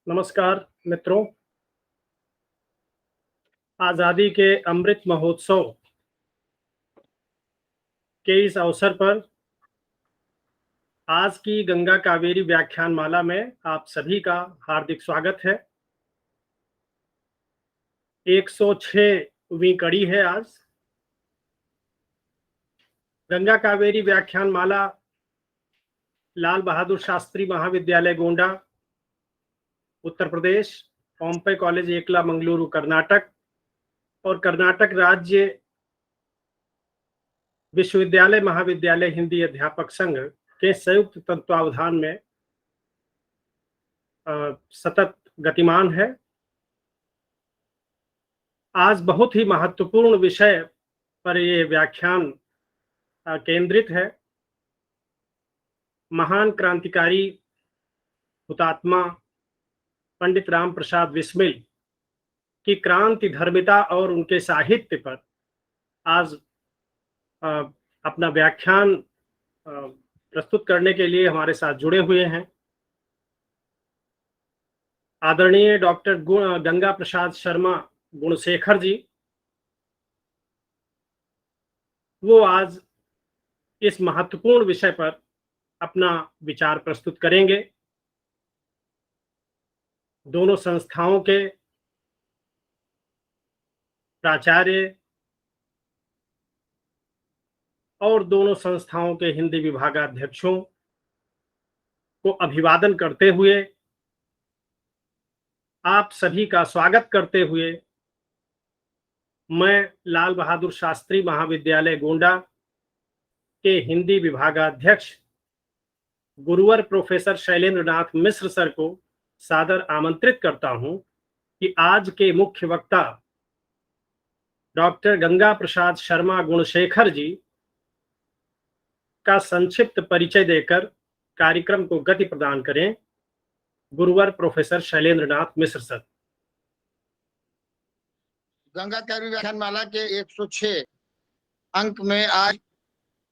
नमस्कार मित्रों। आज़ादी के अमृत महोत्सव के इस अवसर पर आज की गंगा कावेरी व्याख्यान माला में आप सभी का हार्दिक स्वागत है। 106वीं कड़ी है आज। गंगा कावेरी व्याख्यान माला लाल बहादुर शास्त्री महाविद्यालय गोंडा, उत्तर प्रदेश, पॉम्पे कॉलेज एकला मंगलुरु कर्नाटक और कर्नाटक राज्य विश्वविद्यालय महाविद्यालय हिंदी अध्यापक संघ के संयुक्त तत्वावधान में सतत गतिमान है। आज बहुत ही महत्वपूर्ण विषय पर ये व्याख्यान केंद्रित है। महान क्रांतिकारी हुतात्मा पंडित राम प्रसाद बिस्मिल की क्रांति धर्मिता और उनके साहित्य पर आज अपना व्याख्यान प्रस्तुत करने के लिए हमारे साथ जुड़े हुए हैं आदरणीय डॉक्टर गंगा प्रसाद शर्मा गुणशेखर जी। वो आज इस महत्वपूर्ण विषय पर अपना विचार प्रस्तुत करेंगे। दोनों संस्थाओं के प्राचार्य और दोनों संस्थाओं के हिंदी विभागाध्यक्षों को अभिवादन करते हुए, आप सभी का स्वागत करते हुए, मैं लाल बहादुर शास्त्री महाविद्यालय गोंडा के हिंदी विभागाध्यक्ष गुरुवर प्रोफेसर शैलेंद्र नाथ मिश्र सर को सादर आमंत्रित करता हूं कि आज के मुख्य वक्ता डॉक्टर गंगा प्रसाद शर्मा गुणशेखर जी का संक्षिप्त परिचय देकर कार्यक्रम को गति प्रदान करें। गुरुवर प्रोफेसर शैलेंद्र नाथ मिश्र सर। गंगा कावेरी व्याख्यान माला के 106 अंक में आज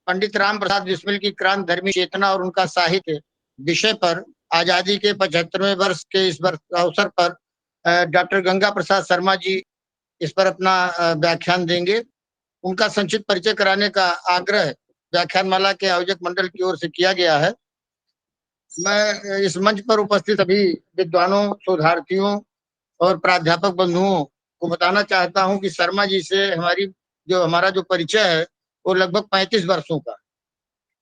पंडित राम प्रसाद बिस्मिल की क्रांति धर्मी चेतना और उनका साहित्य विषय पर आजादी के 75वें वर्ष के इस अवसर पर डॉक्टर गंगा प्रसाद शर्मा जी इस पर अपना व्याख्यान देंगे। उनका संक्षिप्त परिचय कराने का आग्रह व्याख्यान माला के आयोजक मंडल की ओर से किया गया है। मैं इस मंच पर उपस्थित सभी विद्वानों, शोधार्थियों और प्राध्यापक बंधुओं को बताना चाहता हूं कि शर्मा जी से हमारा जो परिचय है वो लगभग 35 वर्षों का।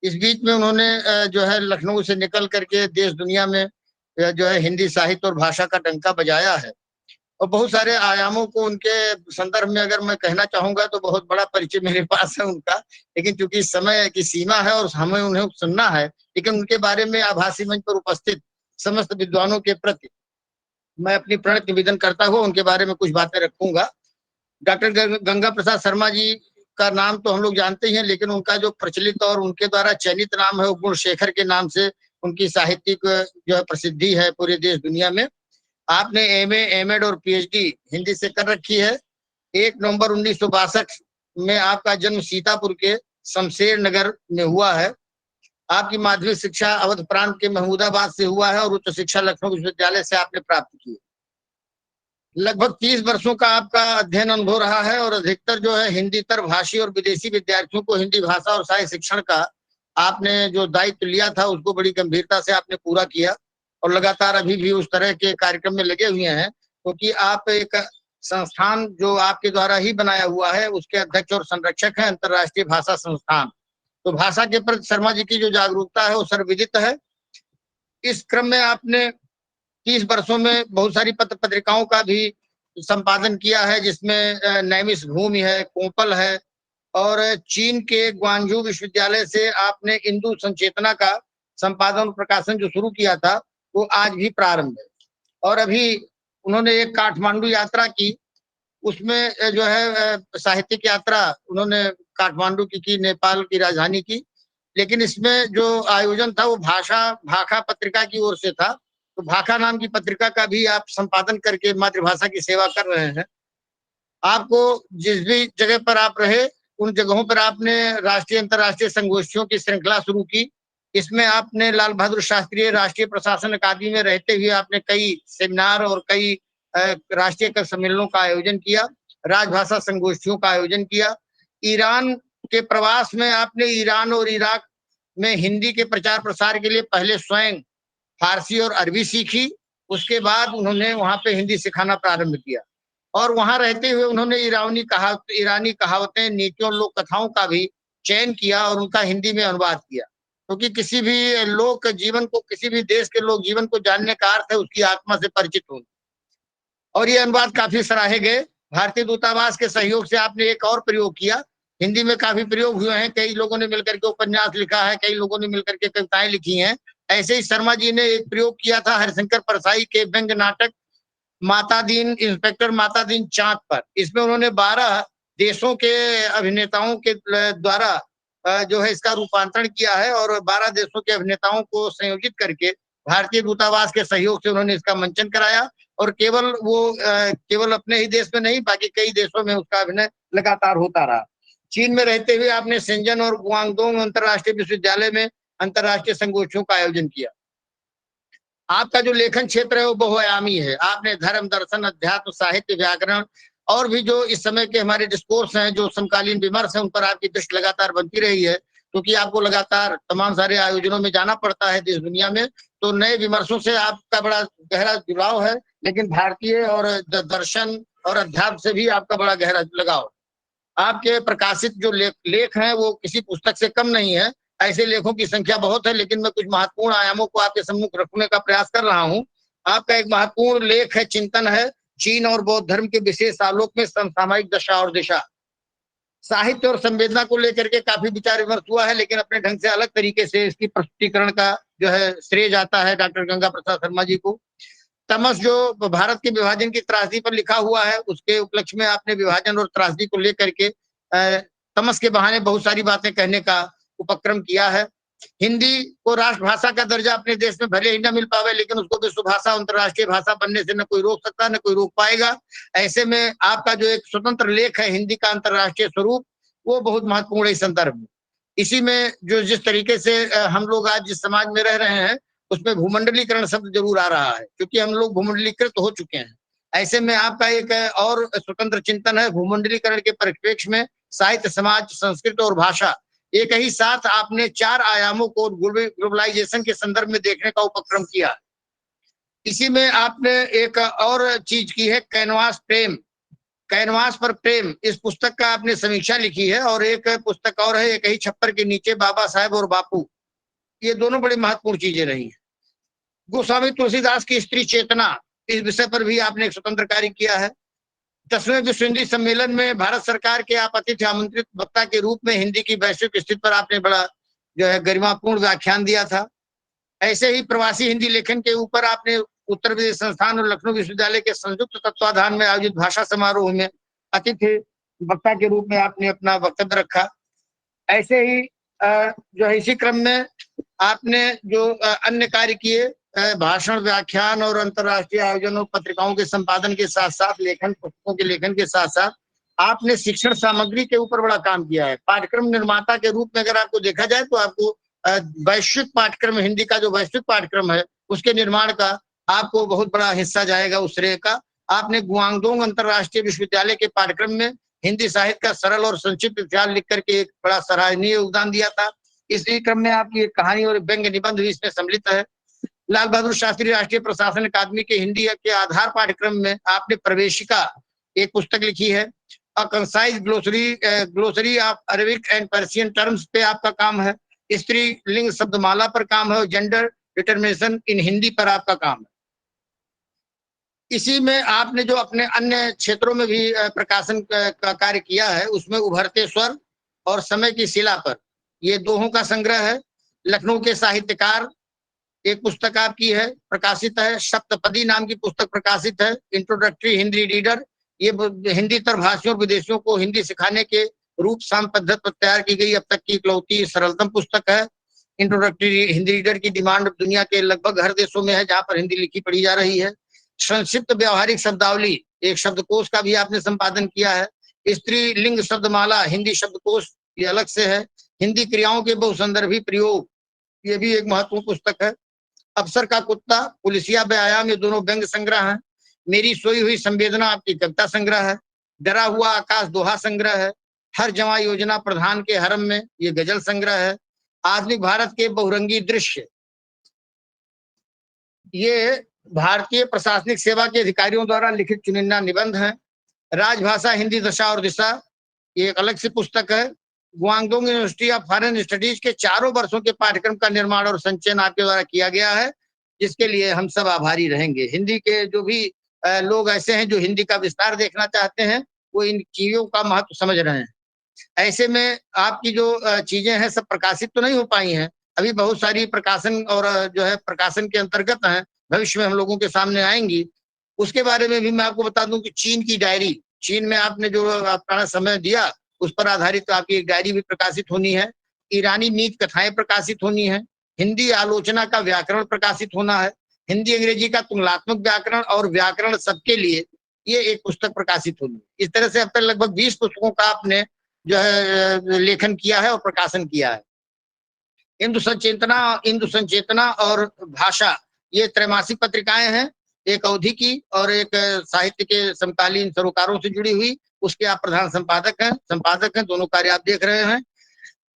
इस बीच में उन्होंने जो है लखनऊ से निकल करके देश दुनिया में जो है हिंदी साहित्य और भाषा का डंका बजाया है और बहुत सारे आयामों को उनके संदर्भ में अगर मैं कहना चाहूंगा तो बहुत बड़ा परिचय मेरे पास है उनका, लेकिन चूंकि समय की सीमा है और हमें उन्हें सुनना है, लेकिन उनके बारे में आभासी मंच पर उपस्थित समस्त विद्वानों के प्रति मैं अपनी प्रणत निवेदन करता हुआ उनके बारे में कुछ बातें रखूंगा। डॉक्टर गंगा प्रसाद शर्मा जी का नाम तो हम लोग जानते ही हैं, लेकिन उनका जो प्रचलित और उनके द्वारा चयनित नाम है वो गुणशेखर के नाम से उनकी साहित्यिक जो है प्रसिद्धि है पूरे देश दुनिया में। आपने एमए, एमएड और पीएचडी हिंदी से कर रखी है। 1 नवंबर 1962 में आपका जन्म सीतापुर के शमशेर नगर में हुआ है। आपकी माध्यमिक शिक्षा अवध प्रांत के महमूदाबाद से हुआ है और उच्च शिक्षा लखनऊ विश्वविद्यालय से आपने प्राप्त की। लगभग 30 वर्षों का आपका अध्ययन अनुभव रहा है और अधिकतर जो है हिंदीतर भाषी और विदेशी विद्यार्थियों को हिंदी भाषा और साहित्य शिक्षण का आपने जो दायित्व लिया था उसको बड़ी गंभीरता से आपने पूरा किया और लगातार अभी भी उस तरह के कार्यक्रम में लगे हुए हैं, क्योंकि आप एक संस्थान जो आपके द्वारा ही बनाया हुआ है उसके अध्यक्ष और संरक्षक हैं, अंतर्राष्ट्रीय भाषा संस्थान। तो भाषा के प्रति शर्मा जी की जो जागरूकता है वो सर्वविदित है। इस क्रम में आपने 30 वर्षों में बहुत सारी पत्र पत्रिकाओं का भी संपादन किया है, जिसमें नैमिष भूमि है, कोपल है और चीन के ग्वांजू विश्वविद्यालय से आपने इंदु संचेतना का संपादन प्रकाशन जो शुरू किया था वो आज भी प्रारंभ है। और अभी उन्होंने एक काठमांडू यात्रा की, उसमें जो है साहित्यिक यात्रा उन्होंने काठमांडू की नेपाल की राजधानी की, लेकिन इसमें जो आयोजन था वो भाखा पत्रिका की ओर से था। तो भाखा नाम की पत्रिका का भी आप संपादन करके मातृभाषा की सेवा कर रहे हैं। आपको जिस भी जगह पर आप रहे उन जगहों पर आपने राष्ट्रीय अंतर्राष्ट्रीय संगोष्ठियों की श्रृंखला शुरू की इसमें आपने लाल बहादुर शास्त्री राष्ट्रीय प्रशासन अकादमी में रहते हुए आपने कई सेमिनार और कई राष्ट्रीय सम्मेलनों का आयोजन किया, राजभाषा संगोष्ठियों का आयोजन किया। ईरान के प्रवास में आपने ईरान और इराक में हिंदी के प्रचार प्रसार के लिए पहले स्वयं फारसी और अरबी सीखी, उसके बाद उन्होंने वहां पे हिंदी सिखाना प्रारंभ किया और वहां रहते हुए उन्होंने ईरानी कहावतें, नीतियों, लोक कथाओं का भी चयन किया और उनका हिंदी में अनुवाद किया, क्योंकि किसी भी लोक जीवन को, किसी भी देश के लोक जीवन को जानने का अर्थ है उसकी आत्मा से परिचित होना। और ये अनुवाद काफी सराहे गए। भारतीय दूतावास के सहयोग से आपने एक और प्रयोग किया, हिंदी में काफी प्रयोग हुए हैं, कई लोगों ने मिलकर के उपन्यास लिखा है, कई लोगों ने मिलकर के कविताएं लिखी हैं। ऐसे ही शर्मा जी ने एक प्रयोग किया था हरिशंकर परसाई के व्यंग नाटक इंस्पेक्टर माता दीन चाँद पर। इसमें उन्होंने 12 देशों के अभिनेताओं के द्वारा जो है इसका रूपांतरण किया है और 12 देशों के अभिनेताओं को संयोजित करके भारतीय दूतावास के सहयोग से उन्होंने इसका मंचन कराया और केवल अपने ही देश में नहीं, बाकी कई देशों में उसका अभिनय लगातार होता रहा। चीन में रहते हुए आपने शेंजन और गुआंगडोंग अंतर्राष्ट्रीय विश्वविद्यालय में अंतर्राष्ट्रीय संगोष्ठियों का आयोजन किया। आपका जो लेखन क्षेत्र है वो बहुआयामी है। आपने धर्म, दर्शन, अध्यात्म, साहित्य, व्याकरण और भी जो इस समय के हमारे डिस्कोर्स हैं, जो समकालीन विमर्श है, उन पर आपकी दृष्टि लगातार बनती रही है, क्योंकि आपको लगातार तमाम सारे आयोजनों में जाना पड़ता है देश दुनिया में, तो नए विमर्शों से आपका बड़ा गहरा जुड़ाव है। लेकिन भारतीय और दर्शन और अध्यात्म से भी आपका बड़ा गहरा लगाव। आपके प्रकाशित जो लेख हैं वो किसी पुस्तक से कम नहीं है। ऐसे लेखों की संख्या बहुत है, लेकिन मैं कुछ महत्वपूर्ण आयामों को आपके सम्मुख रखने का प्रयास कर रहा हूँ। आपका एक महत्वपूर्ण लेख है, चिंतन है, चीन और बौद्ध धर्म के विशेष आलोक में समसामयिक दशा और दिशा। साहित्य और संवेदना को लेकर के काफी विचार विमर्श हुआ है, लेकिन अपने ढंग से अलग तरीके से इसकी प्रस्तुतिकरण का जो है श्रेय जाता है डॉक्टर गंगा प्रसाद शर्मा जी को। तमस जो भारत के विभाजन की त्रासदी पर लिखा हुआ है, उसके उपलक्ष्य में आपने विभाजन और त्रासदी को लेकर के तमस के बहाने बहुत सारी बातें कहने का उपक्रम किया है। हिंदी को राष्ट्रभाषा का दर्जा अपने देश में भले ही न मिल पावे, लेकिन उसको विश्व भाषा, अंतर्राष्ट्रीय भाषा बनने से न कोई रोक सकता, न कोई रोक पाएगा। ऐसे में आपका जो एक स्वतंत्र लेख है, हिंदी का अंतर्राष्ट्रीय स्वरूप, वो बहुत महत्वपूर्ण है इस संदर्भ में। इसी में जो जिस तरीके से हम लोग आज जिस समाज में रह रहे हैं, उसमें भूमंडलीकरण शब्द जरूर आ रहा है, क्योंकि हम लोग भूमंडलीकृत हो चुके हैं। ऐसे में आपका एक और स्वतंत्र चिंतन है भूमंडलीकरण के परिप्रेक्ष्य में साहित्य, समाज, संस्कृति और भाषा, एक ही साथ आपने 4 आयामों को ग्लोबलाइजेशन के संदर्भ में देखने का उपक्रम किया। इसी में आपने एक और चीज की है, कैनवास पर प्रेम, इस पुस्तक का आपने समीक्षा लिखी है। और एक पुस्तक और है, एक ही छप्पर के नीचे, बाबा साहेब और बापू। ये दोनों बड़ी महत्वपूर्ण चीजें रही हैं। गोस्वामी तुलसीदास की स्त्री चेतना, इस विषय पर भी आपने एक स्वतंत्र कार्य किया है। 10वें विश्व हिंदी सम्मेलन में भारत सरकार के आप अतिथि आमंत्रित वक्ता के रूप में हिंदी की वैश्विक स्थिति पर आपने बड़ा जो है गरिमापूर्ण व्याख्यान दिया था। ऐसे ही प्रवासी हिंदी लेखन के ऊपर आपने उत्तर प्रदेश संस्थान और लखनऊ विश्वविद्यालय के संयुक्त तत्वाधान में आयोजित भाषा समारोह में अतिथि वक्ता के रूप में आपने अपना वक्तव्य रखा। ऐसे ही जो है इसी क्रम में आपने जो अन्य कार्य किए, भाषण, व्याख्यान और अंतर्राष्ट्रीय आयोजनों, पत्रिकाओं के संपादन के साथ साथ पुस्तकों के लेखन के साथ साथ आपने शिक्षण सामग्री के ऊपर बड़ा काम किया है। पाठ्यक्रम निर्माता के रूप में अगर आपको देखा जाए तो आपको वैश्विक पाठ्यक्रम, हिंदी का जो वैश्विक पाठ्यक्रम है उसके निर्माण का आपको बहुत बड़ा हिस्सा जाएगा उस श्रेय का। आपने गुआंगडोंग अंतर्राष्ट्रीय विश्वविद्यालय के पाठ्यक्रम में हिंदी साहित्य का सरल और संक्षिप्त इतिहास लिख करके एक बड़ा सराहनीय योगदान दिया था। इसी क्रम में आपकी एक कहानी और व्यंग्य निबंध भी इसमें सम्मिलित है। लाल बहादुर शास्त्री राष्ट्रीय प्रशासन अकादमी के हिंदी के आधार पाठ्यक्रम में आपने प्रवेशिका एक पुस्तक लिखी है। Concise glossary of Arabic and Persian terms पे आपका काम है। स्त्री लिंग शब्दमाला पर काम है और जेंडर डिटर्मिनेशन इन हिंदी पर आपका काम है। इसी में आपने जो अपने अन्य क्षेत्रों में भी प्रकाशन का कार्य किया है, उसमें उभरते स्वर और समय की शिला पर, ये दोहों का संग्रह है। लखनऊ के साहित्यकार एक पुस्तक आपकी है, प्रकाशित है। सप्तपदी नाम की पुस्तक प्रकाशित है। इंट्रोडक्टरी हिंदी रीडर, ये हिंदी तरभाषियों और विदेशियों को हिंदी सिखाने के रूप साम पद्धति पर तैयार की गई अब तक की इकलौती सरलतम पुस्तक है। इंट्रोडक्टरी हिंदी रीडर की डिमांड दुनिया के लगभग हर देशों में है जहां पर हिंदी लिखी पढ़ी जा रही है। संक्षिप्त व्यवहारिक शब्दावली, एक शब्दकोश का भी आपने संपादन किया है। स्त्री लिंग शब्दमाला, हिंदी शब्दकोश ये अलग से है। हिंदी क्रियाओं के बहुसंदर्भी प्रयोग, ये भी एक महत्वपूर्ण पुस्तक है। अफसर का कुत्ता, पुलिसिया व्यायाम, ये दोनों व्यंग्य संग्रह हैं। मेरी सोई हुई संवेदना आपकी कविता संग्रह है। डरा हुआ आकाश दोहा संग्रह है। हर जमा योजना प्रधान के हरम में, ये गजल संग्रह है। आधुनिक भारत के बहुरंगी दृश्य, ये भारतीय प्रशासनिक सेवा के अधिकारियों द्वारा लिखित चुनिंदा निबंध है। राजभाषा हिंदी दशा और दिशा, ये एक अलग सी पुस्तक है। Guangdong university of foreign studies के 4 वर्षों के पाठ्यक्रम का निर्माण और संचयन आपके द्वारा किया गया है, जिसके लिए हम सब आभारी रहेंगे। हिंदी के जो भी लोग ऐसे हैं जो हिंदी का विस्तार देखना चाहते हैं, वो इन चीजों का महत्व समझ रहे हैं। ऐसे में आपकी जो चीजें हैं सब प्रकाशित तो नहीं हो पाई हैं, अभी बहुत सारी प्रकाशन और जो है प्रकाशन के अंतर्गत हैं, भविष्य में हम लोगों के सामने आएंगी। उसके बारे में भी मैं आपको बता दूं कि चीन की डायरी, चीन में आपने जो अपना समय दिया उस पर आधारित आपकी एक डायरी भी प्रकाशित होनी है। ईरानी नीति कथाएं प्रकाशित होनी है। हिंदी आलोचना का व्याकरण प्रकाशित होना है। हिंदी अंग्रेजी का तुलनात्मक व्याकरण और व्याकरण सबके लिए, ये एक पुस्तक प्रकाशित होनी है। इस तरह से अब तक लगभग 20 पुस्तकों का आपने जो है लेखन किया है और प्रकाशन किया है। हिंदू संचेतना और भाषा, ये त्रैमासिक पत्रिकाएं हैं, एक अवधि की और एक साहित्य के समकालीन सरोकारों से जुड़ी हुई। उसके आप प्रधान संपादक हैं, दोनों कार्य आप देख रहे हैं।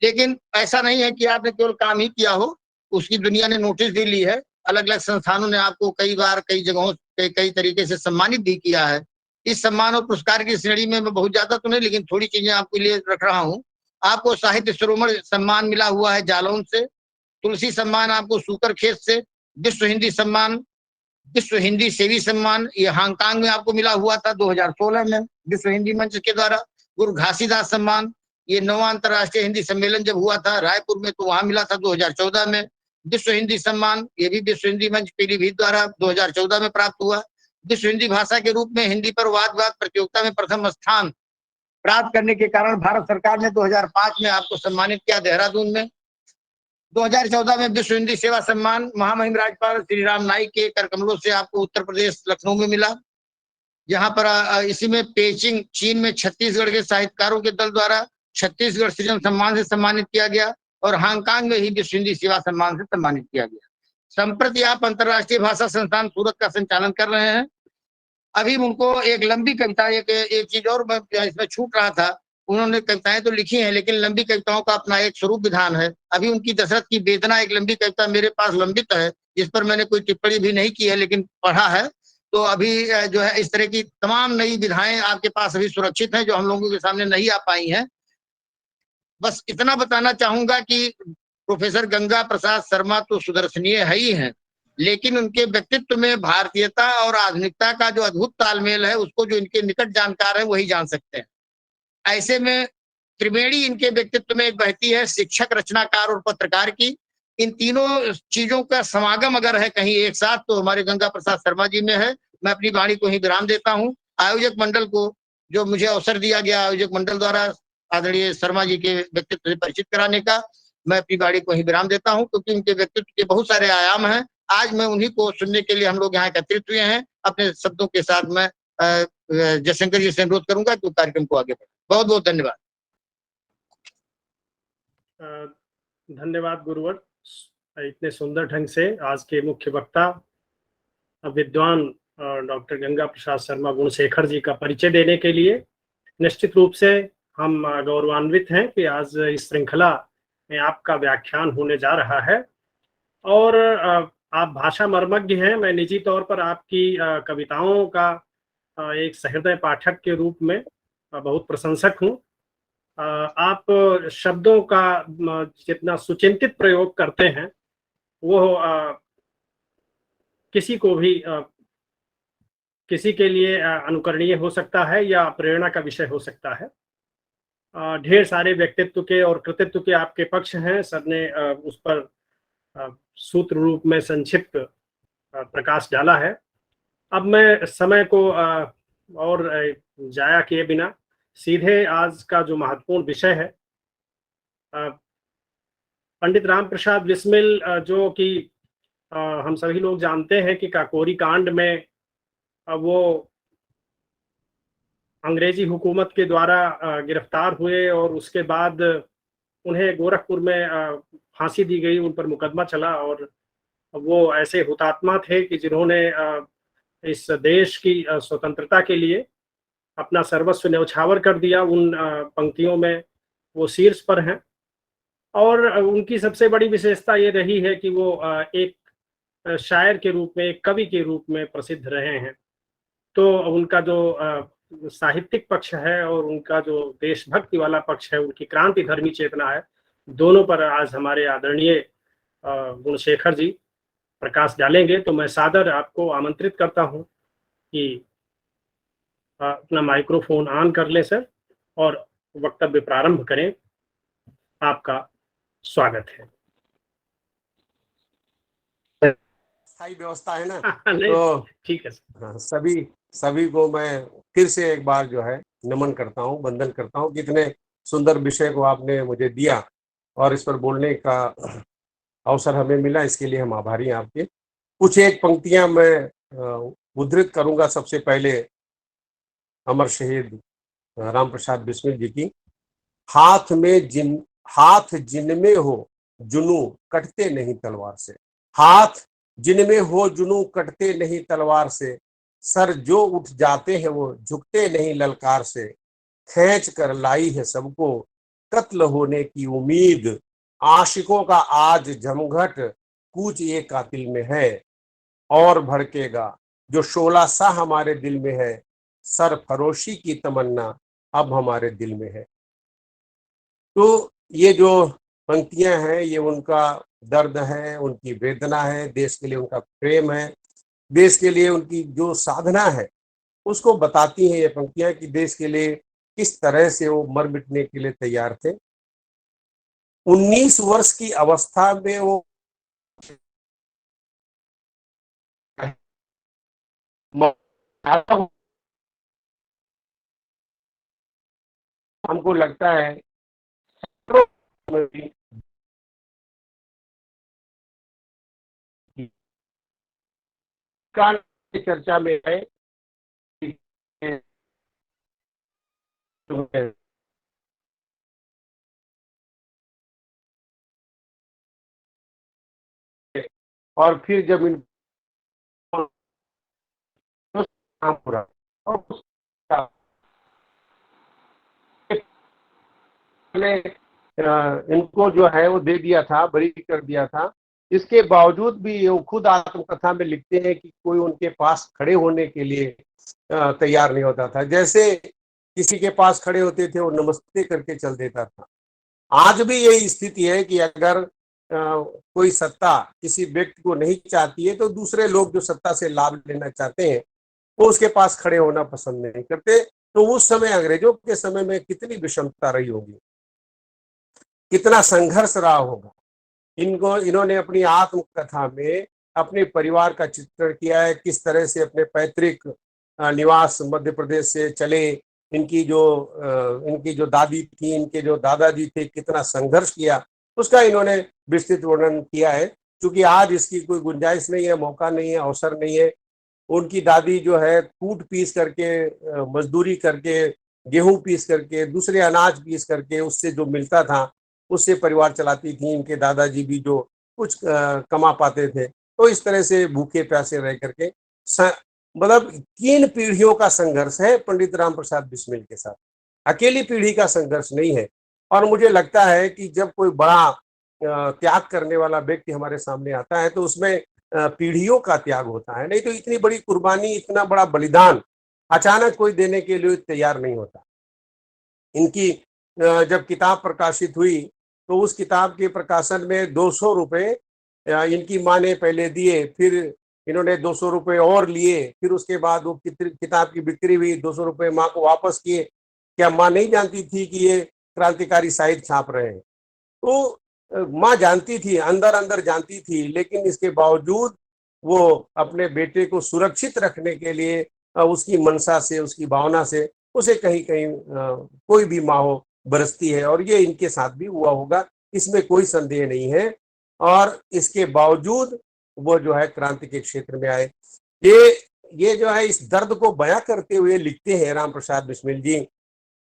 लेकिन ऐसा नहीं है कि आपने केवल काम ही किया हो, उसकी दुनिया ने नोटिस भी ली है। अलग अलग संस्थानों ने आपको कई बार कई जगहों कई तरीके से सम्मानित भी किया है। इस सम्मान और पुरस्कार की श्रेणी में मैं बहुत ज्यादा तो नहीं, लेकिन थोड़ी चीजें आपके लिए रख रहा हूँ। आपको साहित्य शिरोमणि सम्मान मिला हुआ है जालौन से। तुलसी सम्मान आपको सूकरखेत से। विश्व हिंदी सम्मान, विश्व हिंदी सेवी सम्मान, ये हांगकांग में आपको मिला हुआ था 2016 में विश्व हिंदी मंच के द्वारा। गुरु घासीदास सम्मान, ये 9वां अंतर्राष्ट्रीय हिंदी सम्मेलन जब हुआ था रायपुर में, तो वहां मिला था 2014 में। विश्व हिंदी सम्मान, ये भी विश्व हिंदी मंच पीलीभीत द्वारा 2014 में प्राप्त हुआ। विश्व हिंदी भाषा के रूप में हिंदी पर वाद विवाद प्रतियोगिता में प्रथम स्थान प्राप्त करने के कारण भारत सरकार ने 2005 में आपको सम्मानित किया देहरादून में। 2014 में विश्व हिंदी सेवा सम्मान महामहिम राज्यपाल श्री राम नाईक के करकमलों से आपको उत्तर प्रदेश लखनऊ में मिला। यहाँ पर इसी में पेचिंग चीन में छत्तीसगढ़ के साहित्यकारों के दल द्वारा छत्तीसगढ़ सृजन सम्मान से सम्मानित किया गया और हांगकांग में ही विश्व हिंदी सेवा सम्मान से सम्मानित किया गया। संप्रति आप अंतर्राष्ट्रीय भाषा संस्थान सूरत का संचालन कर रहे हैं। अभी उनको एक लंबी कविता, एक चीज और इसमें छूट रहा था, उन्होंने कविताएं तो लिखी हैं लेकिन लंबी कविताओं का अपना एक स्वरूप विधान है। अभी उनकी दशरथ की वेदना एक लंबी कविता मेरे पास लंबित है, जिस पर मैंने कोई टिप्पणी भी नहीं की है लेकिन पढ़ा है। तो अभी जो है इस तरह की तमाम नई विधाएं आपके पास अभी सुरक्षित हैं जो हम लोगों के सामने नहीं आ पाई हैं। बस इतना बताना चाहूंगा कि प्रोफेसर गंगा प्रसाद शर्मा तो सुदर्शनीय है ही हैं, लेकिन उनके व्यक्तित्व में भारतीयता और आधुनिकता का जो अद्भुत तालमेल है, उसको जो इनके निकट जानकार है वही जान सकते हैं। ऐसे में त्रिवेणी इनके व्यक्तित्व में एक बहती है, शिक्षक, रचनाकार और पत्रकार की। इन तीनों चीजों का समागम अगर है कहीं एक साथ तो हमारे गंगा प्रसाद शर्मा जी में है। मैं अपनी वाणी को ही विराम देता हूँ। आयोजक मंडल को जो मुझे अवसर दिया गया आयोजक मंडल द्वारा आदरणीय शर्मा जी के व्यक्तित्व से परिचित कराने का, मैं अपनी वाणी को ही विराम देता हूँ, क्योंकि उनके व्यक्तित्व के बहुत सारे आयाम हैं। आज मैं उन्हीं को सुनने के लिए हम लोग यहाँ एकत्रित हुए हैं। अपने शब्दों के साथ मैं जयशंकर जी से अनुरोध करूंगा कि कार्यक्रम को आगे बढ़े। बहुत बहुत धन्यवाद। धन्यवाद गुरुवर, इतने सुंदर ढंग से आज के मुख्य वक्ता विद्वान डॉक्टर गंगा प्रसाद शर्मा गुणशेखर जी का परिचय देने के लिए। निश्चित रूप से हम गौरवान्वित हैं कि आज इस श्रृंखला में आपका व्याख्यान होने जा रहा है और आप भाषा मर्मज्ञ हैं। मैं निजी तौर पर आपकी कविताओं का एक सहृदय पाठक के रूप में बहुत प्रशंसक हूँ। आप शब्दों का जितना सुचिंतित प्रयोग करते हैं वो किसी को भी किसी के लिए अनुकरणीय हो सकता है या प्रेरणा का विषय हो सकता है। ढेर सारे व्यक्तित्व के और कृतित्व के आपके पक्ष हैं, सर ने उस पर सूत्र रूप में संक्षिप्त प्रकाश डाला है। अब मैं समय को और जाया किए बिना सीधे आज का जो महत्वपूर्ण विषय है, पंडित राम प्रसाद बिस्मिल जो कि हम सभी लोग जानते हैं कि काकोरी कांड में वो अंग्रेजी हुकूमत के द्वारा गिरफ्तार हुए और उसके बाद उन्हें गोरखपुर में फांसी दी गई, उन पर मुकदमा चला और वो ऐसे हुतात्मा थे कि जिन्होंने इस देश की स्वतंत्रता के लिए अपना सर्वस्व न्यौछावर कर दिया। उन पंक्तियों में वो शीर्ष पर हैं और उनकी सबसे बड़ी विशेषता ये रही है कि वो एक शायर के रूप में, एक कवि के रूप में प्रसिद्ध रहे हैं। तो उनका जो साहित्यिक पक्ष है और उनका जो देशभक्ति वाला पक्ष है, उनकी क्रांति धर्मी चेतना है, दोनों पर आज हमारे आदरणीय गुणशेखर जी प्रकाश डालेंगे। तो मैं सादर आपको आमंत्रित करता हूं कि अपना माइक्रोफोन ऑन कर लें सर और वक्तव्य प्रारंभ करें। आपका स्वागत है। स्थायी व्यवस्था है ना, तो ठीक है सर। हाँ, सभी को मैं फिर से एक बार जो है नमन करता हूँ, वंदन करता हूँ कि इतने सुंदर विषय को आपने मुझे दिया और इस पर बोलने का अवसर हमें मिला, इसके लिए हम आभारी हैं आपके। कुछ एक पंक्तियां मैं उद्धृत करूंगा। सबसे पहले अमर शहीद राम प्रसाद बिस्मिल जी की, हाथ जिनमें हो जुनू कटते नहीं तलवार से, हाथ जिनमें हो जुनू कटते नहीं तलवार से, सर जो उठ जाते हैं वो झुकते नहीं ललकार से, खींच कर लाई है सबको कत्ल होने की उम्मीद, आशिकों का आज जमघट कूच ये कातिल में है, और भड़केगा जो शोला सा हमारे दिल में है, सर फरोशी की तमन्ना अब हमारे दिल में है। तो ये जो पंक्तियां हैं ये उनका दर्द है, उनकी वेदना है, देश के लिए उनका प्रेम है, देश के लिए उनकी जो साधना है उसको बताती हैं ये पंक्तियां कि देश के लिए किस तरह से वो मर मिटने के लिए तैयार थे। 19 वर्ष की अवस्था में वो हमको लगता है चर्चा में है और फिर जब इन पूरा इनको जो है वो दे दिया था, बरी कर दिया था। इसके बावजूद भी वो खुद आत्मकथा में लिखते हैं कि कोई उनके पास खड़े होने के लिए तैयार नहीं होता था। जैसे किसी के पास खड़े होते थे वो नमस्ते करके चल देता था। आज भी यही स्थिति है कि अगर कोई सत्ता किसी व्यक्ति को नहीं चाहती है तो दूसरे लोग जो सत्ता से लाभ लेना चाहते हैं वो उसके पास खड़े होना पसंद नहीं करते। तो उस समय अंग्रेजों के समय में कितनी विषमता रही होगी, कितना संघर्ष रहा होगा। इन्होंने अपनी आत्मकथा में अपने परिवार का चित्रण किया है, किस तरह से अपने पैतृक निवास मध्य प्रदेश से चले, इनकी जो दादी थी, इनके जो दादाजी थे, कितना संघर्ष किया उसका इन्होंने विस्तृत वर्णन किया है। क्योंकि आज इसकी कोई गुंजाइश नहीं है, मौका नहीं है, अवसर नहीं है। उनकी दादी जो है कूट पीस करके, मजदूरी करके, गेहूं पीस करके, दूसरे अनाज पीस करके उससे जो मिलता था उससे परिवार चलाती थी। इनके दादाजी भी जो कुछ कमा पाते थे, तो इस तरह से भूखे प्यासे रह करके मतलब 3 पीढ़ियों का संघर्ष है पंडित राम प्रसाद बिस्मिल के साथ, अकेली पीढ़ी का संघर्ष नहीं है। और मुझे लगता है कि जब कोई बड़ा त्याग करने वाला व्यक्ति हमारे सामने आता है तो उसमें पीढ़ियों का त्याग होता है। नहीं तो इतनी बड़ी कुर्बानी, इतना बड़ा बलिदान अचानक कोई देने के लिए तैयार नहीं होता। इनकी जब किताब प्रकाशित हुई तो उस किताब के प्रकाशन में 200 रुपए इनकी माँ ने पहले दिए, फिर इन्होंने 200 रुपए और लिए, फिर उसके बाद वो किताब की बिक्री हुई, 200 रुपए माँ को वापस किए। क्या माँ नहीं जानती थी कि ये क्रांतिकारी साहित्य छाप रहे हैं? तो माँ जानती थी, अंदर अंदर जानती थी, लेकिन इसके बावजूद वो अपने बेटे को सुरक्षित रखने के लिए उसकी मनसा से, उसकी भावना से उसे कहीं कहीं कोई भी माँ हो बरसती है। और ये इनके साथ भी हुआ होगा, इसमें कोई संदेह नहीं है। और इसके बावजूद वो जो है क्रांति के क्षेत्र में आए। ये जो है इस दर्द को बयां करते हुए लिखते हैं राम प्रसाद बिस्मिल जी,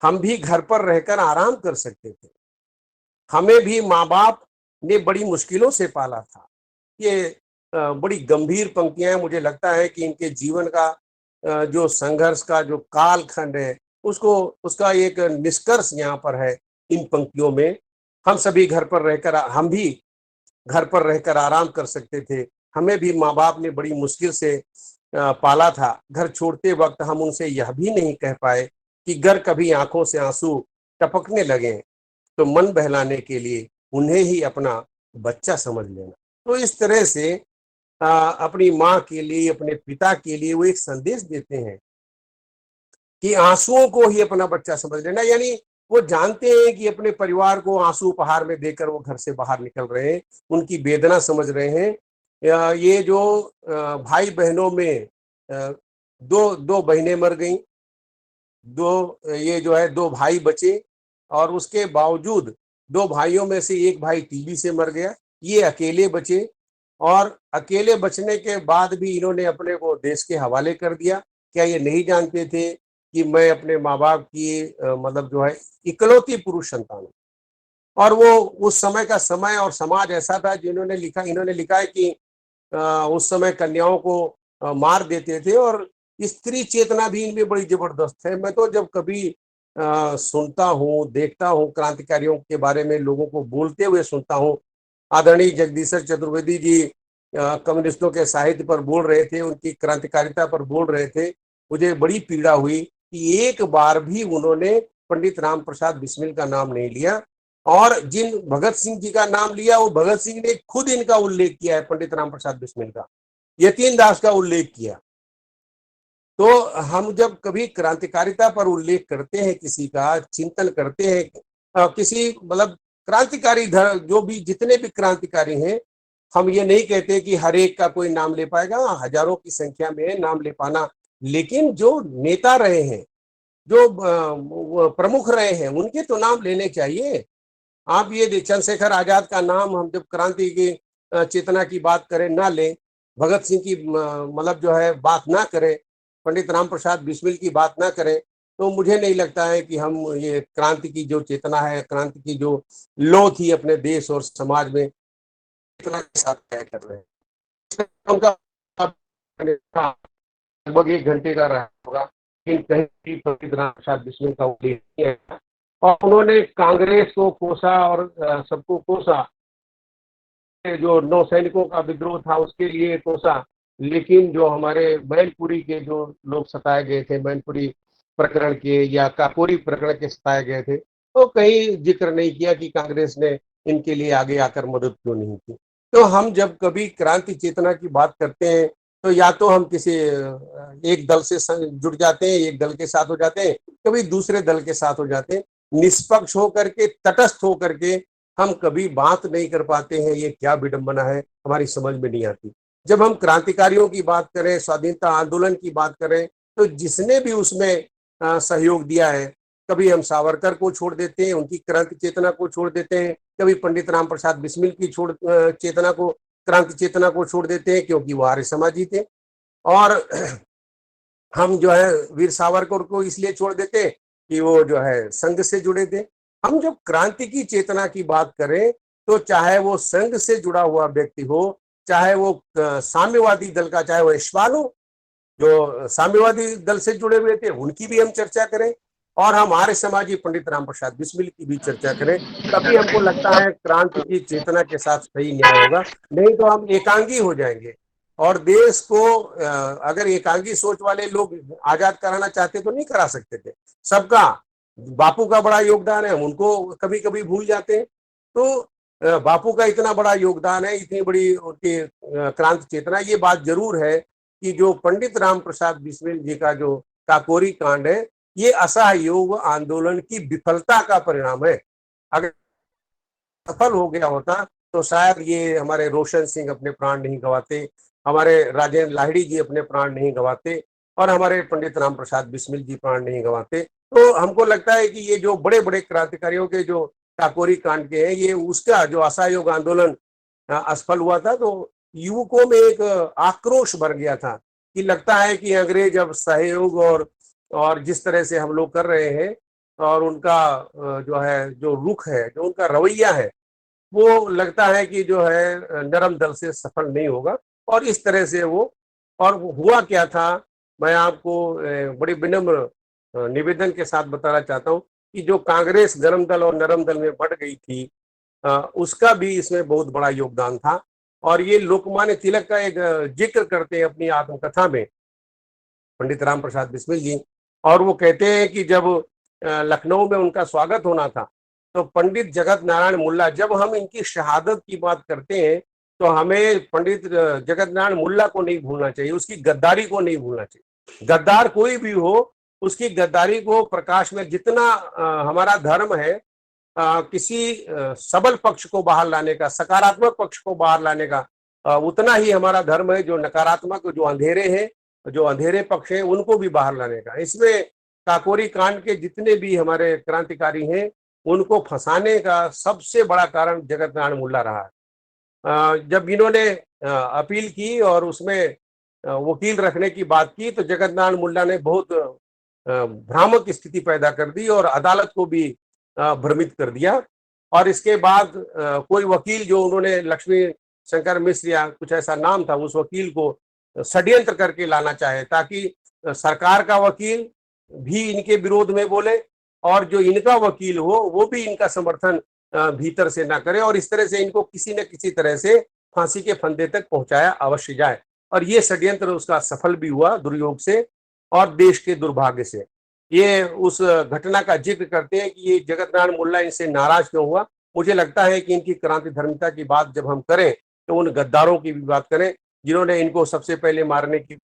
हम भी घर पर रहकर आराम कर सकते थे, हमें भी माँ बाप ने बड़ी मुश्किलों से पाला था। ये बड़ी गंभीर पंक्तियां हैं। मुझे लगता है कि इनके जीवन का जो संघर्ष का जो कालखंड है उसको उसका एक निष्कर्ष यहाँ पर है इन पंक्तियों में। हम भी घर पर रहकर आराम कर सकते थे। हमें भी माँ बाप ने बड़ी मुश्किल से पाला था। घर छोड़ते वक्त हम उनसे यह भी नहीं कह पाए कि गर कभी आंखों से आंसू टपकने लगे तो मन बहलाने के लिए उन्हें ही अपना बच्चा समझ लेना। तो इस तरह से अपनी माँ के लिए, अपने पिता के लिए वो एक संदेश देते हैं कि आंसुओं को ही अपना बच्चा समझ लेना। यानी वो जानते हैं कि अपने परिवार को आंसू उपहार में देकर वो घर से बाहर निकल रहे हैं, उनकी वेदना समझ रहे हैं। ये जो भाई बहनों में दो दो बहनें मर गई, ये जो है दो भाई बचे, और उसके बावजूद दो भाइयों में से एक भाई टीबी से मर गया, ये अकेले बचे, और अकेले बचने के बाद भी इन्होंने अपने को देश के हवाले कर दिया। क्या ये नहीं जानते थे कि मैं अपने माँ बाप की मतलब जो है इकलौती पुरुष संतान हूँ? और वो उस समय का समय और समाज ऐसा था इन्होंने लिखा है कि उस समय कन्याओं को मार देते थे, और स्त्री चेतना भी इनमें बड़ी जबरदस्त है। मैं तो जब कभी सुनता हूँ, देखता हूँ, क्रांतिकारियों के बारे में लोगों को बोलते हुए सुनता हूँ। आदरणीय जगदीशर चतुर्वेदी जी कम्युनिस्टों के साहित्य पर बोल रहे थे, उनकी क्रांतिकारिता पर बोल रहे थे। मुझे बड़ी पीड़ा हुई कि एक बार भी उन्होंने पंडित राम प्रसाद बिस्मिल का नाम नहीं लिया, और जिन भगत सिंह जी का नाम लिया वो भगत सिंह ने खुद इनका उल्लेख किया है, पंडित राम प्रसाद बिस्मिल का, यतीन दास का उल्लेख किया। तो हम जब कभी क्रांतिकारिता पर उल्लेख करते हैं, किसी का चिंतन करते हैं, किसी मतलब क्रांतिकारी जो भी जितने भी क्रांतिकारी हैं, हम ये नहीं कहते कि हर एक का कोई नाम ले पाएगा, हजारों की संख्या में नाम ले पाना, लेकिन जो नेता रहे हैं, जो प्रमुख रहे हैं, उनके तो नाम लेने चाहिए। आप ये चंद्रशेखर आजाद का नाम हम जब क्रांति की चेतना की बात करें ना लें, भगत सिंह की मतलब जो है बात ना करें, पंडित राम प्रसाद बिस्मिल की बात ना करें, तो मुझे नहीं लगता है कि हम ये क्रांति की जो चेतना है, क्रांति की जो लो थी अपने देश और समाज में, इतना के साथ तय कर रहे हैं। उनका लगभग 1 घंटे का रहा होगा, लेकिन कहीं भी पंडित राम प्रसाद बिस्मिल का उल्लेख नहीं है। और उन्होंने कांग्रेस को कोसा और सबको कोसा, जो नौसैनिकों का विद्रोह था उसके लिए कोसा, लेकिन जो हमारे मैनपुरी के जो लोग सताए गए थे, मैनपुरी प्रकरण के या काकोरी प्रकरण के सताए गए थे, तो कहीं जिक्र नहीं किया कि कांग्रेस ने इनके लिए आगे आकर मदद क्यों नहीं की। तो हम जब कभी क्रांति चेतना की बात करते हैं तो या तो हम किसी एक दल से जुड़ जाते हैं, एक दल के साथ हो जाते हैं, कभी दूसरे दल के साथ हो जाते हैं। निष्पक्ष होकर के, तटस्थ होकर के हम कभी बात नहीं कर पाते हैं। ये क्या विडंबना है, हमारी समझ में नहीं आती। जब हम क्रांतिकारियों की बात करें, स्वाधीनता आंदोलन की बात करें, तो जिसने भी उसमें सहयोग दिया है, कभी हम सावरकर को छोड़ देते हैं, उनकी क्रांति चेतना को छोड़ देते हैं, कभी पंडित राम प्रसाद बिस्मिल की चेतना को, क्रांति चेतना को छोड़ देते हैं, क्योंकि वो आर्य समाजी थे। और हम जो है वीर सावरकर को इसलिए छोड़ देते कि वो जो है संघ से जुड़े थे। हम जब क्रांति की चेतना की बात करें तो चाहे वो संघ से जुड़ा हुआ व्यक्ति हो, चाहे वो साम्यवादी दल का, चाहे वो यशपाल हो, जो साम्यवादी दल से जुड़े हुए थे, उनकी भी हम चर्चा करें, और हम आर्य समाजी पंडित राम प्रसाद बिस्मिल की भी चर्चा करें, तभी हमको लगता है क्रांति की चेतना के साथ सही न्याय होगा। नहीं तो हम एकांगी हो जाएंगे, और देश को अगर एकांगी सोच वाले लोग आजाद कराना चाहते तो नहीं करा सकते थे। सबका, बापू का बड़ा योगदान है, हम उनको कभी कभी भूल जाते हैं। तो बापू का इतना बड़ा योगदान है, इतनी बड़ी उनकी क्रांति चेतना, ये बात जरूर है कि जो पंडित राम प्रसाद बिस्मिल जी का जो काकोरी कांड है, ये असहयोग आंदोलन की विफलता का परिणाम है। अगर सफल हो गया होता तो शायद ये हमारे रोशन सिंह अपने प्राण नहीं गंवाते, हमारे राजेंद्र लाहिड़ी जी अपने प्राण नहीं गंवाते, और हमारे पंडित राम प्रसाद बिस्मिल जी प्राण नहीं गंवाते। तो हमको लगता है कि ये जो बड़े बड़े क्रांतिकारियों के जो काकोरी कांड के हैं, ये उसका जो असहयोग आंदोलन असफल हुआ था, तो युवकों में एक आक्रोश भर गया था कि लगता है कि अंग्रेज अब सहयोग और जिस तरह से हम लोग कर रहे हैं, और उनका जो है जो रुख है, जो उनका रवैया है, वो लगता है कि जो है नरम दल से सफल नहीं होगा। और इस तरह से वो, और हुआ क्या था, मैं आपको बड़ी विनम्र निवेदन के साथ बताना चाहता हूँ कि जो कांग्रेस गरम दल और नरम दल में बढ़ गई थी, उसका भी इसमें बहुत बड़ा योगदान था। और ये लोकमान्य तिलक का एक जिक्र करते हैं अपनी आत्मकथा में पंडित राम प्रसाद बिस्मिल जी। और वो कहते हैं कि जब लखनऊ में उनका स्वागत होना था तो पंडित जगत नारायण मुल्ला, जब हम इनकी शहादत की बात करते हैं तो हमें पंडित जगत नारायण मुल्ला को नहीं भूलना चाहिए, उसकी गद्दारी को नहीं भूलना चाहिए। गद्दार कोई भी हो, उसकी गद्दारी को प्रकाश में, जितना हमारा धर्म है किसी सबल पक्ष को बाहर लाने का, सकारात्मक पक्ष को बाहर लाने का, उतना ही हमारा धर्म है जो नकारात्मक, जो अंधेरे हैं, जो अंधेरे पक्ष हैं, उनको भी बाहर लाने का। इसमें काकोरी कांड के जितने भी हमारे क्रांतिकारी हैं उनको फंसाने का सबसे बड़ा कारण जगत नारायण मुल्ला रहा है। जब इन्होंने अपील की और उसमें वकील रखने की बात की तो जगत नारायण मुल्ला ने बहुत भ्रामक स्थिति पैदा कर दी और अदालत को भी भ्रमित कर दिया। और इसके बाद कोई वकील, जो उन्होंने लक्ष्मी शंकर मिश्र या कुछ ऐसा नाम था, उस वकील को षड्यंत्र करके लाना चाहे ताकि सरकार का वकील भी इनके विरोध में बोले और जो इनका वकील हो वो भी इनका समर्थन भीतर से ना करे, और इस तरह से इनको किसी न किसी तरह से फांसी के फंदे तक पहुंचाया अवश्य जाए। और ये षड्यंत्र उसका सफल भी हुआ दुर्योग से और देश के दुर्भाग्य से। ये उस घटना का जिक्र करते हैं कि ये जगत नारायण मुल्ला इनसे नाराज क्यों हुआ। मुझे लगता है कि इनकी क्रांति धर्मिता की बात जब हम करें तो उन गद्दारों की भी बात करें जिन्होंने इनको सबसे पहले मारने की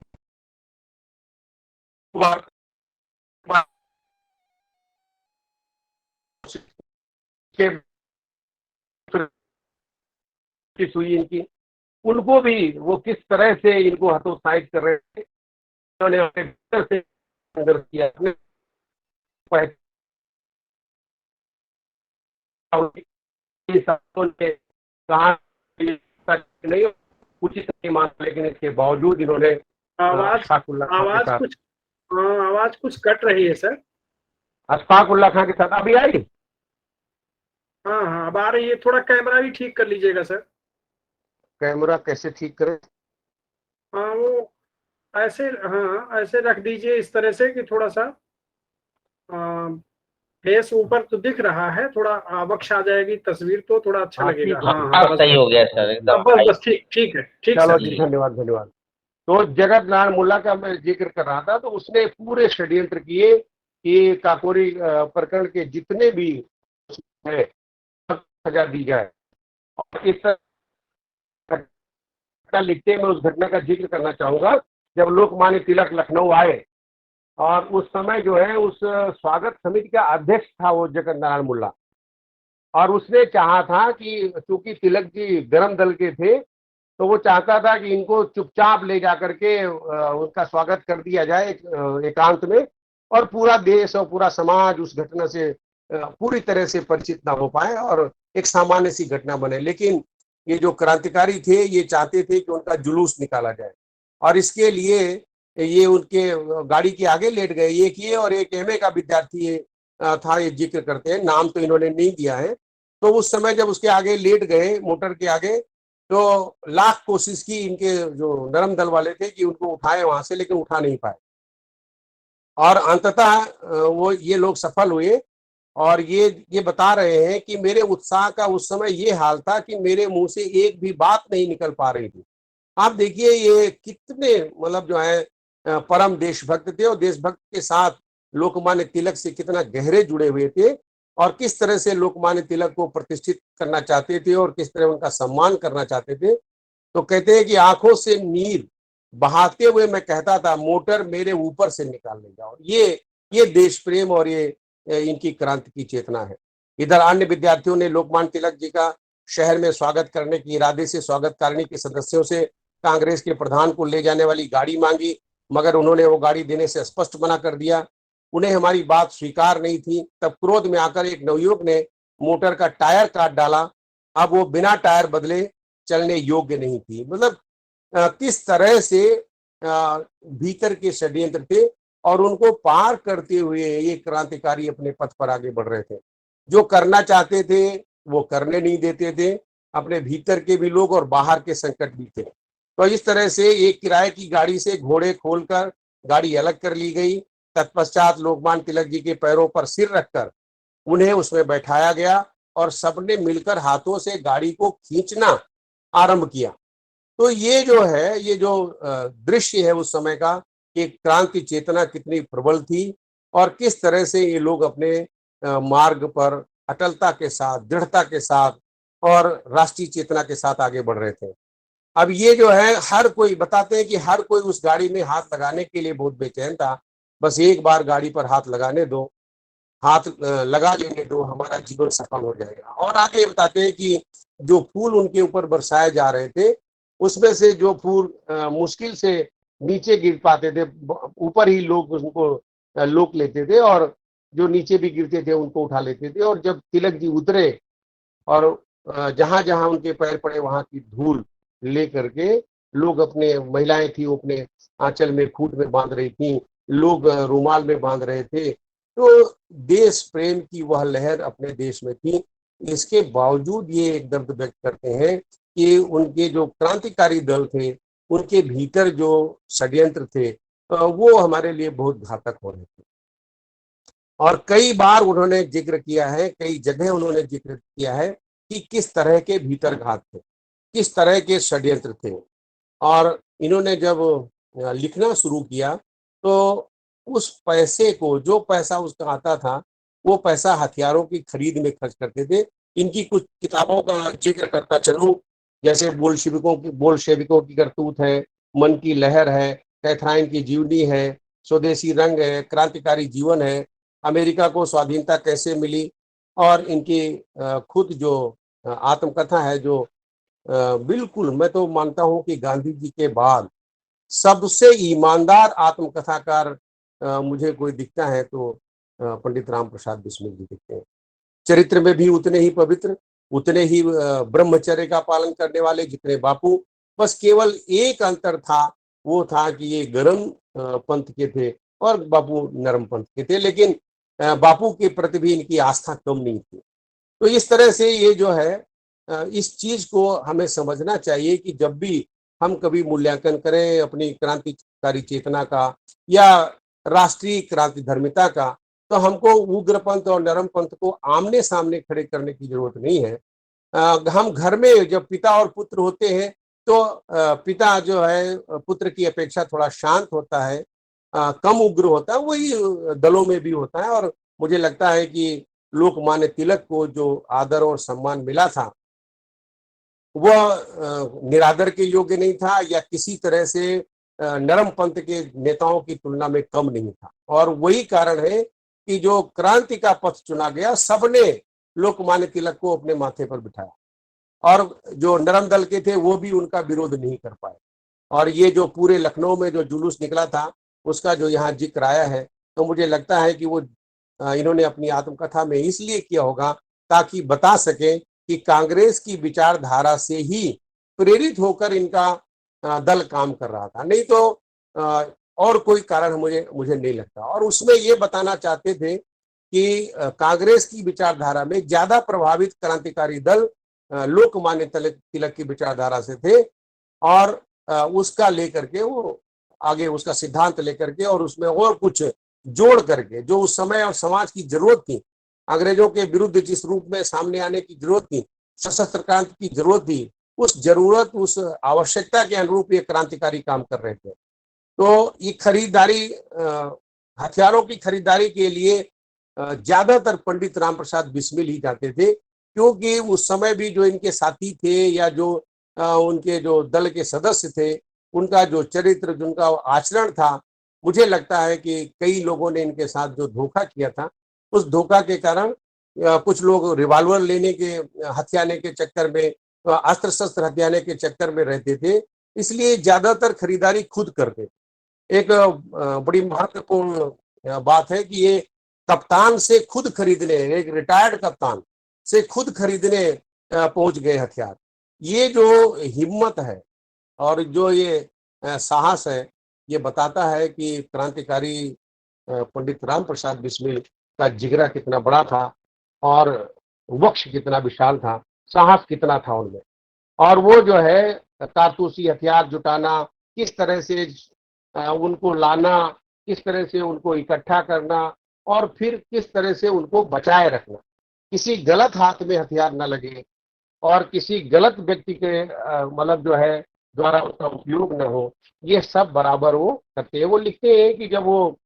हुई इनकी, उनको भी वो किस तरह से इनको हतोत्साहित कर रहे थे, उन्होंने अपने भीतर से संघर्ष किया, अपने कहा नहीं उचित नहीं माना, लेकिन इसके बावजूद इन्होंने आवाज कुछ कट रही है सर। अशफाक उल्ला खान के साथ अभी आई? हाँ हाँ अब आ रही है। थोड़ा कैमरा भी ठीक कर लीजिएगा सर। कैमरा कैसे ठीक करें? हाँ वो ऐसे, हाँ ऐसे रख दीजिए इस तरह से कि थोड़ा सा फेस ऊपर तो दिख रहा है, थोड़ा आवक्ष आ जाएगी तस्वीर तो थोड़ा अच्छा लगेगा। हाँ सही हो गया सर, एकदम बस ठीक है, ठीक चलो सर जी, धन्यवाद धन्यवाद। तो जगत नारायण मुल्ला का मैं जिक्र कर रहा था, तो उसने पूरे षड्यंत्र किए कि काकोरी प्रकरण के जितने भी है सजा दी जाए। और इस तरह लिखते मैं उस घटना का जिक्र करना चाहूंगा जब लोकमान्य तिलक लखनऊ आए और उस समय जो है उस स्वागत समिति का अध्यक्ष था वो जगत नारायण मुल्ला। और उसने चाहा था कि चूंकि तिलक जी गरम दल के थे तो वो चाहता था कि इनको चुपचाप ले जाकर के उनका स्वागत कर दिया जाए एकांत में, और पूरा देश और पूरा समाज उस घटना से पूरी तरह से परिचित ना हो पाए और एक सामान्य सी घटना बने। लेकिन ये जो क्रांतिकारी थे ये चाहते थे कि उनका जुलूस निकाला जाए, और इसके लिए ये उनके गाड़ी के आगे लेट गए। एक ये और एक एमए का विद्यार्थी था, ये जिक्र करते हैं, नाम तो इन्होंने नहीं दिया है। तो उस समय जब उसके आगे लेट गए मोटर के आगे, तो लाख कोशिश की इनके जो नरम दल वाले थे कि उनको उठाए वहां से, लेकिन उठा नहीं पाए। और अंततः वो ये लोग सफल हुए। और ये बता रहे हैं कि मेरे उत्साह का उस समय ये हाल था कि मेरे मुंह से एक भी बात नहीं निकल पा रही थी। आप देखिए ये कितने मतलब जो है परम देशभक्त थे और देशभक्त के साथ लोकमान्य तिलक से कितना गहरे जुड़े हुए थे, और किस तरह से लोकमान्य तिलक को प्रतिष्ठित करना चाहते थे और किस तरह उनका सम्मान करना चाहते थे। तो कहते हैं कि आंखों से नीर बहाते हुए मैं कहता था मोटर मेरे ऊपर से निकाल ले जाओ। ये देश प्रेम और ये इनकी क्रांति की चेतना है। इधर अन्य विद्यार्थियों ने लोकमान्य तिलक जी का शहर में स्वागत करने के इरादे से स्वागतकारिणी के सदस्यों से कांग्रेस के प्रधान को ले जाने वाली गाड़ी मांगी, मगर उन्होंने वो गाड़ी देने से स्पष्ट मना कर दिया। उन्हें हमारी बात स्वीकार नहीं थी। तब क्रोध में आकर एक नवयुवक ने मोटर का टायर काट डाला। अब वो बिना टायर बदले चलने योग्य नहीं थी। मतलब किस तरह से भीतर के षड्यंत्र थे और उनको पार करते हुए ये क्रांतिकारी अपने पथ पर आगे बढ़ रहे थे। जो करना चाहते थे वो करने नहीं देते थे, अपने भीतर के भी लोग और बाहर के संकट भी थे। तो इस तरह से एक किराए की गाड़ी से घोड़े खोलकर गाड़ी अलग कर ली गई। तत्पश्चात लोकमान्य तिलक जी के पैरों पर सिर रखकर उन्हें उसमें बैठाया गया और सबने मिलकर हाथों से गाड़ी को खींचना आरंभ किया। तो ये जो है, ये जो दृश्य है उस समय का, कि क्रांति चेतना कितनी प्रबल थी और किस तरह से ये लोग अपने मार्ग पर अटलता के साथ, दृढ़ता के साथ और राष्ट्रीय चेतना के साथ आगे बढ़ रहे थे। अब ये जो है, हर कोई बताते हैं कि हर कोई उस गाड़ी में हाथ लगाने के लिए बहुत बेचैन था। बस एक बार गाड़ी पर हाथ लगाने दो, हाथ लगा लेने दो, हमारा जीवन सफल हो जाएगा। और आगे बताते हैं कि जो फूल उनके ऊपर बरसाए जा रहे थे, उसमें से जो फूल मुश्किल से नीचे गिर पाते थे, ऊपर ही लोग उनको लोक लेते थे और जो नीचे भी गिरते थे उनको उठा लेते थे। और जब तिलक जी उतरे और जहां जहां उनके पैर पड़े वहां की धूल ले करके लोग, अपने महिलाएं थी वो अपने आंचल में, खूंट में बांध रही थी, लोग रुमाल में बांध रहे थे। तो देश प्रेम की वह लहर अपने देश में थी। इसके बावजूद ये एक दर्द व्यक्त करते हैं कि उनके जो क्रांतिकारी दल थे, उनके भीतर जो षड्यंत्र थे, वो हमारे लिए बहुत घातक हो रहे थे। और कई बार उन्होंने जिक्र किया है, कई जगह उन्होंने जिक्र किया है कि किस तरह के भीतर घात थे, किस तरह के षड्यंत्र थे। और इन्होंने जब लिखना शुरू किया तो उस पैसे को, जो पैसा उसका आता था, वो पैसा हथियारों की खरीद में खर्च करते थे। इनकी कुछ किताबों का जिक्र करता चलूं, जैसे बोल्शेविकों की करतूत है, मन की लहर है, कैथराइन की जीवनी है, स्वदेशी रंग है, क्रांतिकारी जीवन है, अमेरिका को स्वाधीनता कैसे मिली, और इनकी खुद जो आत्मकथा है, जो बिल्कुल मैं तो मानता हूं कि गांधी जी के बाद सबसे ईमानदार आत्मकथाकार मुझे कोई दिखता है तो पंडित राम प्रसाद बिस्मिल जी दिखते हैं। चरित्र में भी उतने ही पवित्र, उतने ही ब्रह्मचर्य का पालन करने वाले जितने बापू। बस केवल एक अंतर था, वो था कि ये गरम पंथ के थे और बापू नरम पंथ के थे, लेकिन बापू के प्रति भी इनकी आस्था कम नहीं थी। तो इस तरह से ये जो है, इस चीज को हमें समझना चाहिए कि जब भी हम कभी मूल्यांकन करें अपनी क्रांतिकारी चेतना का या राष्ट्रीय क्रांति धर्मिता का, तो हमको उग्रपंथ और नरम पंथ को आमने सामने खड़े करने की जरूरत नहीं है। हम घर में जब पिता और पुत्र होते हैं तो पिता जो है पुत्र की अपेक्षा थोड़ा शांत होता है, कम उग्र होता है। वही दलों में भी होता है। और मुझे लगता है कि लोकमान्य तिलक को जो आदर और सम्मान मिला था, वह निरादर के योग्य नहीं था या किसी तरह से नरम पंथ के नेताओं की तुलना में कम नहीं था। और वही कारण है कि जो क्रांति का पथ चुना गया, सबने लोकमान्य तिलक को अपने माथे पर बिठाया और जो नरम दल के थे वो भी उनका विरोध नहीं कर पाए। और ये जो पूरे लखनऊ में जो जुलूस निकला था, उसका जो यहाँ जिक्र आया है, तो मुझे लगता है कि वो इन्होंने अपनी आत्मकथा में इसलिए किया होगा ताकि बता सके कि कांग्रेस की विचारधारा से ही प्रेरित होकर इनका दल काम कर रहा था, नहीं तो और कोई कारण मुझे नहीं लगता। और उसमें ये बताना चाहते थे कि कांग्रेस की विचारधारा में ज्यादा प्रभावित क्रांतिकारी दल लोकमान्य तिलक की विचारधारा से थे और उसका लेकर के वो आगे उसका सिद्धांत लेकर के और उसमें और कुछ जोड़ करके, जो उस समय और समाज की जरूरत थी, अंग्रेजों के विरुद्ध जिस रूप में सामने आने की जरूरत थी, सशस्त्र क्रांति की जरूरत थी, उस जरूरत, उस आवश्यकता के अनुरूप ये क्रांतिकारी काम कर रहे थे। तो ये खरीदारी, हथियारों की खरीदारी के लिए ज्यादातर पंडित राम प्रसाद बिस्मिल ही जाते थे, क्योंकि उस समय भी जो इनके साथी थे या जो उनके जो दल के सदस्य थे, उनका जो चरित्र, जिनका आचरण था, मुझे लगता है कि कई लोगों ने इनके साथ जो धोखा किया था, उस धोखा के कारण कुछ लोग रिवॉल्वर लेने के, हथियाने के चक्कर में, अस्त्र शस्त्र हथियाने के चक्कर में रहते थे, इसलिए ज्यादातर खरीदारी खुद करते थे। एक बड़ी महत्वपूर्ण बात है कि ये कप्तान से खुद खरीदने, एक रिटायर्ड कप्तान से खुद खरीदने पहुंच गए हथियार। ये जो हिम्मत है और जो ये साहस है, ये बताता है कि क्रांतिकारी पंडित राम प्रसाद बिस्मिल का जिगरा कितना बड़ा था। और वक्ष कितना विशाल था, साहस कितना था उनमें। और वो जो है कारतूसी हथियार जुटाना, किस तरह से उनको लाना, किस तरह से उनको इकट्ठा करना और फिर किस तरह से उनको बचाए रखना, किसी गलत हाथ में हथियार न लगे और किसी गलत व्यक्ति के मतलब जो है द्वारा उसका उपयोग न हो, ये सब बराबर वो करते हैं। वो लिखते हैं कि जब वो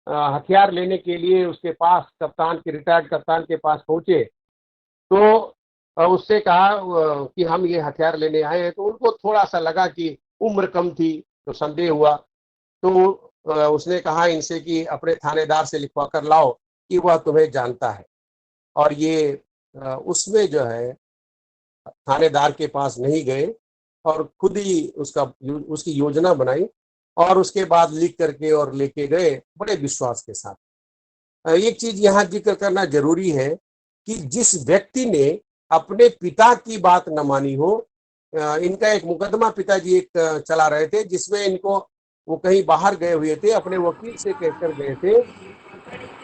हथियार लेने के लिए उसके पास कप्तान के रिटायर्ड कप्तान के पास पहुंचे तो उससे कहा कि हम ये हथियार लेने आए हैं। तो उनको थोड़ा सा लगा कि उम्र कम थी तो संदेह हुआ। तो उसने कहा इनसे कि अपने थानेदार से लिखवा कर लाओ कि वह तुम्हें जानता है। और ये उसमें जो है थानेदार के पास नहीं गए और खुद ही उसकी योजना बनाई और उसके बाद लिख करके और लेके गए बड़े विश्वास के साथ। एक चीज यहाँ जिक्र करना जरूरी है कि जिस व्यक्ति ने अपने पिता की बात न मानी हो, इनका एक मुकदमा पिताजी एक चला रहे थे जिसमें इनको वो कहीं बाहर गए हुए थे, अपने वकील से कहकर गए थे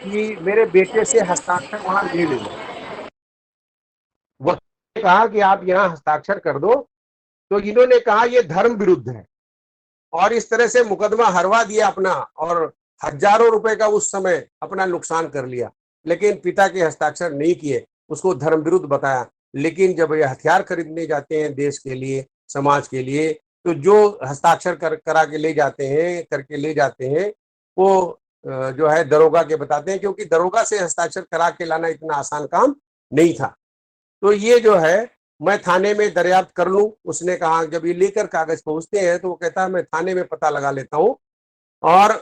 कि मेरे बेटे से हस्ताक्षर वहां ले लो। वकील ने कहा कि आप यहाँ हस्ताक्षर कर दो, तो इन्होंने कहा ये धर्म विरुद्ध है और इस तरह से मुकदमा हरवा दिया अपना और हजारों रुपए का उस समय अपना नुकसान कर लिया। लेकिन पिता के हस्ताक्षर नहीं किए, उसको धर्म विरुद्ध बताया। लेकिन जब ये हथियार खरीदने जाते हैं देश के लिए, समाज के लिए, तो जो हस्ताक्षर करा के ले जाते हैं, करके ले जाते हैं, वो जो है दरोगा के बताते हैं, क्योंकि दरोगा से हस्ताक्षर करा के लाना इतना आसान काम नहीं था। तो ये जो है मैं थाने में दरियाफ्त कर लूं, उसने कहा। जब ये लेकर कागज पहुंचते हैं तो वो कहता है मैं थाने में पता लगा लेता हूं और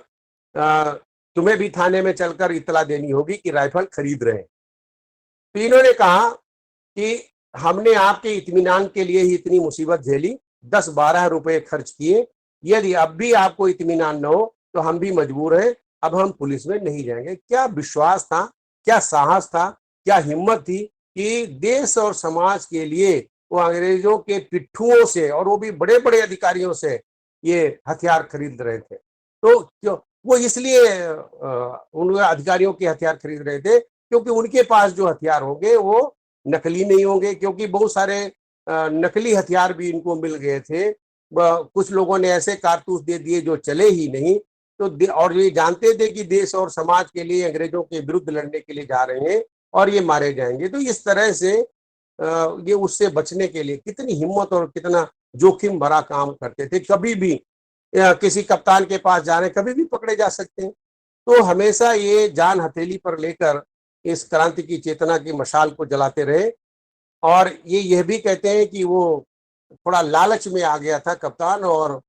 तुम्हें भी थाने में चलकर इत्तला देनी होगी कि राइफल खरीद रहे हैं। तो इन्होंने कहा कि हमने आपके इत्मीनान के लिए ही इतनी मुसीबत झेली, 10-12 रुपए खर्च किए, यदि अब भी आपको इत्मीनान न हो तो हम भी मजबूर हैं, अब हम पुलिस में नहीं जाएंगे। क्या विश्वास था, क्या साहस था, क्या हिम्मत थी कि देश और समाज के लिए वो अंग्रेजों के पिट्ठुओं से, और वो भी बड़े बड़े अधिकारियों से, ये हथियार खरीद रहे थे। तो क्यों वो इसलिए उन अधिकारियों के हथियार खरीद रहे थे क्योंकि उनके पास जो हथियार होंगे वो नकली नहीं होंगे, क्योंकि बहुत सारे नकली हथियार भी इनको मिल गए थे। कुछ लोगों ने ऐसे कारतूस दे दिए जो चले ही नहीं। तो और ये जानते थे कि देश और समाज के लिए अंग्रेजों के विरुद्ध लड़ने के लिए जा रहे हैं और ये मारे जाएंगे। तो इस तरह से ये उससे बचने के लिए कितनी हिम्मत और कितना जोखिम भरा काम करते थे। कभी भी किसी कप्तान के पास जा रहे, कभी भी पकड़े जा सकते हैं। तो हमेशा ये जान हथेली पर लेकर इस क्रांति की चेतना की मशाल को जलाते रहे। और ये यह भी कहते हैं कि वो थोड़ा लालच में आ गया था कप्तान, और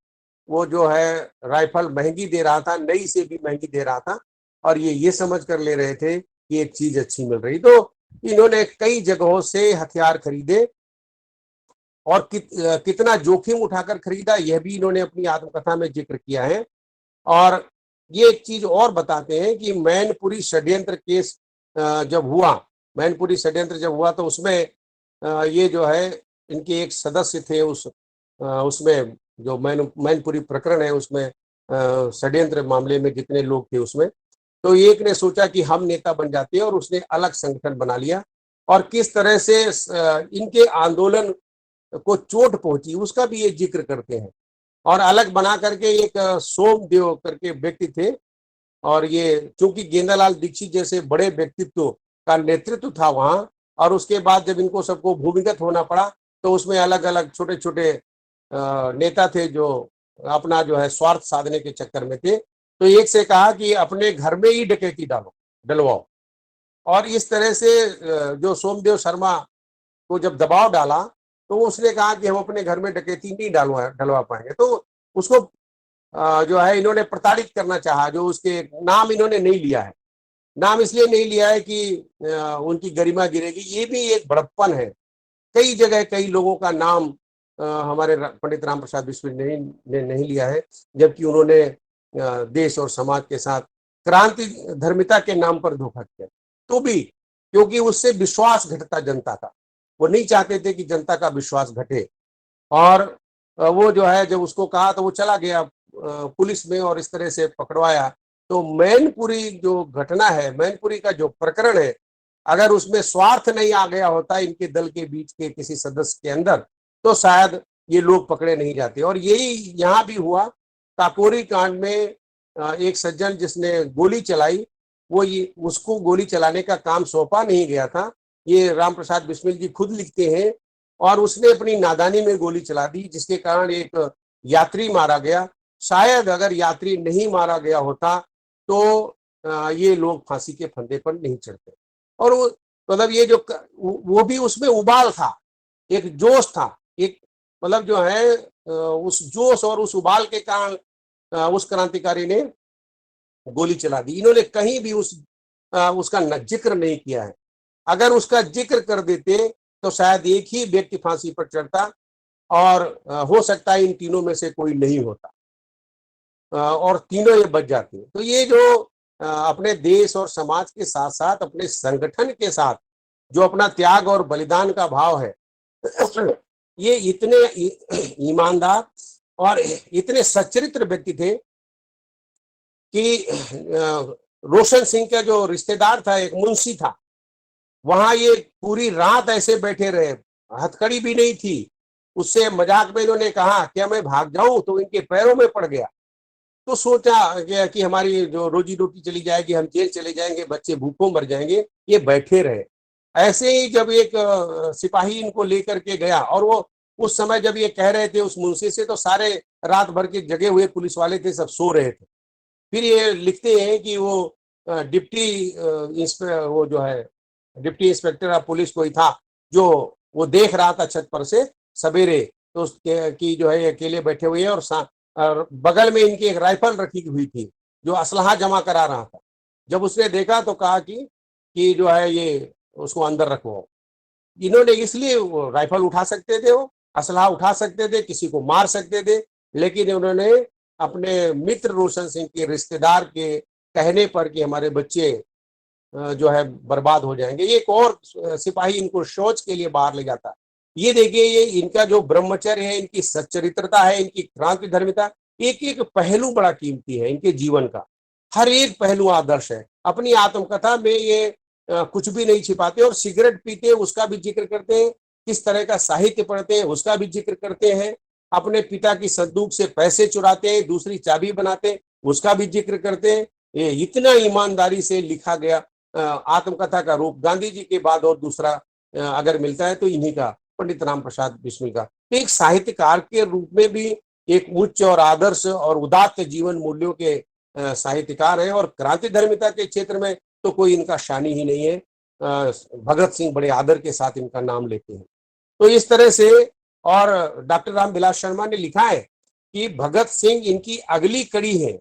वो जो है राइफल महंगी दे रहा था, नई से भी महंगी दे रहा था, और ये समझ कर ले रहे थे कि एक चीज अच्छी मिल रही। तो इन्होंने कई जगहों से हथियार खरीदे और कितना जोखिम उठाकर खरीदा, यह भी इन्होंने अपनी आत्मकथा में जिक्र किया है। और ये एक चीज और बताते हैं कि मैनपुरी षड्यंत्र केस जब हुआ, मैनपुरी षड्यंत्र जब हुआ तो उसमें ये जो है इनके एक सदस्य थे उसमें जो मैनपुरी प्रकरण है उसमें षड्यंत्र मामले में जितने लोग थे उसमें, तो एक ने सोचा कि हम नेता बन जाते हैं और उसने अलग संगठन बना लिया। और किस तरह से इनके आंदोलन को चोट पहुंची उसका भी ये जिक्र करते हैं। और अलग बना करके एक सोमदेव करके व्यक्ति थे, और ये चूंकि गेंदालाल दीक्षित जैसे बड़े व्यक्तित्व का नेतृत्व था वहां, और उसके बाद जब इनको सबको भूमिगत होना पड़ा तो उसमें अलग अलग छोटे छोटे नेता थे जो अपना जो है स्वार्थ साधने के चक्कर में थे। तो एक से कहा कि अपने घर में ही डकैती डलवाओ। और इस तरह से जो सोमदेव शर्मा को जब दबाव डाला तो उसने कहा कि हम अपने घर में डकैती नहीं डलवा पाएंगे। तो उसको जो है इन्होंने प्रताड़ित करना चाहा, जो उसके नाम इन्होंने नहीं लिया है। नाम इसलिए नहीं लिया है कि उनकी गरिमा गिरेगी, ये भी एक बड़प्पन है। कई जगह कई लोगों का नाम हमारे पंडित राम प्रसाद बिस्मिल ने नहीं लिया है, जबकि उन्होंने देश और समाज के साथ क्रांति धर्मिता के नाम पर धोखा किया। तो भी क्योंकि उससे विश्वास घटता जनता का, वो नहीं चाहते थे कि जनता का विश्वास घटे। और वो जो है जब उसको कहा तो वो चला गया पुलिस में और इस तरह से पकड़वाया। तो मैनपुरी जो घटना है, मैनपुरी का जो प्रकरण है, अगर उसमें स्वार्थ नहीं आ गया होता इनके दल के बीच के किसी सदस्य के अंदर, तो शायद ये लोग पकड़े नहीं जाते। और यही यहाँ भी हुआ। काकोरी कांड में एक सज्जन जिसने गोली चलाई, वो ये उसको गोली चलाने का काम सौंपा नहीं गया था, ये राम प्रसाद बिस्मिल जी खुद लिखते हैं। और उसने अपनी नादानी में गोली चला दी, जिसके कारण एक यात्री मारा गया। शायद अगर यात्री नहीं मारा गया होता तो ये लोग फांसी के फंदे पर नहीं चढ़ते। और वो मतलब ये जो वो भी उसमें उबाल था, एक जोश था, एक मतलब जो है उस जोश और उस उबाल के कारण उस क्रांतिकारी ने गोली चला दी। इन्होंने कहीं भी उसका जिक्र नहीं किया है। अगर उसका जिक्र कर देते तो शायद एक ही व्यक्ति फांसी पर चढ़ता, और हो सकता है इन तीनों में से कोई नहीं होता और तीनों ये बच जाते। तो ये जो अपने देश और समाज के साथ साथ अपने संगठन के साथ जो अपना त्याग और बलिदान का भाव है, ये इतने ईमानदार और इतने सच्चरित्र व्यक्ति थे कि रोशन सिंह का जो रिश्तेदार था, एक मुंशी था, वहां ये पूरी रात ऐसे बैठे रहे, हथकड़ी भी नहीं थी। उससे मजाक में इन्होंने कहा क्या मैं भाग जाऊं, तो इनके पैरों में पड़ गया। तो सोचा कि हमारी जो रोजी रोटी चली जाएगी, हम जेल चले जाएंगे, बच्चे भूखों मर जाएंगे। ये बैठे रहे। ऐसे ही जब एक सिपाही इनको लेकर के गया, और वो उस समय जब ये कह रहे थे उस मुंशी से, तो सारे रात भर के जगे हुए पुलिस वाले थे, सब सो रहे थे। फिर ये लिखते हैं कि वो वो जो है डिप्टी इंस्पेक्टर ऑफ पुलिस कोई था, जो वो देख रहा था छत पर से सवेरे, तो उसके की जो है अकेले बैठे हुए, और बगल में इनकी एक राइफल रखी हुई थी जो असलहा जमा करा रहा था। जब उसने देखा तो कहा कि जो है ये उसको अंदर रखो। इन्होंने इसलिए वो राइफल उठा सकते थे, वो असलहा उठा सकते थे, किसी को मार सकते थे, लेकिन उन्होंने अपने मित्र रोशन सिंह के रिश्तेदार के कहने पर कि हमारे बच्चे जो है बर्बाद हो जाएंगे, एक और सिपाही इनको शौच के लिए बाहर ले जाता। ये देखिए, ये इनका जो ब्रह्मचर्य है, इनकी सच्चरित्रता है, इनकी क्रांति धर्मिता, एक एक पहलू बड़ा कीमती है इनके जीवन का। हर एक पहलू आदर्श है। अपनी आत्मकथा में ये कुछ भी नहीं छिपाते, और सिगरेट पीते हैं उसका भी जिक्र करते हैं, किस तरह का साहित्य पढ़ते हैं उसका भी जिक्र करते हैं, अपने पिता की संदूक से पैसे चुराते हैं, दूसरी चाबी बनाते हैं, उसका भी जिक्र करते हैं। ये इतना ईमानदारी से लिखा गया आत्मकथा का रूप गांधी जी के बाद और दूसरा अगर मिलता है तो इन्हीं का, पंडित राम प्रसाद बिस्मिल का। तो एक साहित्यकार के रूप में भी एक उच्च और आदर्श और उदात्त जीवन मूल्यों के साहित्यकार हैं, और क्रांति धर्मिता के क्षेत्र में तो कोई इनका शानी ही नहीं है। भगत सिंह बड़े आदर के साथ इनका नाम लेते हैं। तो इस तरह से, और डॉक्टर रामविलास शर्मा ने लिखा है कि भगत सिंह इनकी अगली कड़ी है।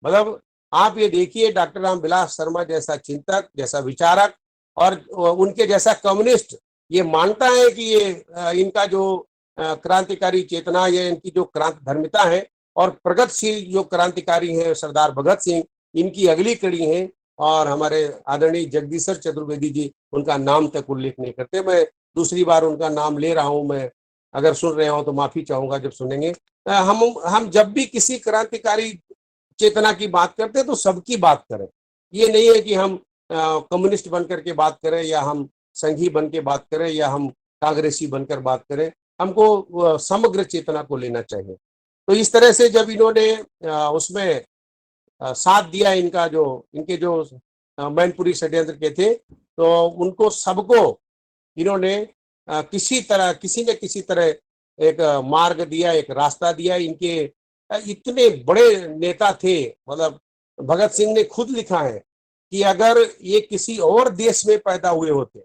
मतलब आप ये देखिए, डॉक्टर रामविलास शर्मा जैसा चिंतक, जैसा विचारक, और उनके जैसा कम्युनिस्ट ये मानता है कि ये इनका जो क्रांतिकारी चेतना, ये इनकी जो क्रांति धर्मिता है, और प्रगतिशील जो क्रांतिकारी हैं सरदार भगत सिंह, इनकी अगली कड़ी है। और हमारे आदरणीय जगदीशर चतुर्वेदी जी उनका नाम तक उल्लेख नहीं करते। मैं दूसरी बार उनका नाम ले रहा हूं, मैं अगर सुन रहे हो तो माफी चाहूंगा जब सुनेंगे। हम जब भी किसी क्रांतिकारी चेतना की बात करते हैं तो सबकी बात करें। ये नहीं है कि हम कम्युनिस्ट बनकर के बात करें, या हम संघी बन के बात करें, या हम कांग्रेसी बनकर बात करें। हमको समग्र चेतना को लेना चाहिए। तो इस तरह से जब इन्होंने उसमें साथ दिया, इनके जो मैनपुरी षड्यंत्र के थे, तो उनको सबको इन्होंने किसी न किसी तरह एक मार्ग दिया, एक रास्ता दिया। इनके इतने बड़े नेता थे। मतलब भगत सिंह ने खुद लिखा है कि अगर ये किसी और देश में पैदा हुए होते,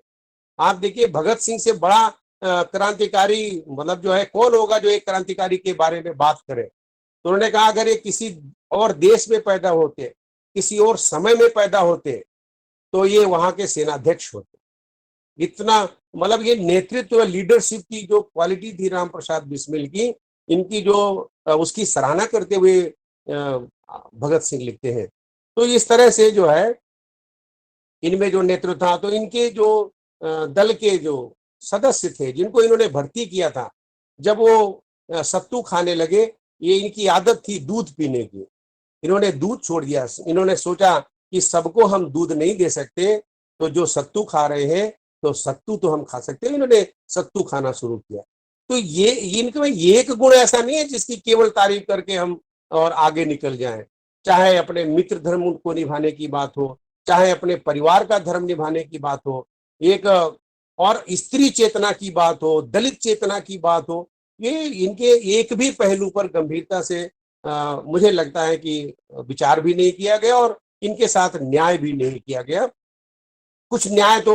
आप देखिए भगत सिंह से बड़ा क्रांतिकारी मतलब जो है कौन होगा जो एक क्रांतिकारी के बारे में बात करे। तो उन्होंने कहा अगर ये किसी और देश में पैदा होते, किसी और समय में पैदा होते, तो ये वहां के सेनाध्यक्ष होते। इतना मतलब ये नेतृत्व, लीडरशिप की जो क्वालिटी थी राम प्रसाद बिस्मिल की, इनकी जो उसकी सराहना करते हुए भगत सिंह लिखते हैं। तो इस तरह से जो है इनमें जो नेतृत्व था, तो इनके जो दल के जो सदस्य थे जिनको इन्होंने भर्ती किया था, जब वो सत्तू खाने लगे, ये इनकी आदत थी दूध पीने की, इन्होंने दूध छोड़ दिया। इन्होंने सोचा कि सबको हम दूध नहीं दे सकते, तो जो सत्तू खा रहे हैं तो सत्तू तो हम खा सकते हैं, इन्होंने सत्तू खाना शुरू किया। तो ये इनके में एक गुण ऐसा नहीं है जिसकी केवल तारीफ करके हम और आगे निकल जाएं। चाहे अपने मित्र धर्म को निभाने की बात हो, चाहे अपने परिवार का धर्म निभाने की बात हो, एक और स्त्री चेतना की बात हो, दलित चेतना की बात हो, ये इनके एक भी पहलू पर गंभीरता से मुझे लगता है कि विचार भी नहीं किया गया और इनके साथ न्याय भी नहीं किया गया। कुछ न्याय तो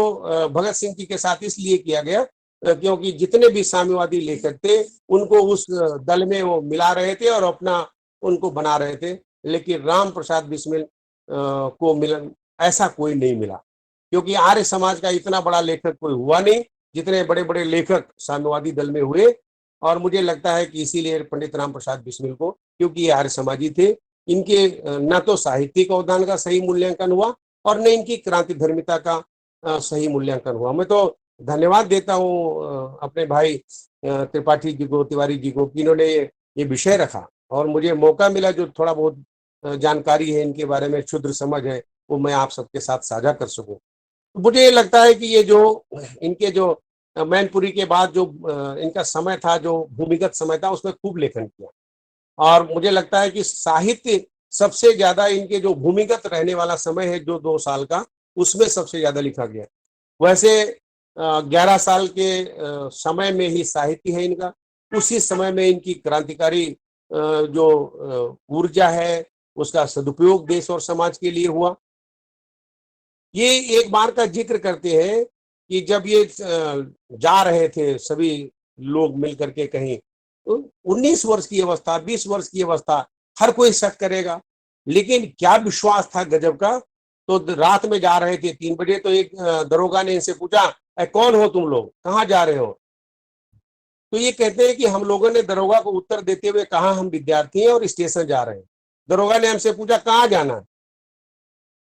भगत सिंह जी के साथ इसलिए किया गया क्योंकि जितने भी साम्यवादी लेखक थे उनको उस दल में वो मिला रहे थे और अपना उनको बना रहे थे, लेकिन राम प्रसाद बिस्मिल को मिलन ऐसा कोई नहीं मिला, क्योंकि आर्य समाज का इतना बड़ा लेखक कोई हुआ नहीं जितने बड़े बड़े लेखक साम्यवादी दल में हुए। और मुझे लगता है कि इसीलिए पंडित राम प्रसाद बिस्मिल को, क्योंकि ये आर्य समाजी थे, इनके न तो साहित्यिक अवदान का सही मूल्यांकन हुआ और न इनकी क्रांति धर्मिता का सही मूल्यांकन हुआ। मैं तो धन्यवाद देता हूँ अपने भाई त्रिपाठी जी को, तिवारी जी को, कि इन्होंने ये विषय रखा और मुझे मौका मिला जो थोड़ा बहुत जानकारी है इनके बारे में, क्षुद्र समझ है, वो मैं आप सबके साथ साझा कर सकूं। तो मुझे लगता है कि ये जो इनके जो मैनपुरी के बाद जो इनका समय था, जो भूमिगत समय था, उसमें खूब लेखन किया और मुझे लगता है कि साहित्य सबसे ज्यादा इनके जो भूमिगत रहने वाला समय है जो 2 साल का, उसमें सबसे ज्यादा लिखा गया। वैसे 11 साल के समय में ही साहित्य है इनका, उसी समय में इनकी क्रांतिकारी जो ऊर्जा है उसका सदुपयोग देश और समाज के लिए हुआ। ये एक बार का जिक्र करते हैं कि जब ये जा रहे थे सभी लोग मिलकर के कहीं, 19 वर्ष की अवस्था, 20 वर्ष की अवस्था, हर कोई शक करेगा, लेकिन क्या विश्वास था गजब का। तो रात में जा रहे थे 3 बजे, तो एक दरोगा ने इनसे पूछा, कौन हो तुम लोग, कहाँ जा रहे हो? तो ये कहते हैं कि हम लोगों ने दरोगा को उत्तर देते हुए कहा हम विद्यार्थी हैं और स्टेशन जा रहे हैं। दरोगा ने हमसे पूछा कहाँ जाना है?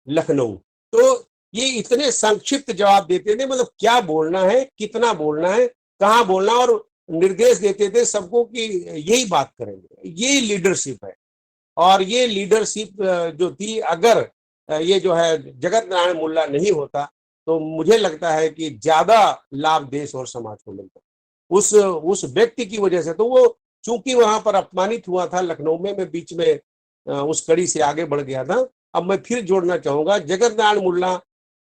लखनऊ। तो ये इतने संक्षिप्त जवाब देते थे, मतलब क्या बोलना है, कितना बोलना है, कहाँ बोलना, और निर्देश देते थे सबको कि यही बात करेंगे। ये लीडरशिप है। और ये लीडरशिप जो थी, अगर ये जो है जगत नारायण मुल्ला नहीं होता तो मुझे लगता है कि ज्यादा लाभ देश और समाज को मिलता उस व्यक्ति की वजह से। तो वो चूंकि वहां पर अपमानित हुआ था लखनऊ में, मैं बीच में उस कड़ी से आगे बढ़ गया था। अब मैं फिर जोड़ना चाहूंगा, जगत नारायण मुल्ला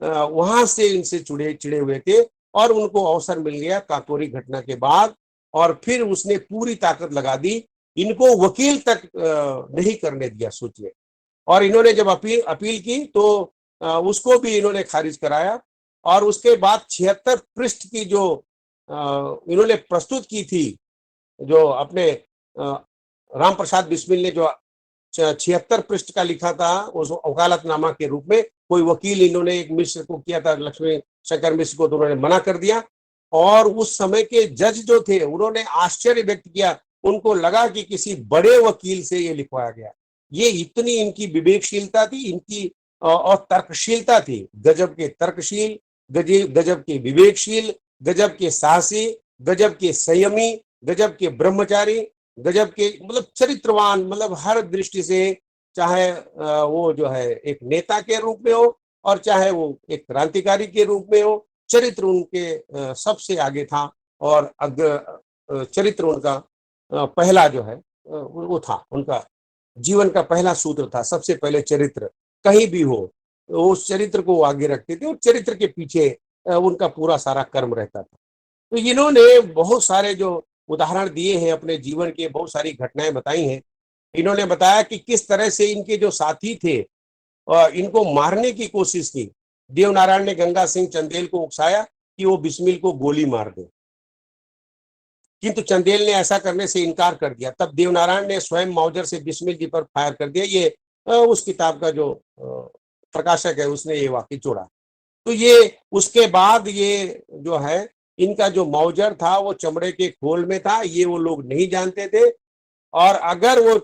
वहां से इनसे चिड़े हुए थे और उनको अवसर मिल गया काकोरी घटना के बाद, और फिर उसने पूरी ताकत लगा दी, इनको वकील तक नहीं करने दिया, सोचिए। और इन्होंने जब अपील की तो उसको भी इन्होंने खारिज कराया। और उसके बाद 76 पृष्ठ की जो इन्होंने प्रस्तुत की थी, जो अपने राम प्रसाद बिस्मिल ने जो 76 पृष्ठ का लिखा था उस वकालतनामा के रूप में, कोई वकील इन्होंने एक मिश्र को किया था, लक्ष्मी शंकर मिश्र को, तो उन्होंने मना कर दिया। और उस समय के जज जो थे उन्होंने आश्चर्य व्यक्त किया, उनको लगा कि किसी बड़े वकील से ये लिखवाया गया। ये इतनी इनकी विवेकशीलता थी, इनकी और तर्कशीलता थी, गजब के तर्कशील, गजब के विवेकशील, गजब के साहसी, गजब के संयमी, गजब के ब्रह्मचारी, गजब के मतलब चरित्रवान, मतलब हर दृष्टि से, चाहे वो जो है एक नेता के रूप में हो और चाहे वो एक क्रांतिकारी के रूप में हो, चरित्र उनके सबसे आगे था। और चरित्र उनका पहला जो है वो था, उनका जीवन का पहला सूत्र था, सबसे पहले चरित्र कहीं भी हो उस चरित्र को आगे रखते थे और चरित्र के पीछे उनका पूरा सारा कर्म रहता था। तो इन्होंने बहुत सारे जो उदाहरण दिए हैं, अपने जीवन के बहुत सारी घटनाएं बताई हैं। इन्होंने बताया कि किस तरह से इनके जो साथी थे इनको मारने की कोशिश की। देवनारायण ने गंगा सिंह चंदेल को उकसाया कि वो बिस्मिल को गोली मार दे, किंतु चंदेल ने ऐसा करने से इनकार कर दिया। तब देवनारायण ने स्वयं माउजर से बिस्मिल जी पर फायर कर दिया। ये उस किताब का जो प्रकाशक है उसने ये वाक्य जोड़ा। तो ये उसके बाद ये जो है इनका जो माउजर था वो चमड़े के खोल में था, ये वो लोग नहीं जानते थे। और अगर वो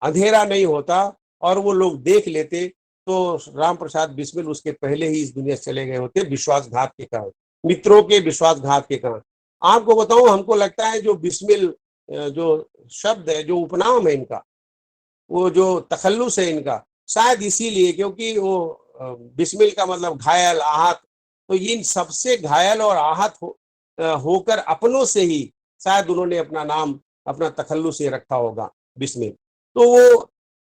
अंधेरा नहीं होता और वो लोग देख लेते तो राम प्रसाद बिस्मिल उसके पहले ही इस दुनिया से चले गए होते, विश्वासघात के कारण, मित्रों के विश्वासघात के कारण। आपको बताऊं, हमको लगता है जो बिस्मिल जो शब्द है, जो उपनाम है इनका, वो जो तखल्लुस है इनका, शायद इसीलिए क्योंकि वो बिस्मिल का मतलब घायल, आहत, तो इन सबसे घायल और आहत होकर अपनों से ही शायद उन्होंने अपना नाम अपना तखल्लुस से रखा होगा बिस्मिल। तो वो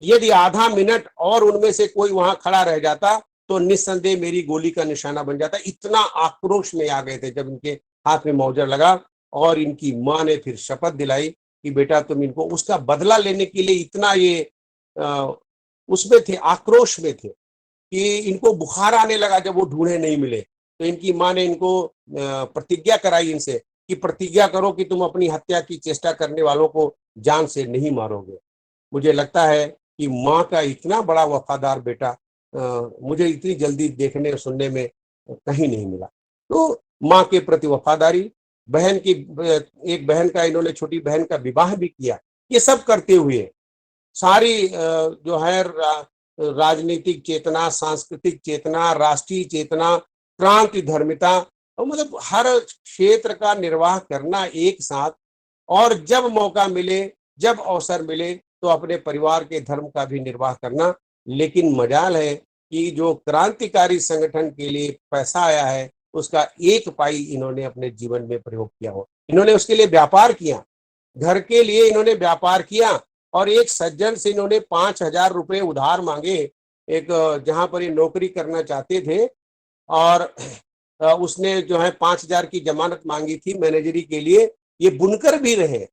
यदि आधा मिनट और उनमें से कोई वहां खड़ा रह जाता तो निस्संदेह मेरी गोली का निशाना बन जाता। इतना आक्रोश में आ गए थे जब इनके हाथ में मौजर लगा। और इनकी मां ने फिर शपथ दिलाई कि बेटा तुम इनको, उसका बदला लेने के लिए इतना ये उसमें थे, आक्रोश में थे कि इनको बुखार आने लगा जब वो ढूंढे नहीं मिले। तो इनकी मां ने इनको प्रतिज्ञा कराई इनसे कि प्रतिज्ञा करो कि तुम अपनी हत्या की चेष्टा करने वालों को जान से नहीं मारोगे। मुझे लगता है कि माँ का इतना बड़ा वफादार बेटा मुझे इतनी जल्दी देखने और सुनने में कहीं नहीं मिला। तो माँ के प्रति वफादारी, बहन की, एक बहन का, इन्होंने छोटी बहन का विवाह भी किया। ये सब करते हुए सारी जो है राजनीतिक चेतना, सांस्कृतिक चेतना, राष्ट्रीय चेतना, क्रांति धर्मिता, और मतलब हर क्षेत्र का निर्वाह करना एक साथ, और जब मौका मिले, जब अवसर मिले तो अपने परिवार के धर्म का भी निर्वाह करना। लेकिन मजाल है कि जो क्रांतिकारी संगठन के लिए पैसा आया है उसका एक पाई इन्होंने अपने जीवन में प्रयोग किया हो। इन्होंने उसके लिए व्यापार किया, घर के लिए इन्होंने व्यापार किया, और एक सज्जन से इन्होंने 5,000 रुपए उधार मांगे, एक जहां पर ये नौकरी करना चाहते थे, और उसने जो है 5,000 की जमानत मांगी थी मैनेजरी के लिए। ये बुनकर भी रहे,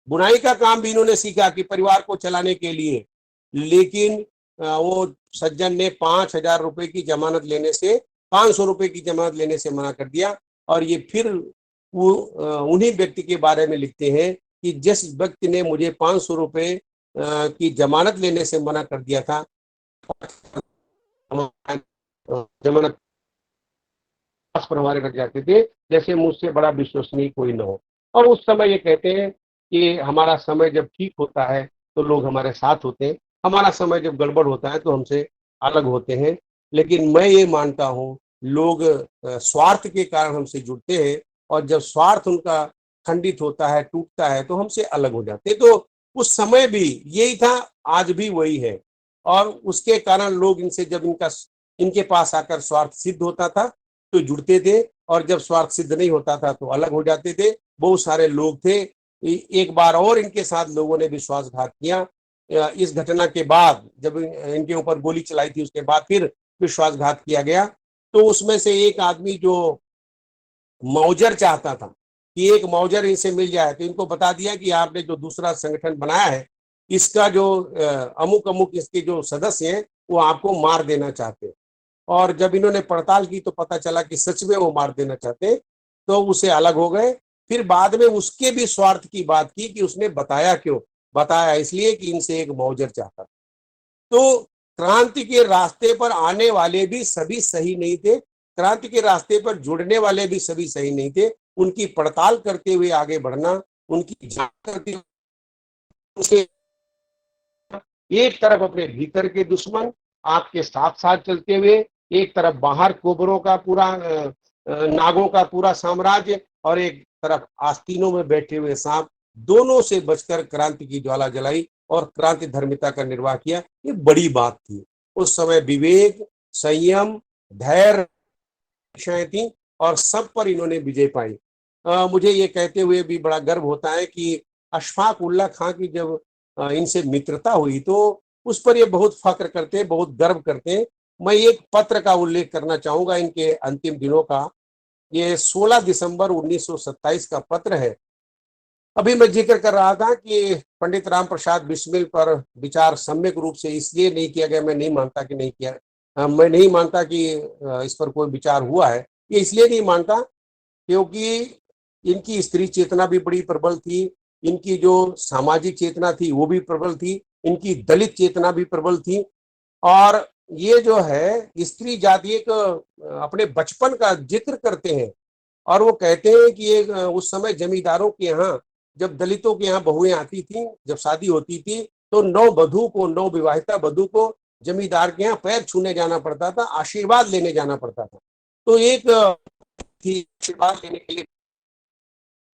बुनाई का काम भी इन्होंने सीखा कि परिवार को चलाने के लिए। लेकिन वो सज्जन ने 5,000 रुपए की जमानत लेने से, 500 रुपए की जमानत लेने से मना कर दिया। और ये फिर वो उन्हीं व्यक्ति के बारे में लिखते हैं कि जिस व्यक्ति ने मुझे 500 रुपए की जमानत लेने से मना कर दिया था, जमानत पर हमारे रख जाते थे जैसे मुझसे बड़ा विश्वसनीय कोई न हो। और उस समय ये कहते हैं कि हमारा समय जब ठीक होता है तो लोग हमारे साथ होते हैं, हमारा समय जब गड़बड़ होता है तो हमसे अलग होते हैं। लेकिन मैं ये मानता हूँ लोग स्वार्थ के कारण हमसे जुड़ते हैं, और जब स्वार्थ उनका खंडित होता है, टूटता है, तो हमसे अलग हो जाते हैं। तो उस समय भी यही था, आज भी वही है। और उसके कारण लोग इनसे, जब इनके पास आकर स्वार्थ सिद्ध होता था तो जुड़ते थे, और जब स्वार्थ सिद्ध नहीं होता था तो अलग हो जाते थे। बहुत सारे लोग थे। एक बार और इनके साथ लोगों ने विश्वासघात किया। इस घटना के बाद, जब इनके ऊपर गोली चलाई थी, उसके बाद फिर विश्वासघात किया गया। तो उसमें से एक आदमी जो मौजर चाहता था कि एक मौजर इनसे मिल जाए, तो इनको बता दिया कि आपने जो दूसरा संगठन बनाया है, इसका जो अमुक अमुक इसके जो सदस्य हैं वो आपको मार देना चाहते हैं। और जब इन्होंने पड़ताल की तो पता चला कि सच में वो मार देना चाहते, तो उसे अलग हो गए। फिर बाद में उसके भी स्वार्थ की बात की कि उसने बताया क्यों, बताया इसलिए कि इनसे एक मौजर चाहता था। तो क्रांति के रास्ते पर आने वाले भी सभी सही नहीं थे, क्रांति के रास्ते पर जुड़ने वाले भी सभी सही नहीं थे। उनकी पड़ताल करते हुए आगे बढ़ना, उनकी जांच करते हुए, एक तरफ अपने भीतर के दुश्मन आपके साथ साथ चलते हुए, एक तरफ बाहर कोबरों का पूरा नागों का पूरा साम्राज्य, और एक तरफ आस्तीनों में बैठे हुए सांप, दोनों से बचकर क्रांति की ज्वाला जलाई और क्रांति धर्मिता का निर्वाह किया। ये बड़ी बात थी। उस समय विवेक, संयम, धैर्य थी, और सब पर इन्होंने विजय पाई। मुझे ये कहते हुए भी बड़ा गर्व होता है कि अशफाक उल्लाह खां की जब इनसे मित्रता हुई तो उस पर ये बहुत फख्र करते हैं, बहुत गर्व करते हैं। मैं एक पत्र का उल्लेख करना चाहूंगा इनके अंतिम दिनों का। ये 16 दिसंबर 1927 का पत्र है। अभी मैं जिक्र कर रहा था कि पंडित राम प्रसाद बिस्मिल पर विचार सम्यक रूप से इसलिए नहीं किया गया, मैं नहीं मानता कि नहीं किया, मैं नहीं मानता कि इस पर कोई विचार हुआ है। ये इसलिए नहीं मानता क्योंकि इनकी स्त्री चेतना भी बड़ी प्रबल थी, इनकी जो सामाजिक चेतना थी वो भी प्रबल थी, इनकी दलित चेतना भी प्रबल थी। और ये जो है स्त्री जाति एक अपने बचपन का जिक्र करते हैं, और वो कहते हैं कि ये उस समय जमींदारों के यहाँ, जब दलितों के यहाँ बहुएं आती थी, जब शादी होती थी, तो नव विवाहिता वधू को जमींदार के यहाँ पैर छूने जाना पड़ता था, आशीर्वाद लेने जाना पड़ता था। तो एक थी आशीर्वाद लेने के लिए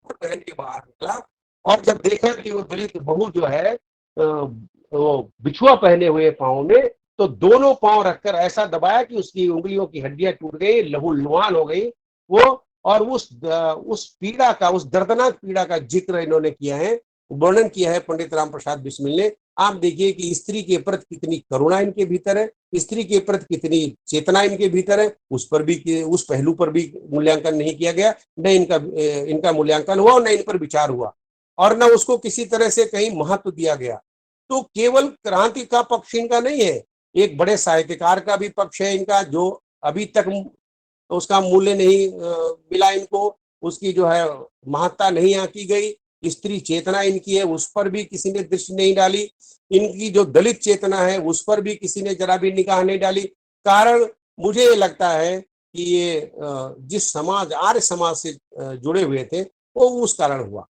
पहन के बाहर निकला, और जब देखा कि वो दलित बहू जो है वो बिछुआ पहने हुए पाँव में, तो दोनों पांव रखकर ऐसा दबाया कि उसकी उंगलियों की हड्डियां टूट गई, लहूलुहान हो गई वो। और उस पीड़ा का, उस दर्दनाक पीड़ा का जिक्र इन्होंने किया है, वर्णन किया है पंडित राम प्रसाद बिस्मिल ने। आप देखिए कि स्त्री के प्रति कितनी करुणा इनके भीतर है, स्त्री के प्रति कितनी चेतना इनके भीतर है। उस पर भी, उस पहलू पर भी मूल्यांकन नहीं किया गया, न इनका मूल्यांकन हुआ और न इन पर विचार हुआ, और न उसको किसी तरह से कहीं महत्व दिया गया। तो केवल क्रांति का पक्ष इनका नहीं है, एक बड़े साहित्यकार का भी पक्ष है इनका, जो अभी तक उसका मूल्य नहीं मिला इनको, उसकी जो है महत्ता नहीं आंकी गई। स्त्री चेतना इनकी है, उस पर भी किसी ने दृष्टि नहीं डाली। इनकी जो दलित चेतना है उस पर भी किसी ने जरा भी निगाह नहीं डाली। कारण मुझे ये लगता है कि ये जिस समाज, आर्य समाज से जुड़े हुए थे, वो उस कारण हुआ।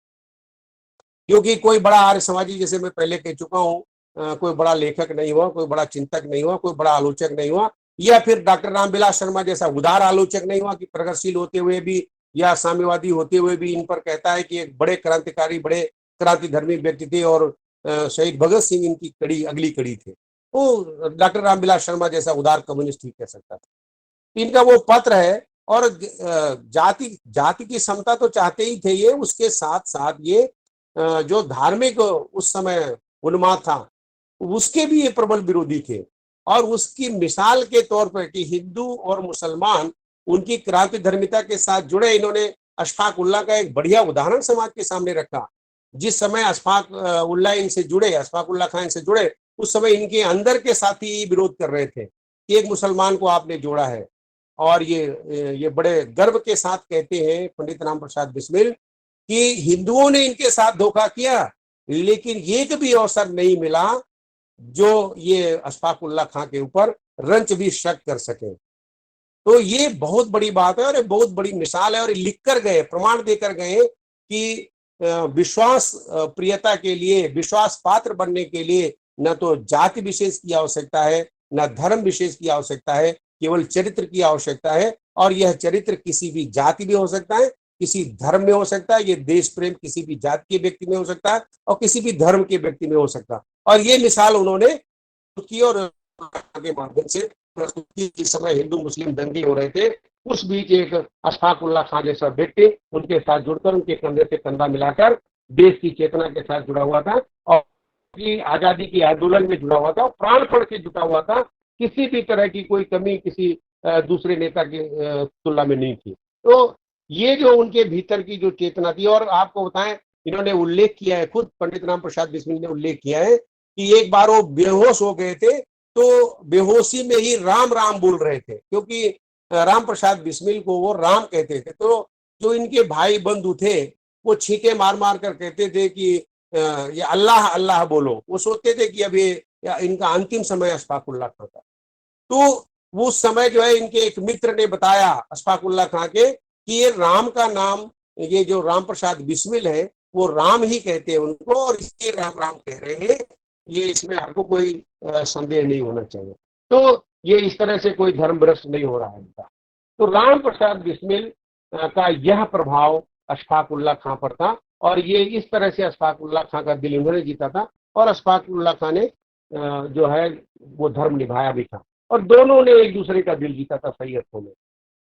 क्योंकि कोई बड़ा आर्य समाजी, जैसे मैं पहले कह चुका हूँ, कोई बड़ा लेखक नहीं हुआ, कोई बड़ा चिंतक नहीं हुआ, कोई बड़ा आलोचक नहीं हुआ, या फिर डॉक्टर रामविलास शर्मा जैसा उदार आलोचक नहीं हुआ कि प्रगतिशील होते हुए भी या साम्यवादी होते हुए भी इन पर कहता है कि एक बड़े क्रांतिकारी, बड़े क्रांतिधर्मी व्यक्ति थे और शहीद भगत सिंह इनकी कड़ी, अगली कड़ी थे। वो डॉक्टर रामविलास शर्मा जैसा उदार कम्युनिस्ट ही कह सकता था। इनका वो पत्र है, और जाति की समता तो चाहते ही थे ये, उसके साथ साथ ये जो धार्मिक उस समय उन्माद था उसके भी ये प्रबल विरोधी थे। और उसकी मिसाल के तौर पर कि हिंदू और मुसलमान उनकी क्रांति धर्मिता के साथ जुड़े, इन्होंने अशफाक उल्लाह का एक बढ़िया उदाहरण समाज के सामने रखा। जिस समय अशफाक उल्लाह इनसे जुड़े, अशफाक उल्लाह खान इनसे जुड़े, उस समय इनके अंदर के साथी विरोध कर रहे थे कि एक मुसलमान को आपने जोड़ा है। और ये बड़े गर्व के साथ कहते हैं पंडित राम प्रसाद बिस्मिल कि हिंदुओं ने इनके साथ धोखा किया, लेकिन एक भी अवसर नहीं मिला जो ये अशफाक उल्लाह खां के ऊपर रंच भी शक कर सके। तो ये बहुत बड़ी बात है और ये बहुत बड़ी मिसाल है, और लिख कर गए, प्रमाण देकर गए कि विश्वास प्रियता के लिए, विश्वास पात्र बनने के लिए न तो जाति विशेष की आवश्यकता है, न धर्म विशेष की आवश्यकता है, केवल चरित्र की आवश्यकता है। और यह चरित्र किसी भी जाति में हो सकता है, किसी धर्म में हो सकता है, ये देश प्रेम किसी भी जाति के व्यक्ति में हो सकता है और किसी भी धर्म के व्यक्ति में हो सकता है। और ये मिसाल उन्होंने की और के माध्यम से प्रस्तुति के समय हिंदू मुस्लिम दंगे हो रहे थे, उस बीच एक अशफाक उल्लाह खान जैसा व्यक्ति उनके साथ जुड़कर, उनके कंधे से कंधा मिलाकर देश की चेतना के साथ जुड़ा हुआ था और आजादी के आंदोलन में जुड़ा हुआ था, प्राणपण से जुटा हुआ था। किसी भी तरह की कोई कमी किसी दूसरे नेता की तुलना में नहीं थी। तो ये जो उनके भीतर की जो चेतना थी, और आपको बताएं, इन्होंने उल्लेख किया है, खुद पंडित राम प्रसाद बिस्मिल ने उल्लेख किया है कि एक बार वो बेहोश हो गए थे, तो बेहोशी में ही राम राम बोल रहे थे, क्योंकि राम प्रसाद बिस्मिल को वो राम कहते थे। तो जो इनके भाई बंधु थे वो छींके मार मार कर कहते थे कि ये अल्लाह अल्लाह बोलो। वो सोचते थे कि अब ये इनका अंतिम समय अशफाक उल्लाह खां का। तो वो समय जो है, इनके एक मित्र ने बताया अशफाक उल्लाह खां के कि ये राम का नाम, ये जो राम प्रसाद बिस्मिल है वो राम ही कहते हैं उनको, और इसलिए राम राम कह रहे हैं, ये इसमें आपको कोई संदेह नहीं होना चाहिए। तो ये इस तरह से कोई धर्म भ्रष्ट नहीं हो रहा है इनका। तो राम प्रसाद बिस्मिल का यह प्रभाव अशफाक उल्लाह खां पर था, और ये इस तरह से अशफाक उल्लाह खां का दिल इन्होंने जीता था, और अशफाक उल्लाह खां ने जो है वो धर्म निभाया भी था, और दोनों ने एक दूसरे का दिल जीता था सही अर्थों में।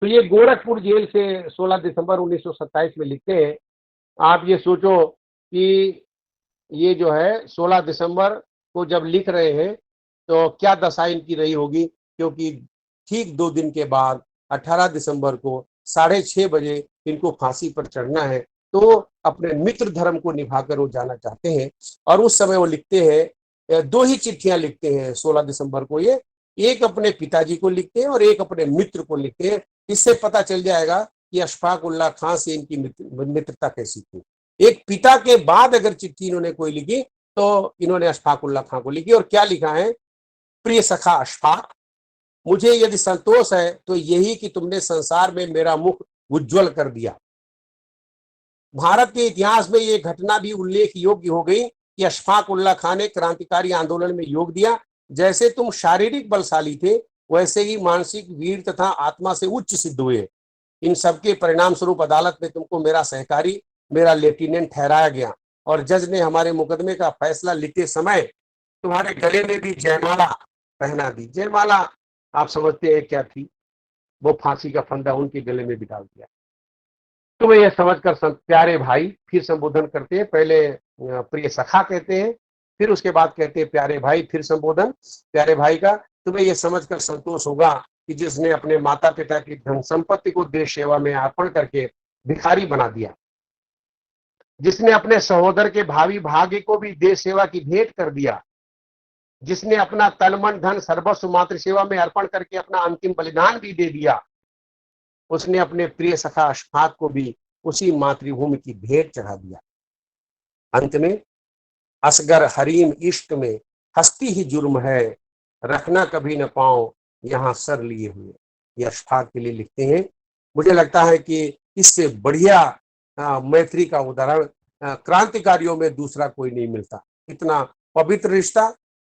तो ये गोरखपुर जेल से 16 दिसंबर 1927 में लिखते हैं। आप ये सोचो कि ये जो है 16 दिसंबर को जब लिख रहे हैं तो क्या दशा इनकी रही होगी, क्योंकि ठीक 2 दिन के बाद 18 दिसंबर को 6:30 बजे इनको फांसी पर चढ़ना है। तो अपने मित्र धर्म को निभाकर वो जाना चाहते हैं, और उस समय वो लिखते हैं, 2 ही चिट्ठियां लिखते हैं 16 दिसंबर को। ये एक अपने पिताजी को लिखते हैं और एक अपने मित्र को लिखते हैं। इससे पता चल जाएगा कि अशफाक उल्लाह खां से इनकी मित्रता कैसी थी। एक पिता के बाद अगर चिट्ठी इन्होंने कोई लिखी तो इन्होंने अशफाक उल्लाह खां को लिखी, और क्या लिखा है? प्रिय सखा अशफाक, मुझे यदि संतोष है तो यही कि तुमने संसार में मेरा मुख उज्जवल कर दिया। भारत के इतिहास में ये घटना भी उल्लेख योग्य हो गई कि अशफाक उल्लाह खां ने क्रांतिकारी आंदोलन में योग दिया। जैसे तुम शारीरिक बलशाली थे, वैसे ही मानसिक वीर तथा आत्मा से उच्च सिद्ध हुए। इन सबके परिणाम स्वरूप अदालत में तुमको मेरा सहकारी, मेरा लेफ्टिनेंट ठहराया गया, और जज ने हमारे मुकदमे का फैसला लेते समय तुम्हारे गले में भी जयमाला पहना दी। जयमाला आप समझते हैं क्या थी, वो फांसी का फंदा उनके गले में भी डाल दिया। तुम्हें यह समझकर संत प्यारे भाई फिर संबोधन करते हैं। पहले प्रिय सखा कहते हैं, फिर उसके बाद कहते हैं प्यारे भाई, फिर संबोधन प्यारे भाई का। तुम्हें यह समझकर संतोष होगा कि जिसने अपने माता पिता की धन संपत्ति को देश सेवा में अर्पण करके भिखारी बना दिया, जिसने अपने सहोदर के भावी भाग्य को भी देश सेवा की भेंट कर दिया, जिसने अपना तन मन धन सर्वस्व मातृ सेवा में अर्पण करके अपना अंतिम बलिदान भी दे दिया, उसने अपने प्रिय सखा अशफाक को भी उसी मातृभूमि की भेंट चढ़ा दिया। अंत में असगर हरीम इश्क में हस्ती ही जुर्म है, रखना कभी न पाओ यहाँ सर लिए हुए। ये अशफाक के लिए लिखते हैं। मुझे लगता है कि इससे बढ़िया मैत्री का उदाहरण क्रांतिकारियों में दूसरा कोई नहीं मिलता। इतना पवित्र रिश्ता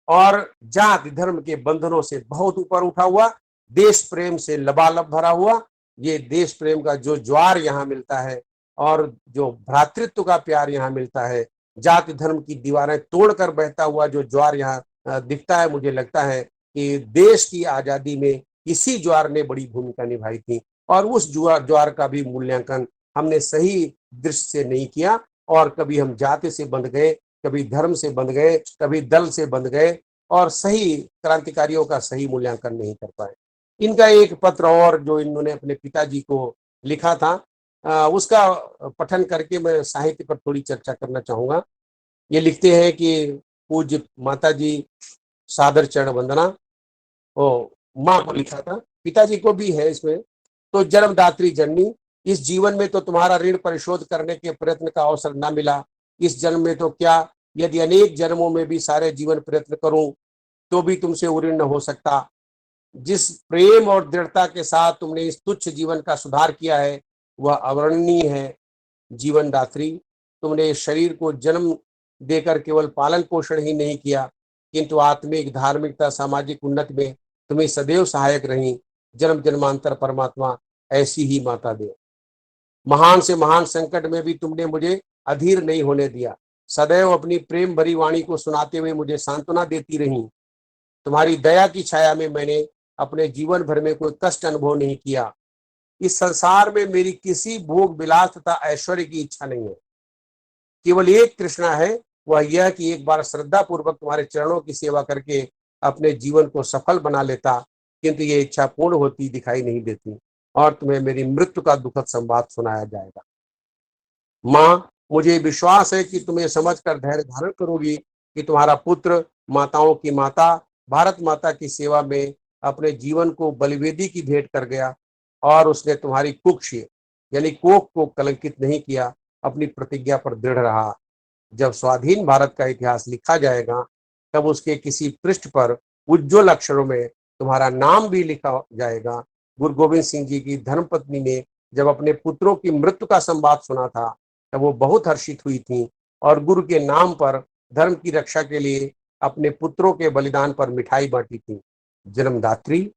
और जाति धर्म के बंधनों से बहुत ऊपर उठा हुआ, देश प्रेम से लबालब भरा हुआ, ये देश प्रेम का जो ज्वार यहाँ मिलता है और जो भ्रातृत्व का प्यार यहाँ मिलता है, जाति धर्म की दीवारें तोड़कर बहता हुआ जो ज्वार यहाँ दिखता है, मुझे लगता है कि देश की आजादी में इसी ज्वार ने बड़ी भूमिका निभाई थी। और उस ज्वार का भी मूल्यांकन हमने सही दृष्टि से नहीं किया और कभी हम जाति से बंध गए, कभी धर्म से बंध गए, कभी दल से बंध गए और सही क्रांतिकारियों का सही मूल्यांकन नहीं कर पाए। इनका एक पत्र और जो इन्होंने अपने पिताजी को लिखा था, उसका पठन करके मैं साहित्य पर थोड़ी चर्चा करना चाहूंगा। ये लिखते हैं कि पूज्य माता जी सादर चरण वंदना, ओ माँ को लिखा था, पिताजी को भी है इसमें। तो जन्मदात्री जननी, इस जीवन में तो तुम्हारा ऋण परिशोध करने के प्रयत्न का अवसर ना मिला। इस जन्म में तो क्या, यदि अनेक जन्मों में भी सारे जीवन प्रयत्न करूं तो भी तुमसे ऋण न हो सकता। जिस प्रेम और दृढ़ता के साथ तुमने इस तुच्छ जीवन का सुधार किया है वह अवर्णनीय है। जीवन दात्री, तुमने इस शरीर को जन्म देकर केवल पालन पोषण ही नहीं किया, किंतु आत्मिक धार्मिकता सामाजिक उन्नति में तुम्हें सदैव सहायक रही। जन्म जन्मांतर परमात्मा ऐसी ही माता दे। महान से महान संकट में भी तुमने मुझे अधीर नहीं होने दिया, सदैव अपनी प्रेम भरी वाणी को सुनाते हुए मुझे सांत्वना देती रही। तुम्हारी दया की छाया में मैंने अपने जीवन भर में कोई कष्ट अनुभव नहीं किया। इस संसार में मेरी किसी भोग विलास तथा ऐश्वर्य की इच्छा नहीं है। केवल एक तृष्णा है, वह यह कि एक बार श्रद्धा पूर्वक तुम्हारे चरणों की सेवा करके अपने जीवन को सफल बना लेता, किंतु ये इच्छा पूर्ण होती दिखाई नहीं देती और तुम्हें मेरी मृत्यु का दुखद संवाद सुनाया जाएगा। माँ, मुझे विश्वास है कि तुम्हें समझकर धैर्य धारण करोगी कि तुम्हारा पुत्र माताओं की माता भारत माता की सेवा में अपने जीवन को बलिवेदी की भेंट कर गया और उसने तुम्हारी कुक्ष यानी कोख को कलंकित नहीं किया, अपनी प्रतिज्ञा पर दृढ़ रहा। जब स्वाधीन भारत का इतिहास लिखा जाएगा तब उसके किसी पृष्ठ पर उज्ज्वल अक्षरों में तुम्हारा नाम भी लिखा जाएगा। गुरु गोविंद सिंह जी की धर्मपत्नी ने जब अपने पुत्रों की मृत्यु का संवाद सुना था तब वो बहुत हर्षित हुई थी और गुरु के नाम पर धर्म की रक्षा के लिए अपने पुत्रों के बलिदान पर मिठाई बांटी थी। जन्मदात्री,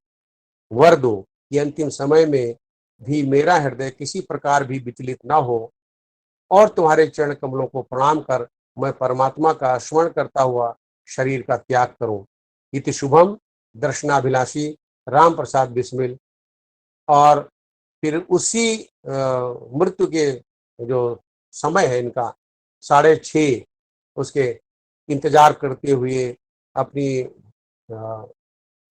वर दो कि अंतिम समय में भी मेरा हृदय किसी प्रकार भी विचलित ना हो और तुम्हारे चरण कमलों को प्रणाम कर मैं परमात्मा का स्मरण करता हुआ शरीर का त्याग करूं। इति शुभम, दर्शनाभिलाषी राम प्रसाद बिस्मिल। और फिर उसी मृत्यु के जो समय है इनका 6:30 उसके इंतजार करते हुए अपनी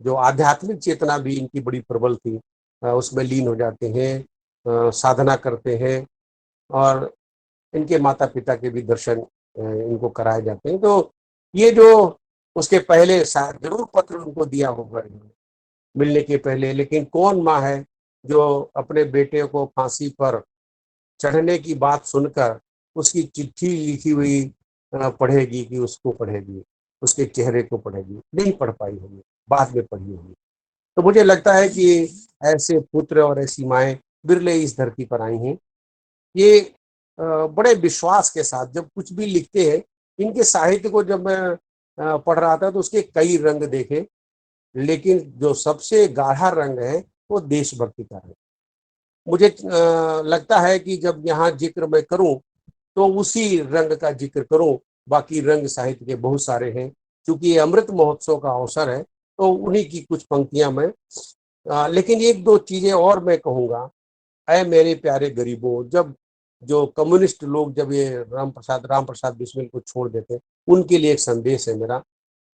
जो आध्यात्मिक चेतना भी इनकी बड़ी प्रबल थी उसमें लीन हो जाते हैं, साधना करते हैं और इनके माता पिता के भी दर्शन इनको कराए जाते हैं। तो ये जो उसके पहले जरूर पत्र उनको दिया होगा मिलने के पहले, लेकिन कौन माँ है जो अपने बेटे को फांसी पर चढ़ने की बात सुनकर उसकी चिट्ठी लिखी हुई पढ़ेगी कि उसको पढ़ेगी, उसके चेहरे को पढ़ेगी? नहीं पढ़ पाई होगी, बाद में पढ़ी होगी। तो मुझे लगता है कि ऐसे पुत्र और ऐसी माएँ बिरले इस धरती पर आई हैं। ये बड़े विश्वास के साथ जब कुछ भी लिखते हैं, इनके साहित्य को जब मैं पढ़ रहा था तो उसके कई रंग देखे, लेकिन जो सबसे गाढ़ा रंग है वो देशभक्ति का है। मुझे लगता है कि जब यहाँ जिक्र मैं करूं तो उसी रंग का जिक्र करूं, बाकी रंग साहित्य के बहुत सारे हैं। क्योंकि ये अमृत महोत्सव का अवसर है तो उन्हीं की कुछ पंक्तियां मैं लेकिन एक दो चीजें और मैं कहूंगा। ऐ मेरे प्यारे गरीबों, जब जो कम्युनिस्ट लोग जब ये राम प्रसाद बिस्मिल को छोड़ देते, उनके लिए एक संदेश है मेरा,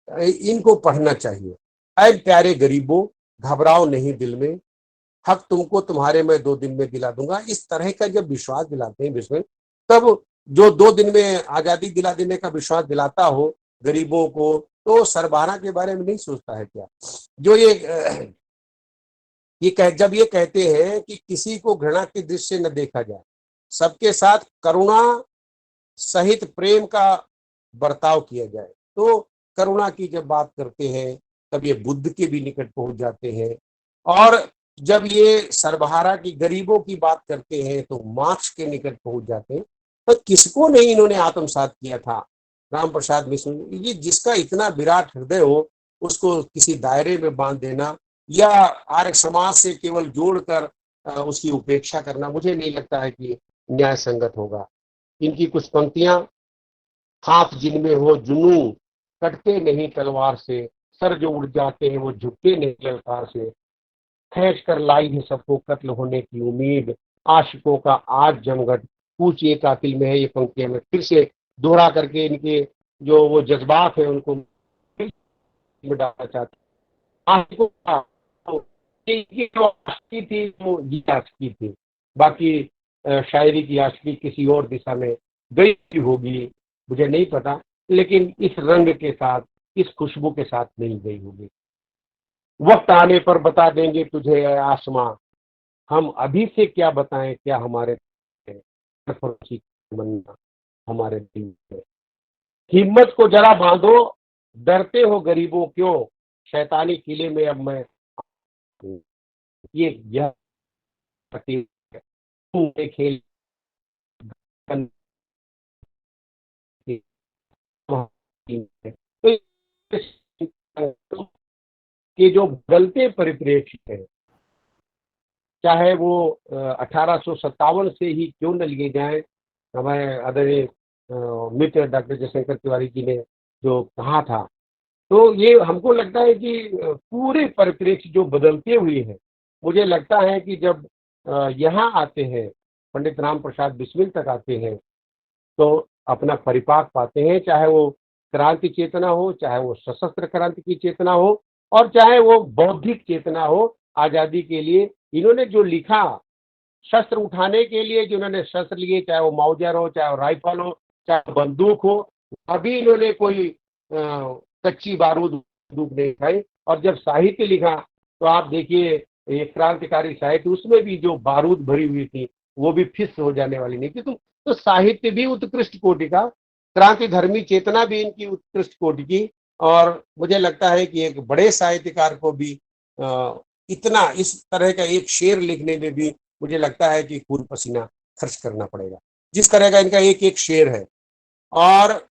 इनको पढ़ना चाहिए। ऐ प्यारे गरीबों, घबराओ नहीं दिल में, हक तुमको तुम्हारे मैं 2 दिन में दिला दूंगा। इस तरह का जब विश्वास दिलाते हैं बिस्मिल, तब जो 2 दिन में आजादी दिला देने का विश्वास दिलाता हो गरीबों को, तो सरबराह के बारे में नहीं सोचता है क्या? जो जब ये कहते हैं कि किसी को घृणा की दृष्टि से न देखा जाए, सबके साथ करुणा सहित प्रेम का बर्ताव किया जाए, तो करुणा की जब बात करते हैं तब ये बुद्ध के भी निकट पहुंच जाते हैं। और जब ये सर्वहारा की गरीबों की बात करते हैं तो मार्क्स के निकट पहुंच जाते हैं। तो किसको नहीं इन्होंने आत्मसात किया था? राम प्रसाद बिस्मिल। ये जिसका इतना विराट हृदय हो, उसको किसी दायरे में बांध देना या आर्य समाज से केवल जोड़कर उसकी उपेक्षा करना, मुझे नहीं लगता है कि न्याय संगत होगा। इनकी कुछ पंक्तियां, हाथ जिनमें हो जुनून, कटते नहीं तलवार से, सर जो उड़ जाते हैं वो झुकते नहीं ललकार से, खींच कर लाई है सबको कत्ल होने की उम्मीद, आशिकों का आज जमघट पूछ ये कातिल में है। ये पंक्तियां मैं फिर से दोहरा करके इनके जो वो जज्बात है उनको में डालना चाहता हूं। आशिकों का इनकी जो आशिकी थी वो ये आशिकी थी, बाकी शायरी की आशिकी किसी और दिशा में गई होगी, मुझे नहीं पता, लेकिन इस रंग के साथ, इस खुशबू के साथ नहीं गई होगी। वक्त आने पर बता देंगे तुझे ऐ आसमां, हम अभी से क्या बताएं क्या हमारे तमन्ना हमारे दिल में। हिम्मत को जरा बांधो, डरते हो गरीबों क्यों, शैतानी किले में अब मैं हूं। यह खेल कि जो बदलते परिप्रेक्ष्य है, चाहे वो 1857 से ही क्यों न लिए जाए, हमारे आदरणीय मित्र डॉक्टर जयशंकर तिवारी जी ने जो कहा था, तो ये हमको लगता है कि पूरे परिप्रेक्ष्य जो बदलते हुए हैं, मुझे लगता है कि जब यहाँ आते हैं, पंडित राम प्रसाद बिस्मिल तक आते हैं, तो अपना परिपाक पाते हैं, चाहे वो क्रांति चेतना हो, चाहे वो सशस्त्र क्रांति की चेतना हो, और चाहे वो बौद्धिक चेतना हो आजादी के लिए। इन्होंने जो लिखा, शस्त्र उठाने के लिए जिन्होंने शस्त्र लिए, चाहे वो माउजर हो, चाहे वो राइफल हो, चाहे बंदूक हो, अभी इन्होंने कोई कच्ची बारूद बंदूक नहीं उठाई। और जब साहित्य लिखा तो आप देखिए, ये क्रांतिकारी साहित्य, उसमें भी जो बारूद भरी हुई थी वो भी फिस हो जाने वाली नहीं थी। तो साहित्य भी उत्कृष्ट कोटि का, क्रांति धर्मी चेतना भी इनकी उत्कृष्ट कोटि की। और मुझे लगता है कि एक बड़े साहित्यकार को भी इतना इस तरह का एक शेर लिखने में भी मुझे लगता है कि खून पसीना खर्च करना पड़ेगा, जिस तरह का इनका एक एक शेर है। और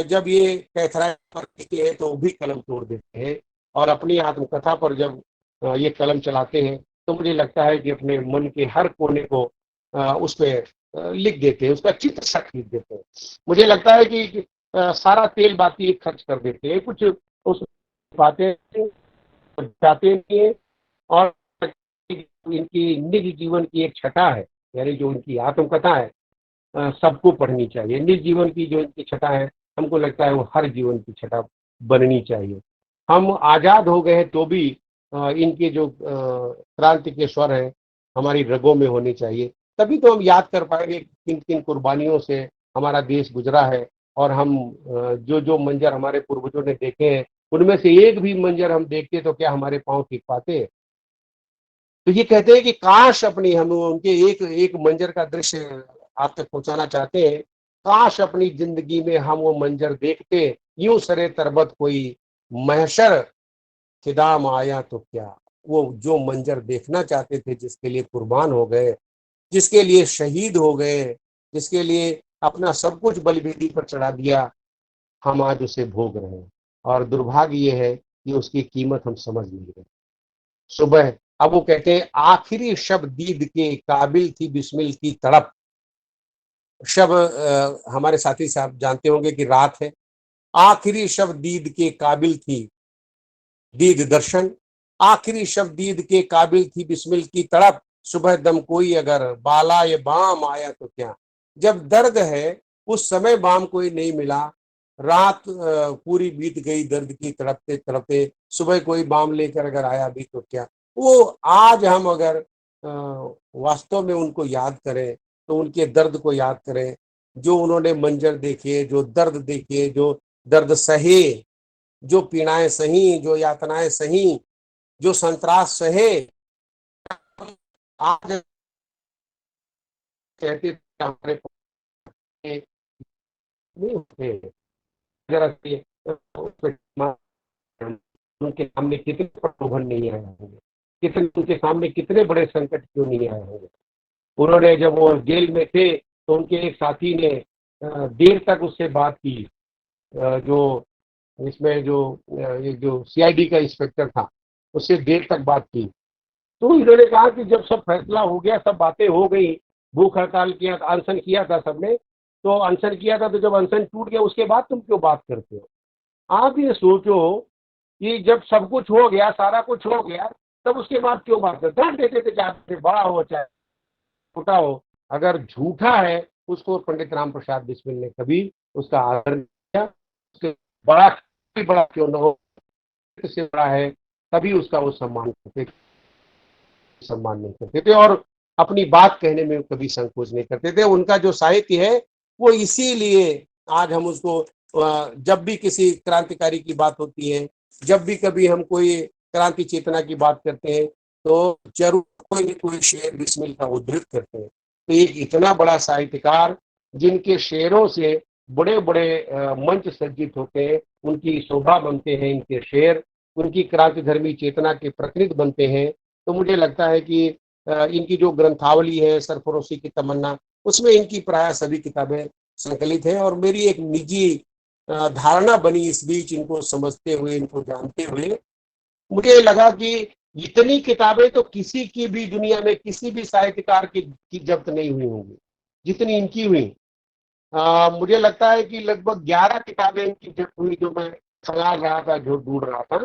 जब ये कैथरा पर लिखते हैं तो वो भी कलम तोड़ देते हैं, और अपनी आत्मकथा पर जब ये कलम चलाते हैं तो मुझे लगता है कि अपने मन के हर कोने को उस पर लिख देते हैं, उसका चित्र सख लिख देते हैं। मुझे लगता है कि सारा तेल बाती खर्च कर देते हैं, कुछ उस बातें जाते नहीं है। और इनकी निज जीवन की एक छटा है, यानी जो इनकी आत्मकथा है, सबको पढ़नी चाहिए। निज जीवन की जो इनकी छटा है, हमको लगता है वो हर जीवन की छटा बननी चाहिए। हम आजाद हो गए हैं तो भी इनके जो क्रांति के स्वर हैं हमारी रगों में होने चाहिए, तभी तो हम याद कर पाएंगे किन किन कुर्बानियों से हमारा देश गुजरा है। और हम जो जो मंजर हमारे पूर्वजों ने देखे हैं, उनमें से एक भी मंजर हम देखते तो क्या हमारे पांव टिक पाते? तो ये कहते हैं कि काश अपनी, हम उनके एक एक मंजर का दृश्य आप तक पहुंचाना चाहते हैं, काश अपनी जिंदगी में हम वो मंजर देखते, यूं सरे तरबत कोई महशर फिदाम आया तो क्या। वो जो मंजर देखना चाहते थे, जिसके लिए कुर्बान हो गए, जिसके लिए शहीद हो गए, जिसके लिए अपना सब कुछ बलिवेदी पर चढ़ा दिया, हम आज उसे भोग रहे हैं। और दुर्भाग्य ये है कि उसकी कीमत हम समझ नहीं रहे। सुबह, अब वो कहते हैं आखिरी शब दीद के काबिल थी बिस्मिल की तड़प। शब हमारे साथी साहब जानते होंगे कि रात है। आखिरी शब दीद के काबिल थी दीद दर्शन, आखिरी शब्द दीद के काबिल थी बिस्मिल की तड़प, सुबह दम कोई अगर बाला ये बाम आया तो क्या। जब दर्द है उस समय बाम कोई नहीं मिला, रात पूरी बीत गई दर्द की तड़पते तड़पते, सुबह कोई बाम लेकर अगर आया भी तो क्या। वो आज हम अगर वास्तव में उनको याद करें तो उनके दर्द को याद करें, जो उन्होंने मंजर देखे, जो दर्द देखे, जो दर्द सहे, जो पीड़ाएं सही, जो यातनाएं सही, जो संतरास सहे। आज कहते थे हमारे नहीं होते, उनके सामने कितने प्रलोभन नहीं आए होंगे, कितने उनके सामने कितने बड़े संकट क्यों नहीं आए होंगे। उन्होंने जब वो जेल में थे तो उनके एक साथी ने देर तक उससे बात की, जो इसमें जो सीआईडी का इंस्पेक्टर था उससे देर तक बात की। तो इन्होंने कहा कि जब सब फैसला हो गया, सब बातें हो गई, भूख हड़ताल किया, अनशन किया था सबने, तो अनशन किया था, तो जब अनशन टूट गया उसके बाद तुम क्यों बात करते हो। आप ये सोचो कि जब सब कुछ हो गया, सारा कुछ हो गया, तब उसके बाद क्यों बात करते। ध्यान देते थे, चाहे बड़ा हो चाहे छोटा हो, अगर झूठा है उसको पंडित राम प्रसाद बिस्मिल ने कभी उसका आदर नहीं किया। उसके बड़ा क्यों न हो, से बड़ा है तभी उसका वो सम्मान नहीं करते थे, और अपनी बात कहने में कभी संकोच नहीं करते थे। उनका जो साहित्य है वो इसीलिए आज हम उसको जब भी किसी क्रांतिकारी की बात होती है, जब भी कभी हम कोई क्रांति चेतना की बात करते हैं, तो जरूर कोई न कोई शेर बिस्मिल का उद्धृत करते हैं। तो एक इतना बड़ा साहित्यकार जिनके शेरों से बड़े बड़े मंच सज्जित होते हैं, उनकी शोभा बनते हैं इनके शेर, उनकी क्रांति धर्मी चेतना के प्रतिनिधि बनते हैं। तो मुझे लगता है कि इनकी जो ग्रंथावली है सरफरोशी की तमन्ना, उसमें इनकी प्राय सभी किताबें संकलित हैं। और मेरी एक निजी धारणा बनी इस बीच, इनको समझते हुए, इनको जानते हुए, मुझे लगा कि इतनी किताबें तो किसी की भी दुनिया में किसी भी साहित्यकार की जब्त नहीं हुई होंगी जितनी इनकी हुई। मुझे लगता है कि लगभग 11 किताबें इनकी जब्त हुई, जो मैं संभाल रहा था, जो ढूंढ रहा था।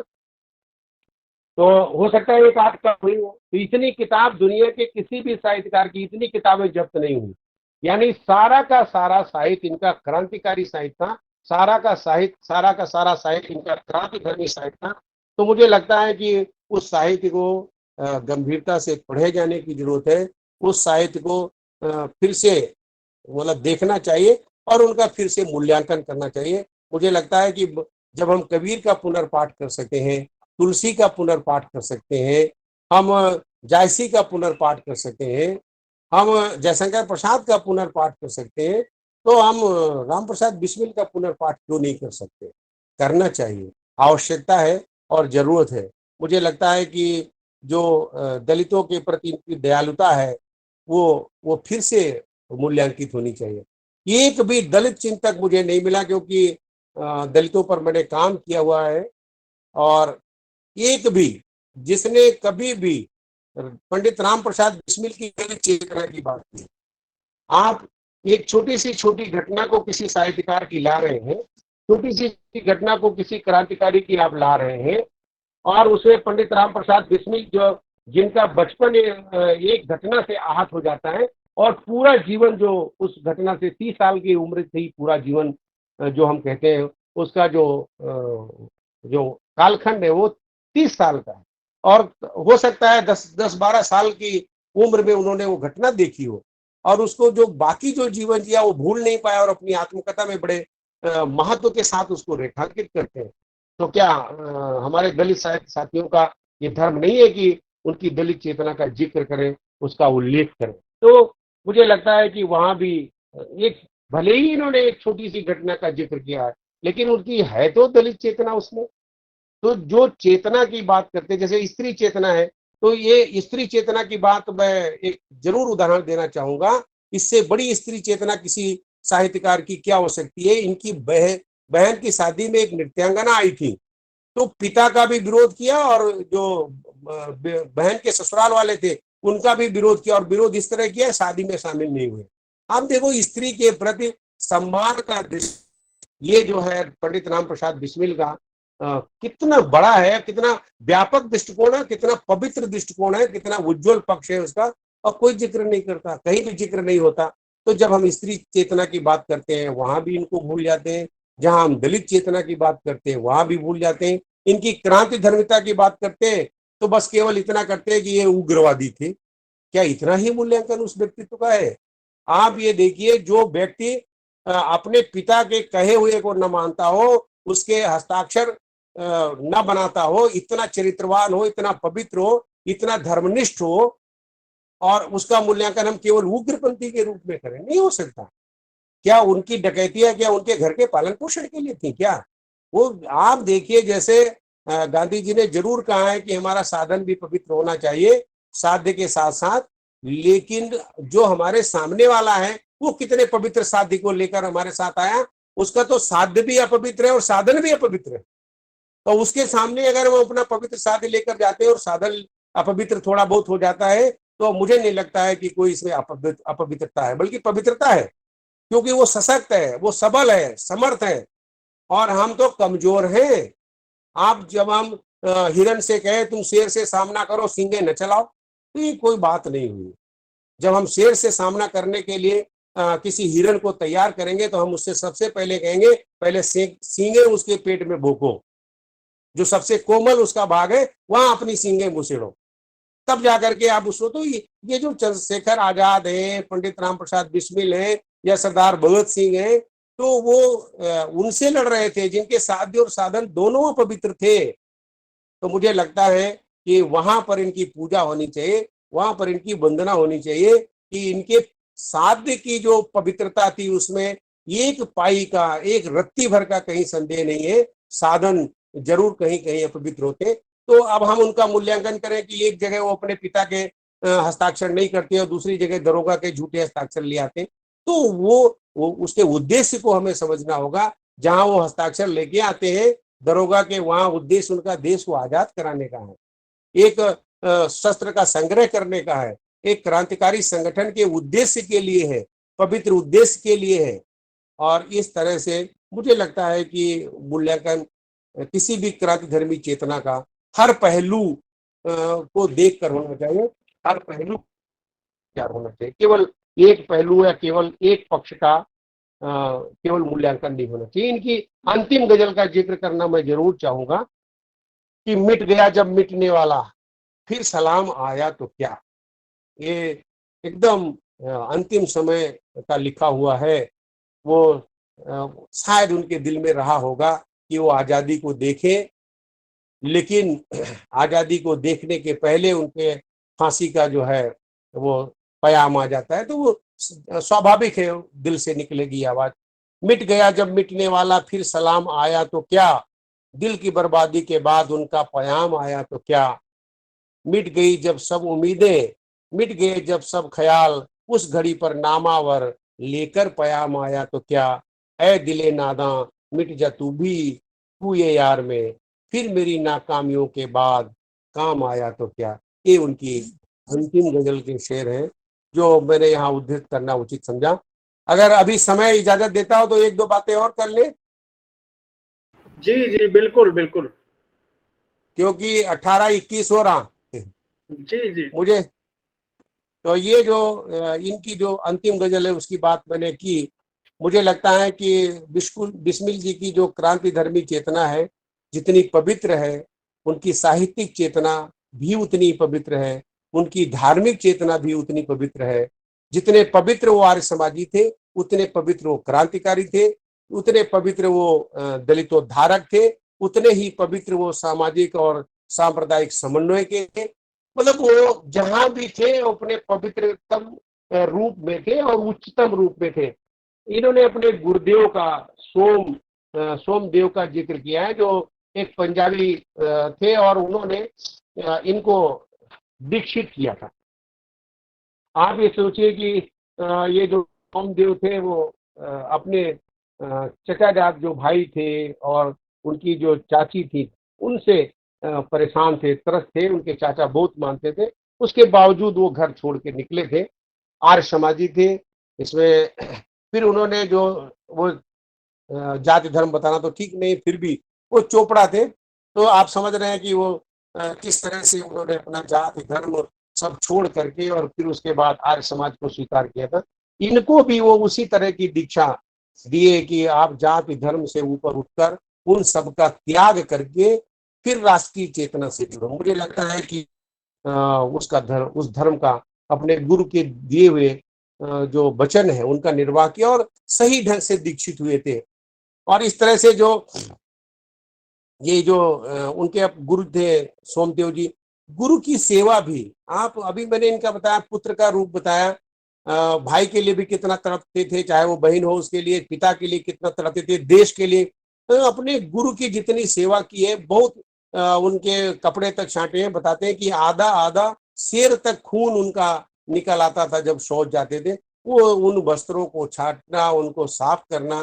तो हो सकता है एक आध कम हुई हो। तो इतनी किताब दुनिया के किसी भी साहित्यकार की इतनी किताबें जब्त नहीं हुई। यानी सारा का सारा साहित्य इनका क्रांतिकारी साहित्य था, सारा का सारा साहित्य इनका क्रांतिधर्मी साहित्य था। तो मुझे लगता है कि उस साहित्य को गंभीरता से पढ़े जाने की जरूरत है। उस साहित्य को फिर से मतलब देखना चाहिए और उनका फिर से मूल्यांकन करना चाहिए। मुझे लगता है कि जब हम कबीर का पुनर्पाठ कर सकते हैं, तुलसी का पुनर्पाठ कर सकते हैं, हम जायसी का पुनर्पाठ कर सकते हैं, हम जयशंकर प्रसाद का पुनर्पाठ कर सकते हैं, तो हम राम प्रसाद बिस्मिल का पुनर्पाठ क्यों नहीं कर सकते। करना चाहिए, आवश्यकता है और जरूरत है। मुझे लगता है कि जो दलितों के प्रति इनकी दयालुता है वो फिर से मूल्यांकित होनी चाहिए। एक भी दलित चिंतक मुझे नहीं मिला, क्योंकि दलितों पर मैंने काम किया हुआ है, और एक भी जिसने कभी भी पंडित राम प्रसाद बिस्मिल की दलित चेतना की बात की। आप एक छोटी सी घटना को किसी साहित्यकार की ला रहे हैं, छोटी सी घटना को किसी क्रांतिकारी की आप ला रहे हैं, और उसमें पंडित राम प्रसाद बिस्मिल जो जिनका बचपन एक घटना से आहत हो जाता है, और पूरा जीवन जो उस घटना से 30 साल की उम्र से ही पूरा जीवन जो हम कहते हैं उसका जो कालखंड है वो 30 साल का है। और हो सकता है 10-12 साल की उम्र में उन्होंने वो घटना देखी हो, और उसको जो बाकी जो जीवन जिया वो भूल नहीं पाया, और अपनी आत्मकथा में बड़े महत्व के साथ उसको रेखांकित करते हैं। तो क्या हमारे दलित साहित्य साथियों का ये धर्म नहीं है कि उनकी दलित चेतना का जिक्र करें, उसका उल्लेख करें। तो मुझे लगता है कि वहां भी एक, भले ही इन्होंने एक छोटी सी घटना का जिक्र किया है, लेकिन उनकी है तो दलित चेतना उसमें। तो जो चेतना की बात करते हैं, जैसे स्त्री चेतना है, तो ये स्त्री चेतना की बात मैं एक जरूर उदाहरण देना चाहूंगा। इससे बड़ी स्त्री चेतना किसी साहित्यकार की क्या हो सकती है। इनकी बहन की शादी में एक नृत्यांगना आई थी, तो पिता का भी विरोध किया, और जो बहन के ससुराल वाले थे उनका भी विरोध किया, और विरोध इस तरह किया शादी में शामिल नहीं हुए। आप देखो, स्त्री के प्रति सम्मान का दृश्य ये जो है पंडित राम प्रसाद बिस्मिल का कितना बड़ा है, कितना व्यापक दृष्टिकोण है, कितना पवित्र दृष्टिकोण है, कितना उज्जवल पक्ष है उसका, और कोई जिक्र नहीं करता, कहीं भी जिक्र नहीं होता। तो जब हम स्त्री चेतना की बात करते हैं वहां भी इनको भूल जाते हैं, जहां हम दलित चेतना की बात करते हैं वहां भी भूल जाते हैं, इनकी क्रांति धर्मिता की बात करते हैं तो बस केवल इतना करते हैं कि ये उग्रवादी थे। क्या इतना ही मूल्यांकन उस व्यक्तित्व का है? आप ये देखिए, जो व्यक्ति अपने पिता के कहे हुए को न मानता हो, उसके हस्ताक्षर न बनाता हो, इतना चरित्रवान हो, इतना पवित्र हो, इतना धर्मनिष्ठ हो, और उसका मूल्यांकन हम केवल उग्रपंथी के रूप में करें, नहीं हो सकता। क्या उनकी डकैतियां क्या उनके घर के पालन पोषण के लिए थी क्या? वो आप देखिए, जैसे गांधी जी ने जरूर कहा है कि हमारा साधन भी पवित्र होना चाहिए साध्य के साथ साथ, लेकिन जो हमारे सामने वाला है वो कितने पवित्र साध्य को लेकर हमारे साथ आया, उसका तो साध्य भी अपवित्र है और साधन भी अपवित्र है। तो उसके सामने अगर हम अपना पवित्र साध्य लेकर जाते हैं और साधन अपवित्र थोड़ा बहुत हो जाता है, तो मुझे नहीं लगता है कि कोई इसमें अपवित्रता है, बल्कि पवित्रता है, क्योंकि वो सशक्त है, वो सबल है, समर्थ है, और हम तो कमजोर हैं। आप जब हम हिरण से कहे तुम शेर से सामना करो, सींगे न चलाओ, तो ये कोई बात नहीं हुई। जब हम शेर से सामना करने के लिए किसी हिरण को तैयार करेंगे तो हम उससे सबसे पहले कहेंगे पहले सींगे उसके पेट में भोंको, जो सबसे कोमल उसका भाग है वहां अपनी सींगे मुसेड़ो, तब जाकर के आप उसको। तो ये जो चंद्रशेखर आजाद है, पंडित राम प्रसाद बिस्मिल है, या सरदार भगत सिंह है, तो वो उनसे लड़ रहे थे जिनके साध्य और साधन दोनों पवित्र थे। तो मुझे लगता है कि वहां पर इनकी पूजा होनी चाहिए, वहां पर इनकी वंदना होनी चाहिए कि इनके साध्य की जो पवित्रता थी उसमें एक पाई का, एक रत्ती भर का कहीं संदेह नहीं है। साधन जरूर कहीं कहीं अपवित्र होते। तो अब हम उनका मूल्यांकन करें कि एक जगह वो अपने पिता के हस्ताक्षर नहीं करते और दूसरी जगह दरोगा के झूठे हस्ताक्षर ले आते, तो वो उसके उद्देश्य को हमें समझना होगा। जहां वो हस्ताक्षर लेके आते हैं दरोगा के, वहां उद्देश्य उनका देश को आजाद कराने का है, एक शस्त्र का संग्रह करने का है, एक क्रांतिकारी संगठन के उद्देश्य के लिए है, पवित्र उद्देश्य के लिए है। और इस तरह से मुझे लगता है कि मूल्यांकन किसी भी क्रांति धर्मी चेतना का हर पहलू को देख कर होना चाहिए, हर पहलू क्या होना चाहिए, केवल एक पहलू या केवल एक पक्ष का केवल मूल्यांकन नहीं होना चाहिए। इनकी अंतिम गजल का जिक्र करना मैं जरूर चाहूंगा कि मिट गया जब मिटने वाला, फिर सलाम आया तो क्या। ये एकदम अंतिम समय का लिखा हुआ है। वो शायद उनके दिल में रहा होगा कि वो आजादी को देखें, लेकिन आजादी को देखने के पहले उनके फांसी का जो है वो पयाम आ जाता है, तो वो स्वाभाविक है, दिल से निकलेगी आवाज। मिट गया जब मिटने वाला, फिर सलाम आया तो क्या, दिल की बर्बादी के बाद उनका पयाम आया तो क्या। मिट गई जब सब उम्मीदें, मिट गए जब सब ख्याल, उस घड़ी पर नामावर लेकर पयाम आया तो क्या। ऐ दिले नादां मिट जा तू भी, तू ये यार में, फिर मेरी नाकामियों के बाद काम आया तो क्या। ये उनकी अंतिम गजल के शेर हैं जो मैंने यहाँ उद्धृत करना उचित समझा। अगर अभी समय इजाजत देता हो तो एक दो बातें और कर ले। जी जी बिल्कुल बिल्कुल। क्योंकि 18-21 हो रहा जी जी मुझे, तो ये जो इनकी जो अंतिम गजल है उसकी बात मैंने की। मुझे लगता है कि बिस्मिल जी की जो क्रांति धर्मी चेतना है जितनी पवित्र है, उनकी साहित्यिक चेतना भी उतनी पवित्र है, उनकी धार्मिक चेतना भी उतनी पवित्र है। जितने पवित्र वो आर्य समाजी थे, उतने पवित्र वो क्रांतिकारी थे, उतने पवित्र वो दलितोद्धारक थे, उतने ही पवित्र वो सामाजिक और सांप्रदायिक समन्वय के थे। मतलब वो जहां भी थे अपने पवित्रतम रूप में थे और उच्चतम रूप में थे। इन्होंने अपने गुरुदेव का सोमदेव का जिक्र किया है, जो एक पंजाबी थे और उन्होंने इनको दीक्षित किया था। आप ये सोचिए कि ये जो सोमदेव थे वो अपने चचाजाद जो भाई थे और उनकी जो चाची थी उनसे परेशान थे, त्रस्त थे, उनके चाचा बहुत मानते थे, उसके बावजूद वो घर छोड़ के निकले थे। आर्य समाजी थे इसमें। फिर उन्होंने जो वो जाति धर्म बताना तो ठीक नहीं, फिर भी वो चोपड़ा थे। तो आप समझ रहे हैं कि वो किस तरह से उन्होंने अपना जाति धर्म सब छोड़ करके और फिर उसके बाद आर्य समाज को स्वीकार किया था। इनको भी वो उसी तरह की दीक्षा दिए कि आप जाति धर्म से ऊपर उठकर उन सब का त्याग करके फिर राष्ट्रीय चेतना से जुड़ो। मुझे लगता है कि उसका धर्म, उस धर्म का अपने गुरु के दिए हुए जो वचन है उनका निर्वाह किया और सही ढंग से दीक्षित हुए थे। और इस तरह से जो ये जो उनके गुरु थे सोमदेव जी, गुरु की सेवा भी, आप अभी मैंने इनका बताया, पुत्र का रूप बताया, भाई के लिए भी कितना तड़पते थे, चाहे वो बहन हो उसके लिए, पिता के लिए कितना तड़पते थे, देश के लिए। तो अपने गुरु की जितनी सेवा की है, बहुत उनके कपड़े तक छांटे हैं। बताते हैं कि आधा आधा शेर तक खून उनका निकल आता था जब शौच जाते थे। वो उन वस्त्रों को छाटना, उनको साफ करना,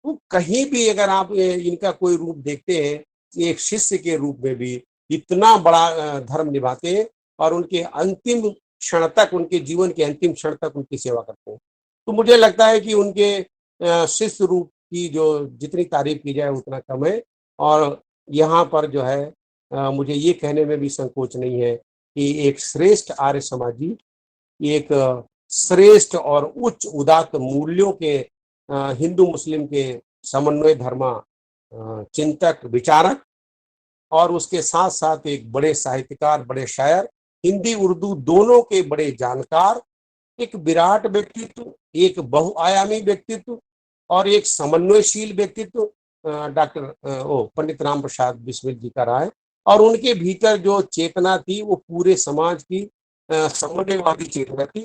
वो कहीं भी अगर आप इनका कोई रूप देखते हैं, एक शिष्य के रूप में भी इतना बड़ा धर्म निभाते हैं और उनके अंतिम क्षण तक, उनके जीवन के अंतिम क्षण तक उनकी सेवा करते हैं। तो मुझे लगता है कि उनके शिष्य रूप की जो जितनी तारीफ की जाए उतना कम है। और यहाँ पर जो है मुझे ये कहने में भी संकोच नहीं है कि एक श्रेष्ठ आर्य समाजी, एक श्रेष्ठ और उच्च उदात्त मूल्यों के हिंदू मुस्लिम के समन्वय धर्मा चिंतक, विचारक, और उसके साथ साथ एक बड़े साहित्यकार, बड़े शायर, हिंदी उर्दू दोनों के बड़े जानकार, एक विराट व्यक्तित्व, एक बहुआयामी व्यक्तित्व और एक समन्वयशील व्यक्तित्व डॉक्टर पंडित राम प्रसाद बिस्मिल जी का रहा है। और उनके भीतर जो चेतना थी वो पूरे समाज की समन्वयवादी चेतना थी।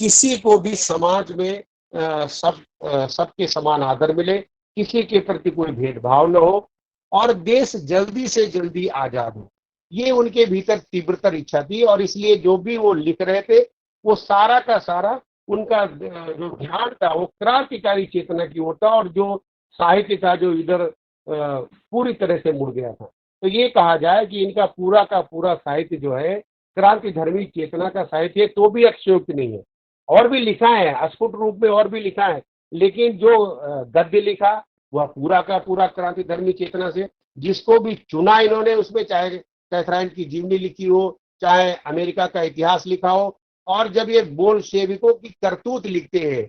किसी को भी समाज में सबके समान आदर मिले, किसी के प्रति कोई भेदभाव न हो और देश जल्दी से जल्दी आजाद हो, ये उनके भीतर तीव्रतर इच्छा थी। और इसलिए जो भी वो लिख रहे थे वो सारा का सारा उनका जो ध्यान था वो क्रांतिकारी चेतना की ओर था, और जो साहित्य था जो इधर पूरी तरह से मुड़ गया था। तो ये कहा जाए कि इनका पूरा का पूरा साहित्य जो है क्रांति धर्मी चेतना का साहित्य है, तो भी अतिशयोक्त नहीं है। और भी लिखा है, अस्फुट रूप में और भी लिखा है, लेकिन जो गद्य लिखा वह पूरा का पूरा क्रांति धर्मी चेतना से। जिसको भी चुना इन्होंने, उसमें चाहे कैथराइन की जीवनी लिखी हो, चाहे अमेरिका का इतिहास लिखा हो, और जब ये बोल्शेविकों की करतूत लिखते हैं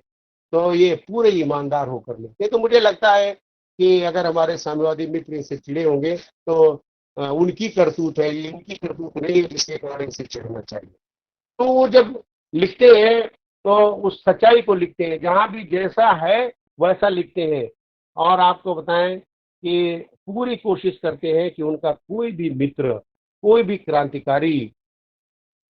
तो ये पूरे ईमानदार होकर लिखते हैं। तो मुझे लगता है कि अगर हमारे साम्यवादी मित्र इनसे चिड़े होंगे तो उनकी करतूत है, ये इनकी करतूत नहीं है जिसके कारण इनसे चिढ़ना चाहिए। तो वो जब लिखते हैं तो उस सच्चाई को लिखते हैं, जहां भी जैसा है वैसा लिखते हैं। और आपको बताएं कि पूरी कोशिश करते हैं कि उनका कोई भी मित्र, कोई भी क्रांतिकारी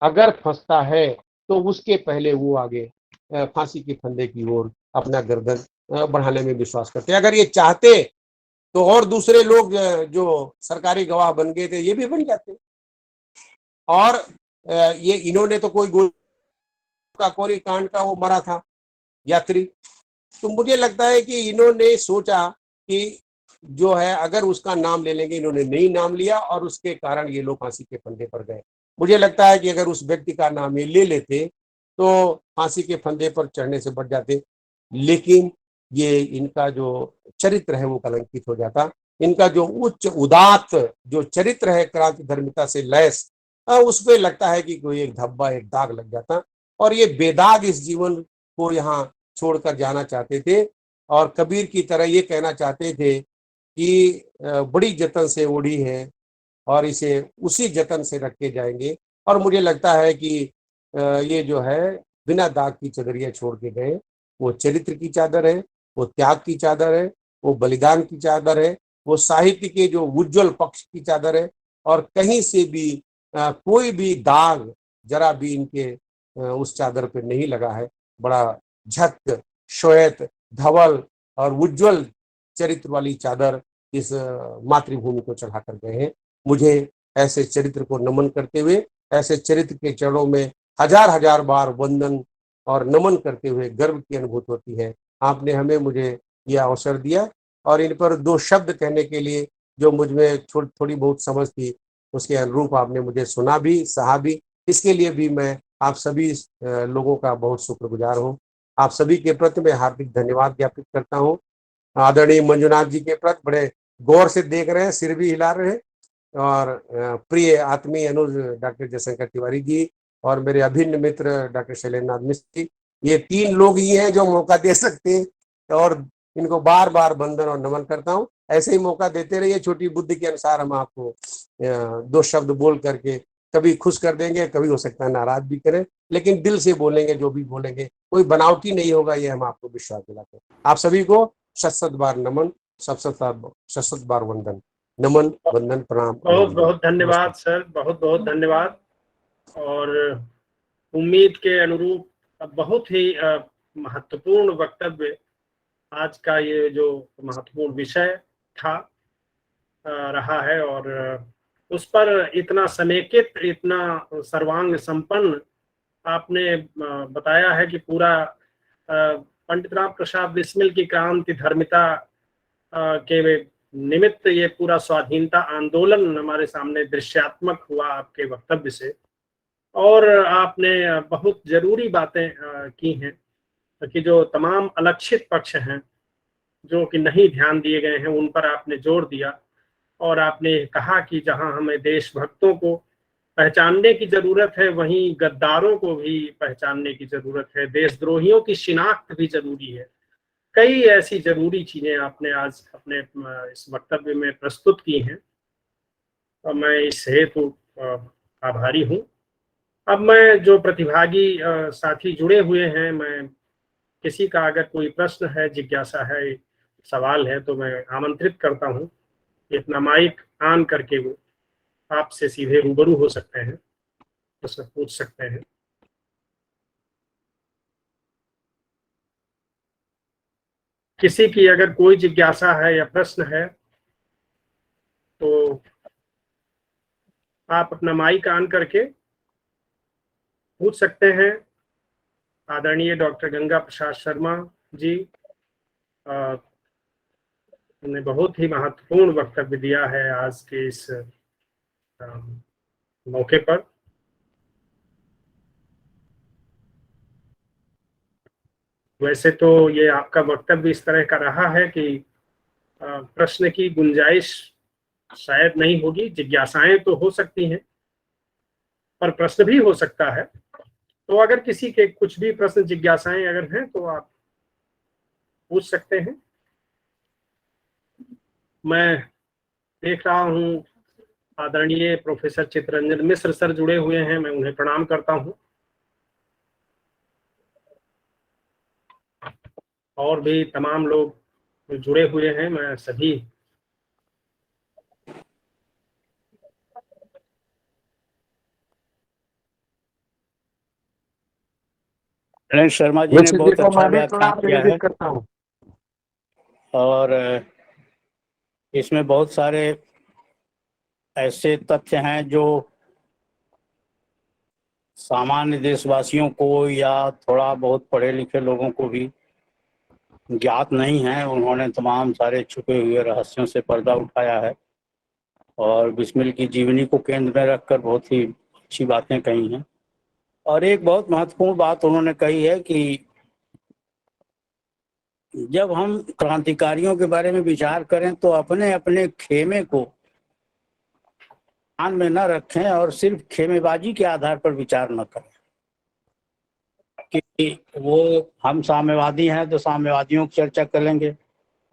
अगर फंसता है तो उसके पहले वो आगे फांसी के फंदे की ओर अपना गर्दन बढ़ाने में विश्वास करते हैं। अगर ये चाहते तो और दूसरे लोग जो सरकारी गवाह बन गए थे ये भी बन जाते। और ये इन्होंने तो कोई गोली कांड का वो मरा था यात्री, तो मुझे लगता है कि इन्होंने सोचा कि जो है अगर उसका नाम ले लेंगे, इन्होंने नहीं नाम लिया और उसके कारण ये लोग फांसी के फंदे पर गए। मुझे लगता है कि अगर उस व्यक्ति का नाम ये ले लेते तो फांसी के फंदे पर चढ़ने से बच जाते, लेकिन ये इनका जो चरित्र है वो कलंकित हो जाता। इनका जो उच्च उदात्त जो चरित्र है क्रांति धर्मिता से लैस, उस पर लगता है कि कोई एक धब्बा, एक दाग लग जाता, और ये बेदाग इस जीवन को यहाँ छोड़कर जाना चाहते थे। और कबीर की तरह ये कहना चाहते थे कि बड़ी जतन से ओढ़ी है और इसे उसी जतन से रखे जाएंगे। और मुझे लगता है कि ये जो है बिना दाग की चदरिया छोड़ के गए, वो चरित्र की चादर है, वो त्याग की चादर है, वो बलिदान की चादर है, वो साहित्य के जो उज्जवल पक्ष की चादर है। और कहीं से भी कोई भी दाग जरा भी इनके उस चादर पे नहीं लगा है। बड़ा झट, श्वेत, धवल और उज्जवल चरित्र वाली चादर इस मातृभूमि को चढ़ा कर गए हैं। मुझे ऐसे चरित्र को नमन करते हुए, ऐसे चरित्र के चरणों में हजार हजार बार वंदन और नमन करते हुए गर्व की अनुभूति होती है। आपने हमें मुझे यह अवसर दिया और इन पर दो शब्द कहने के लिए जो मुझ में थोड़ी बहुत समझ थी उसके अनुरूप आपने मुझे सुना भी, सहा भी। इसके लिए भी मैं आप सभी लोगों का बहुत शुक्रगुजार हूँ। आप सभी के प्रति मैं हार्दिक धन्यवाद ज्ञापित करता हूँ। आदरणीय मंजुनाथ जी के प्रति बड़े गौर से देख रहे हैं, सिर भी हिला रहे हैं। और प्रिय आत्मीय अनुज डॉक्टर जयशंकर तिवारी जी और मेरे अभिन्न मित्र डॉक्टर शैलेंद्र नाथ मिश्र जी, ये 3 लोग ही हैं जो मौका दे सकते हैं और इनको बार बार वंदन और नमन करता हूँ। ऐसे ही मौका देते रहिए, छोटी बुद्धि के अनुसार हम आपको 2 शब्द बोल करके कभी खुश कर देंगे, कभी हो सकता है नाराज भी करें, लेकिन दिल से बोलेंगे, जो भी बोलेंगे कोई बनावटी नहीं होगा, ये हम आपको विश्वास दिलाते हैं। आप सभी को शत बार नमन, शत बार वंदन, नमन, वंदन, प्रणाम। बहुत बहुत धन्यवाद सर, बहुत बहुत धन्यवाद। और उम्मीद के अनुरूप बहुत ही महत्वपूर्ण वक्तव्य आज का ये जो महत्वपूर्ण विषय था रहा है, और उस पर इतना समेकित, इतना सर्वांग संपन्न आपने बताया है कि पूरा पंडित राम प्रसाद बिस्मिल की क्रांति धर्मिता के निमित्त ये पूरा स्वाधीनता आंदोलन हमारे सामने दृश्यात्मक हुआ आपके वक्तव्य से। और आपने बहुत जरूरी बातें की हैं कि जो तमाम अलक्षित पक्ष हैं, जो कि नहीं ध्यान दिए गए हैं, उन पर आपने जोर दिया। और आपने कहा कि जहां हमें देशभक्तों को पहचानने की जरूरत है, वहीं गद्दारों को भी पहचानने की जरूरत है, देशद्रोहियों की शिनाख्त भी जरूरी है। कई ऐसी जरूरी चीजें आपने आज अपने इस वक्तव्य में प्रस्तुत की हैं और मैं इस हेतु आभारी हूं। अब मैं जो प्रतिभागी साथी जुड़े हुए हैं, मैं किसी का अगर कोई प्रश्न है, जिज्ञासा है, सवाल है, तो मैं आमंत्रित करता हूं कि अपना माइक ऑन करके वो आपसे सीधे रूबरू हो सकते हैं, प्रश्न पूछ सकते हैं। किसी की अगर कोई जिज्ञासा है या प्रश्न है तो आप अपना माइक ऑन करके पूछ सकते हैं। आदरणीय डॉक्टर गंगा प्रसाद शर्मा जी ने बहुत ही महत्वपूर्ण वक्तव्य दिया है आज के इस मौके पर। वैसे तो ये आपका वक्तव्य इस तरह का रहा है कि प्रश्न की गुंजाइश शायद नहीं होगी, जिज्ञासाएं तो हो सकती हैं पर प्रश्न भी हो सकता है। तो अगर किसी के कुछ भी प्रश्न, जिज्ञासाएं अगर हैं तो आप पूछ सकते हैं। मैं देख रहा हूँ आदरणीय प्रोफेसर चित्तरंजन मिश्र सर जुड़े हुए हैं, मैं उन्हें प्रणाम करता हूँ। और भी तमाम लोग जुड़े हुए हैं, मैं सभी शर्मा जी ने बहुत अच्छा व्याख्यान किया है करता हूँ। और इसमें बहुत सारे ऐसे तथ्य हैं जो सामान्य देशवासियों को या थोड़ा बहुत पढ़े लिखे लोगों को भी ज्ञात नहीं है। उन्होंने तमाम सारे छुपे हुए रहस्यों से पर्दा उठाया है और बिस्मिल की जीवनी को केंद्र में रखकर बहुत ही अच्छी बातें कही हैं। और एक बहुत महत्वपूर्ण बात उन्होंने कही है कि जब हम क्रांतिकारियों के बारे में विचार करें तो अपने अपने खेमे को ध्यान में न रखें और सिर्फ खेमेबाजी के आधार पर विचार न करें कि वो हम साम्यवादी हैं तो साम्यवादियों की चर्चा करेंगे।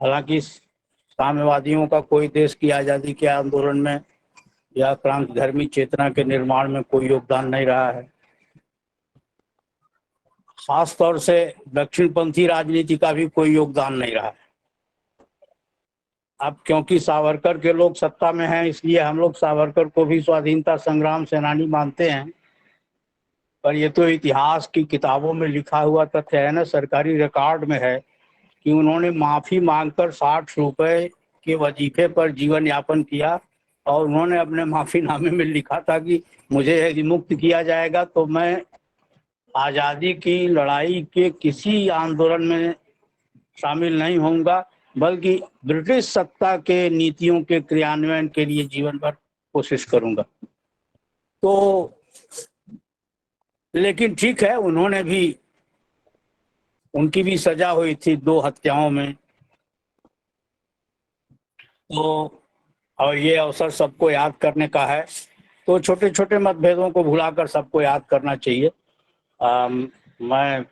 हालांकि साम्यवादियों का कोई देश की आज़ादी के आंदोलन में या क्रांतिधर्मी चेतना के निर्माण में कोई योगदान नहीं रहा है। खास तौर से दक्षिणपंथी राजनीति का भी कोई योगदान नहीं रहा है। अब क्योंकि सावरकर के लोग सत्ता में हैं, इसलिए हम लोग सावरकर को भी स्वाधीनता संग्राम सेनानी मानते हैं, पर ये तो इतिहास की किताबों में लिखा हुआ तथ्य है ना, सरकारी रिकॉर्ड में है कि उन्होंने माफी मांगकर 60 रुपए के वजीफे पर जीवन यापन किया और उन्होंने अपने माफीनामे में लिखा था कि मुझे यदि मुक्त किया जाएगा तो मैं आज़ादी की लड़ाई के किसी आंदोलन में शामिल नहीं होऊंगा, बल्कि ब्रिटिश सत्ता के नीतियों के क्रियान्वयन के लिए जीवन भर कोशिश करूंगा। तो लेकिन ठीक है, उन्होंने भी, उनकी भी सजा हुई थी 2 हत्याओं में। तो और ये अवसर सबको याद करने का है, तो छोटे छोटे मतभेदों को भुलाकर सबको याद करना चाहिए। मैं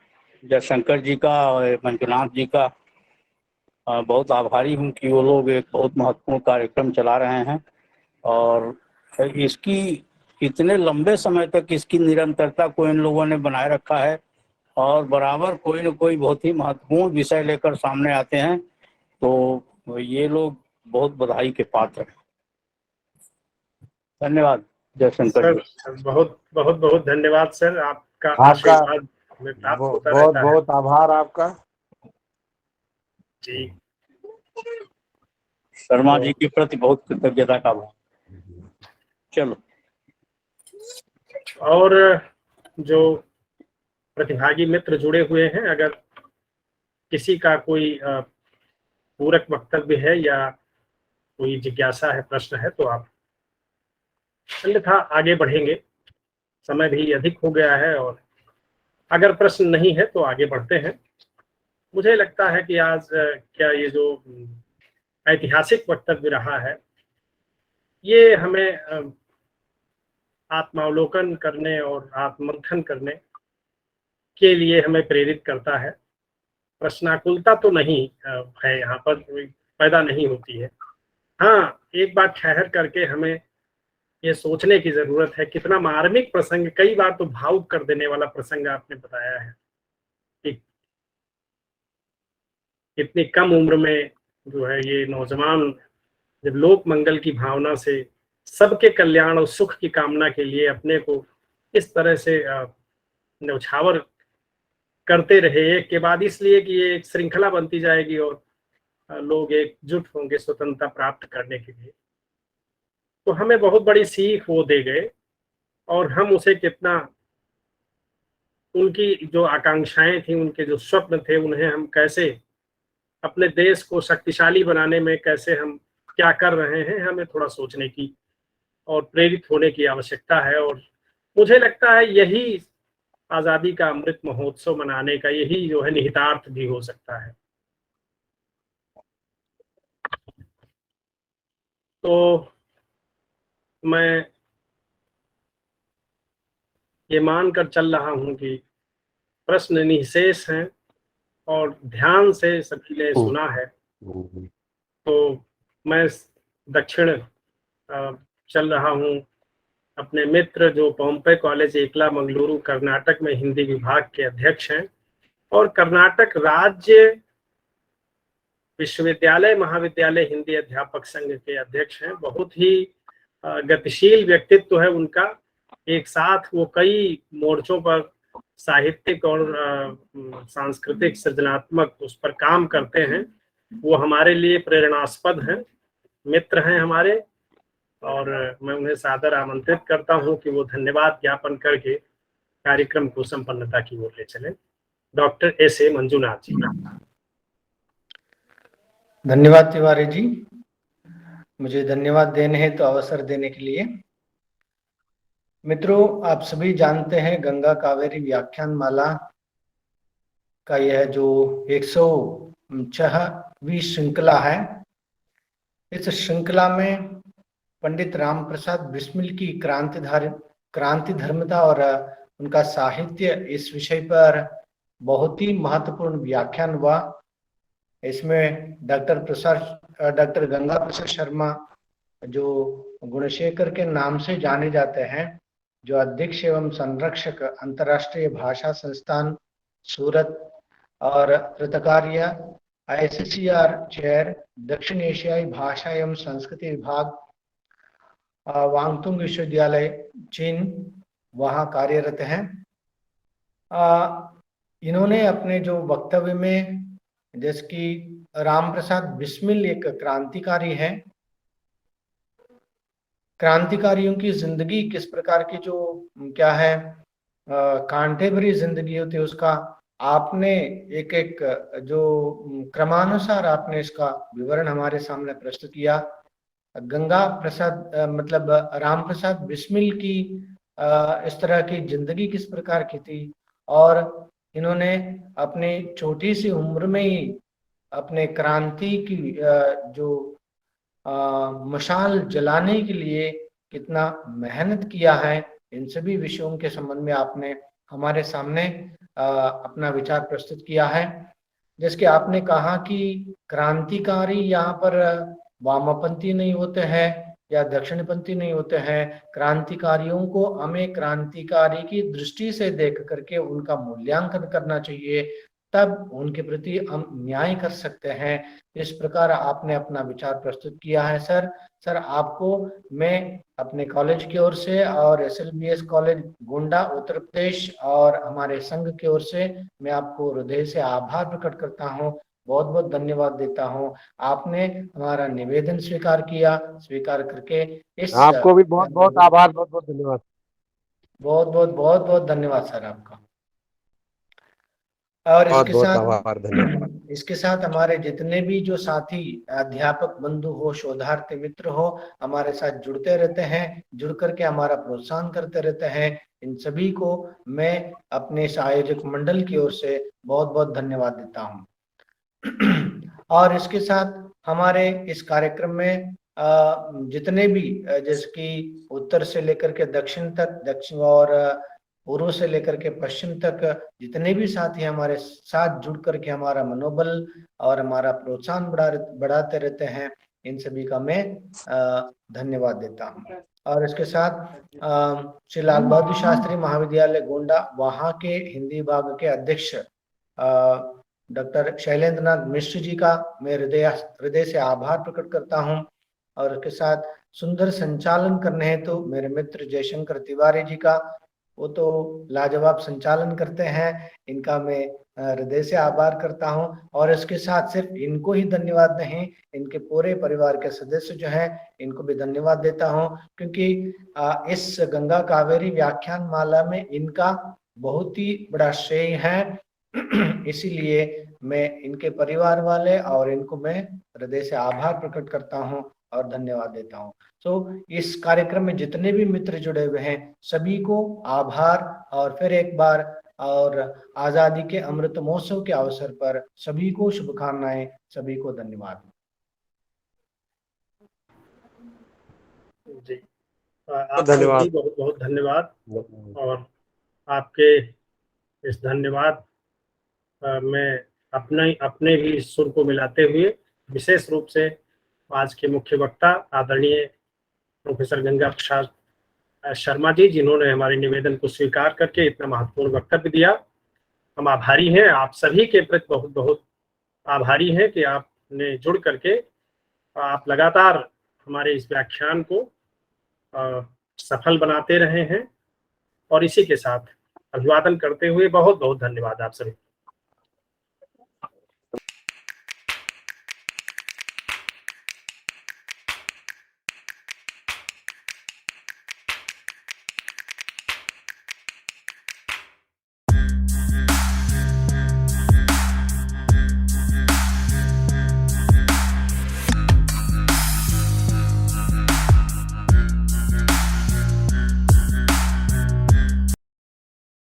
जयशंकर जी का और मंजुनाथ जी का बहुत आभारी हूँ कि वो लोग एक बहुत महत्वपूर्ण कार्यक्रम चला रहे हैं और इसकी इतने लंबे समय तक इसकी निरंतरता को इन लोगों ने बनाए रखा है और बराबर कोई न कोई बहुत ही महत्वपूर्ण विषय लेकर सामने आते हैं, तो ये लोग बहुत बधाई के पात्र हैं। धन्यवाद जयशंकर जी। सर बहुत बहुत बहुत धन्यवाद सर, आपका आपका आशीर्वाद हमें प्राप्त होता बहुत रहता है। बहुत आभार आपका जी। शर्मा जी के प्रति बहुत कृतज्ञता का भाव। चलो, और जो प्रतिभागी मित्र जुड़े हुए हैं, अगर किसी का कोई पूरक वक्तव्य है या कोई जिज्ञासा है, प्रश्न है, तो आप, अन्यथा आगे बढ़ेंगे, समय भी अधिक हो गया है। और अगर प्रश्न नहीं है तो आगे बढ़ते हैं। मुझे लगता है कि आज क्या ये जो ऐतिहासिक वक्तव्य रहा है, ये हमें आत्मावलोकन करने और आत्ममंथन करने के लिए हमें प्रेरित करता है। प्रश्नाकुलता तो नहीं है, यहाँ पर पैदा नहीं होती है। हाँ, एक बात ठहर करके हमें ये सोचने की जरूरत है, कितना मार्मिक प्रसंग, कई बार तो भावुक कर देने वाला प्रसंग आपने बताया है कि इतनी कम उम्र में जो है ये नौजवान जब लोक मंगल की भावना से सबके कल्याण और सुख की कामना के लिए अपने को इस तरह से न्यौछावर करते रहे एक के बाद, इसलिए कि ये एक श्रृंखला बनती जाएगी और लोग एकजुट होंगे स्वतंत्रता प्राप्त करने के लिए। तो हमें बहुत बड़ी सीख वो दे गए और हम उसे कितना, उनकी जो आकांक्षाएं थी, उनके जो स्वप्न थे, उन्हें हम कैसे अपने देश को शक्तिशाली बनाने में कैसे हम क्या कर रहे हैं, हमें थोड़ा सोचने की और प्रेरित होने की आवश्यकता है। और मुझे लगता है यही आजादी का अमृत महोत्सव मनाने का यही जो है निहितार्थ भी हो सकता है। तो मैं ये मानकर चल रहा हूं कि प्रश्न निःशेष हैं और ध्यान से सभी ने सुना है। तो मैं दक्षिण चल रहा हूं, अपने मित्र जो पॉम्पे कॉलेज एकला मंगलुरु कर्नाटक में हिंदी विभाग के अध्यक्ष हैं और कर्नाटक राज्य विश्वविद्यालय महाविद्यालय हिंदी अध्यापक संघ के अध्यक्ष हैं। बहुत ही गतिशील व्यक्तित्व है उनका। एक साथ वो कई मोर्चों पर साहित्यिक और सांस्कृतिक सृजनात्मक उस पर काम करते हैं। वो हमारे लिए प्रेरणास्पद हैं, मित्र हैं हमारे, और मैं उन्हें सादर आमंत्रित करता हूं कि वो धन्यवाद ज्ञापन करके कार्यक्रम को संपन्नता की ओर ले चलें। Doctor S A. मंजुनाथ जी। धन्यवाद तिवारी जी, मुझे धन्यवाद देने हैं तो अवसर देने के लिए। मित्रों, आप सभी जानते हैं गंगा कावेरी व्याख्यान माला का यह जो 106वीं श्रृंखला है, इस श्रृंखला में पंडित राम प्रसाद बिस्मिल की क्रांति धर्मिता और उनका साहित्य इस विषय पर बहुत ही महत्वपूर्ण व्याख्यान हुआ। इसमें डॉक्टर गंगा प्रसाद शर्मा, जो गुणशेखर के नाम से जाने जाते हैं, जो अध्यक्ष एवं संरक्षक अंतर्राष्ट्रीय भाषा संस्थान सूरत और कृतकार्य ICCR चेयर दक्षिण एशियाई भाषा एवं संस्कृति विभाग वांगतुंग विश्वविद्यालय चीन, वहाँ कार्यरत हैं। इन्होंने अपने जो वक्तव्य में, जैसे कि राम प्रसाद बिस्मिल एक क्रांतिकारी है, क्रांतिकारियों की जिंदगी किस प्रकार की जो क्या है कांटे भरी जिंदगी होती है, उसका आपने एक एक जो क्रमानुसार आपने इसका विवरण हमारे सामने प्रस्तुत किया। गंगा प्रसाद मतलब राम प्रसाद बिस्मिल की इस तरह की जिंदगी किस प्रकार की थी और इन्होंने अपनी छोटी सी उम्र में ही अपने क्रांति की जो मशाल जलाने के लिए कितना मेहनत किया है, इन सभी विषयों के संबंध में आपने हमारे सामने अपना विचार प्रस्तुत किया है। जैसे कि आपने कहा कि क्रांतिकारी यहाँ पर वामपंथी नहीं होते हैं या दक्षिणपंथी नहीं होते हैं। क्रांतिकारियों को हमें क्रांतिकारी की दृष्टि से देख करके उनका मूल्यांकन करना चाहिए, तब उनके प्रति हम न्याय कर सकते हैं। इस प्रकार आपने अपना विचार प्रस्तुत किया है सर आपको मैं अपने कॉलेज की ओर से और SLBS कॉलेज गोंडा उत्तर प्रदेश और हमारे संघ की ओर से मैं आपको हृदय से आभार प्रकट करता हूँ, बहुत बहुत धन्यवाद देता हूँ। आपने हमारा निवेदन स्वीकार करके इस आपको भी बहुत बहुत आभार, बहुत बहुत धन्यवाद। बहुत बहुत धन्यवाद सर आपका। और इसके साथ हमारे जितने भी जो साथी अध्यापक बंधु हो, शोधार्थी मित्र हो, हमारे साथ जुड़ते रहते हैं, जुड़ करके हमारा प्रोत्साहन करते रहते हैं, इन सभी को मैं अपने इस आयोजक मंडल की ओर से बहुत बहुत धन्यवाद देता हूँ। और इसके साथ हमारे इस कार्यक्रम में जितने भी जैसे कि उत्तर से लेकर के दक्षिण तक, दक्षिण और पूर्व से लेकर के पश्चिम तक जितने भी साथी हमारे साथ जुड़ करके हमारा मनोबल और हमारा प्रोत्साहन बढ़ाते रहते हैं, इन सभी का मैं धन्यवाद देता हूँ। और इसके साथ श्री लाल बहादुर शास्त्री महाविद्यालय गोंडा, वहाँ के हिंदी विभाग के अध्यक्ष डॉक्टर शैलेंद्र नाथ मिश्र जी का मैं हृदय से आभार प्रकट करता हूँ। और इसके साथ सुंदर संचालन करने हैं तो मेरे मित्र जयशंकर तिवारी जी का, वो तो लाजवाब संचालन करते हैं, इनका मैं हृदय से आभार करता हूं। और इसके साथ सिर्फ इनको ही धन्यवाद नहीं, इनके पूरे परिवार के सदस्य जो हैं इनको भी धन्यवाद देता हूं, क्योंकि इस गंगा कावेरी व्याख्यान माला में इनका बहुत ही बड़ा श्रेय है। इसीलिए मैं इनके परिवार वाले और इनको मैं हृदय से आभार प्रकट करता हूं और धन्यवाद देता हूं। तो इस कार्यक्रम में जितने भी मित्र जुड़े हुए हैं सभी को आभार, और फिर एक बार और आजादी के अमृत महोत्सव के अवसर पर सभी को शुभकामनाएं, सभी को धन्यवाद। जी, आपको भी बहुत बहुत धन्यवाद। और आपके इस धन्यवाद में अपने भी सुर को मिलाते हुए विशेष रूप से आज के मुख्य वक्ता आदरणीय प्रोफेसर गंगा प्रसाद शर्मा जी, जिन्होंने हमारे निवेदन को स्वीकार करके इतना महत्वपूर्ण वक्तव्य दिया, हम आभारी हैं। आप सभी के प्रति बहुत बहुत आभारी हैं कि आपने जुड़ करके आप लगातार हमारे इस व्याख्यान को सफल बनाते रहे हैं। और इसी के साथ अभिवादन करते हुए बहुत बहुत धन्यवाद आप सभी।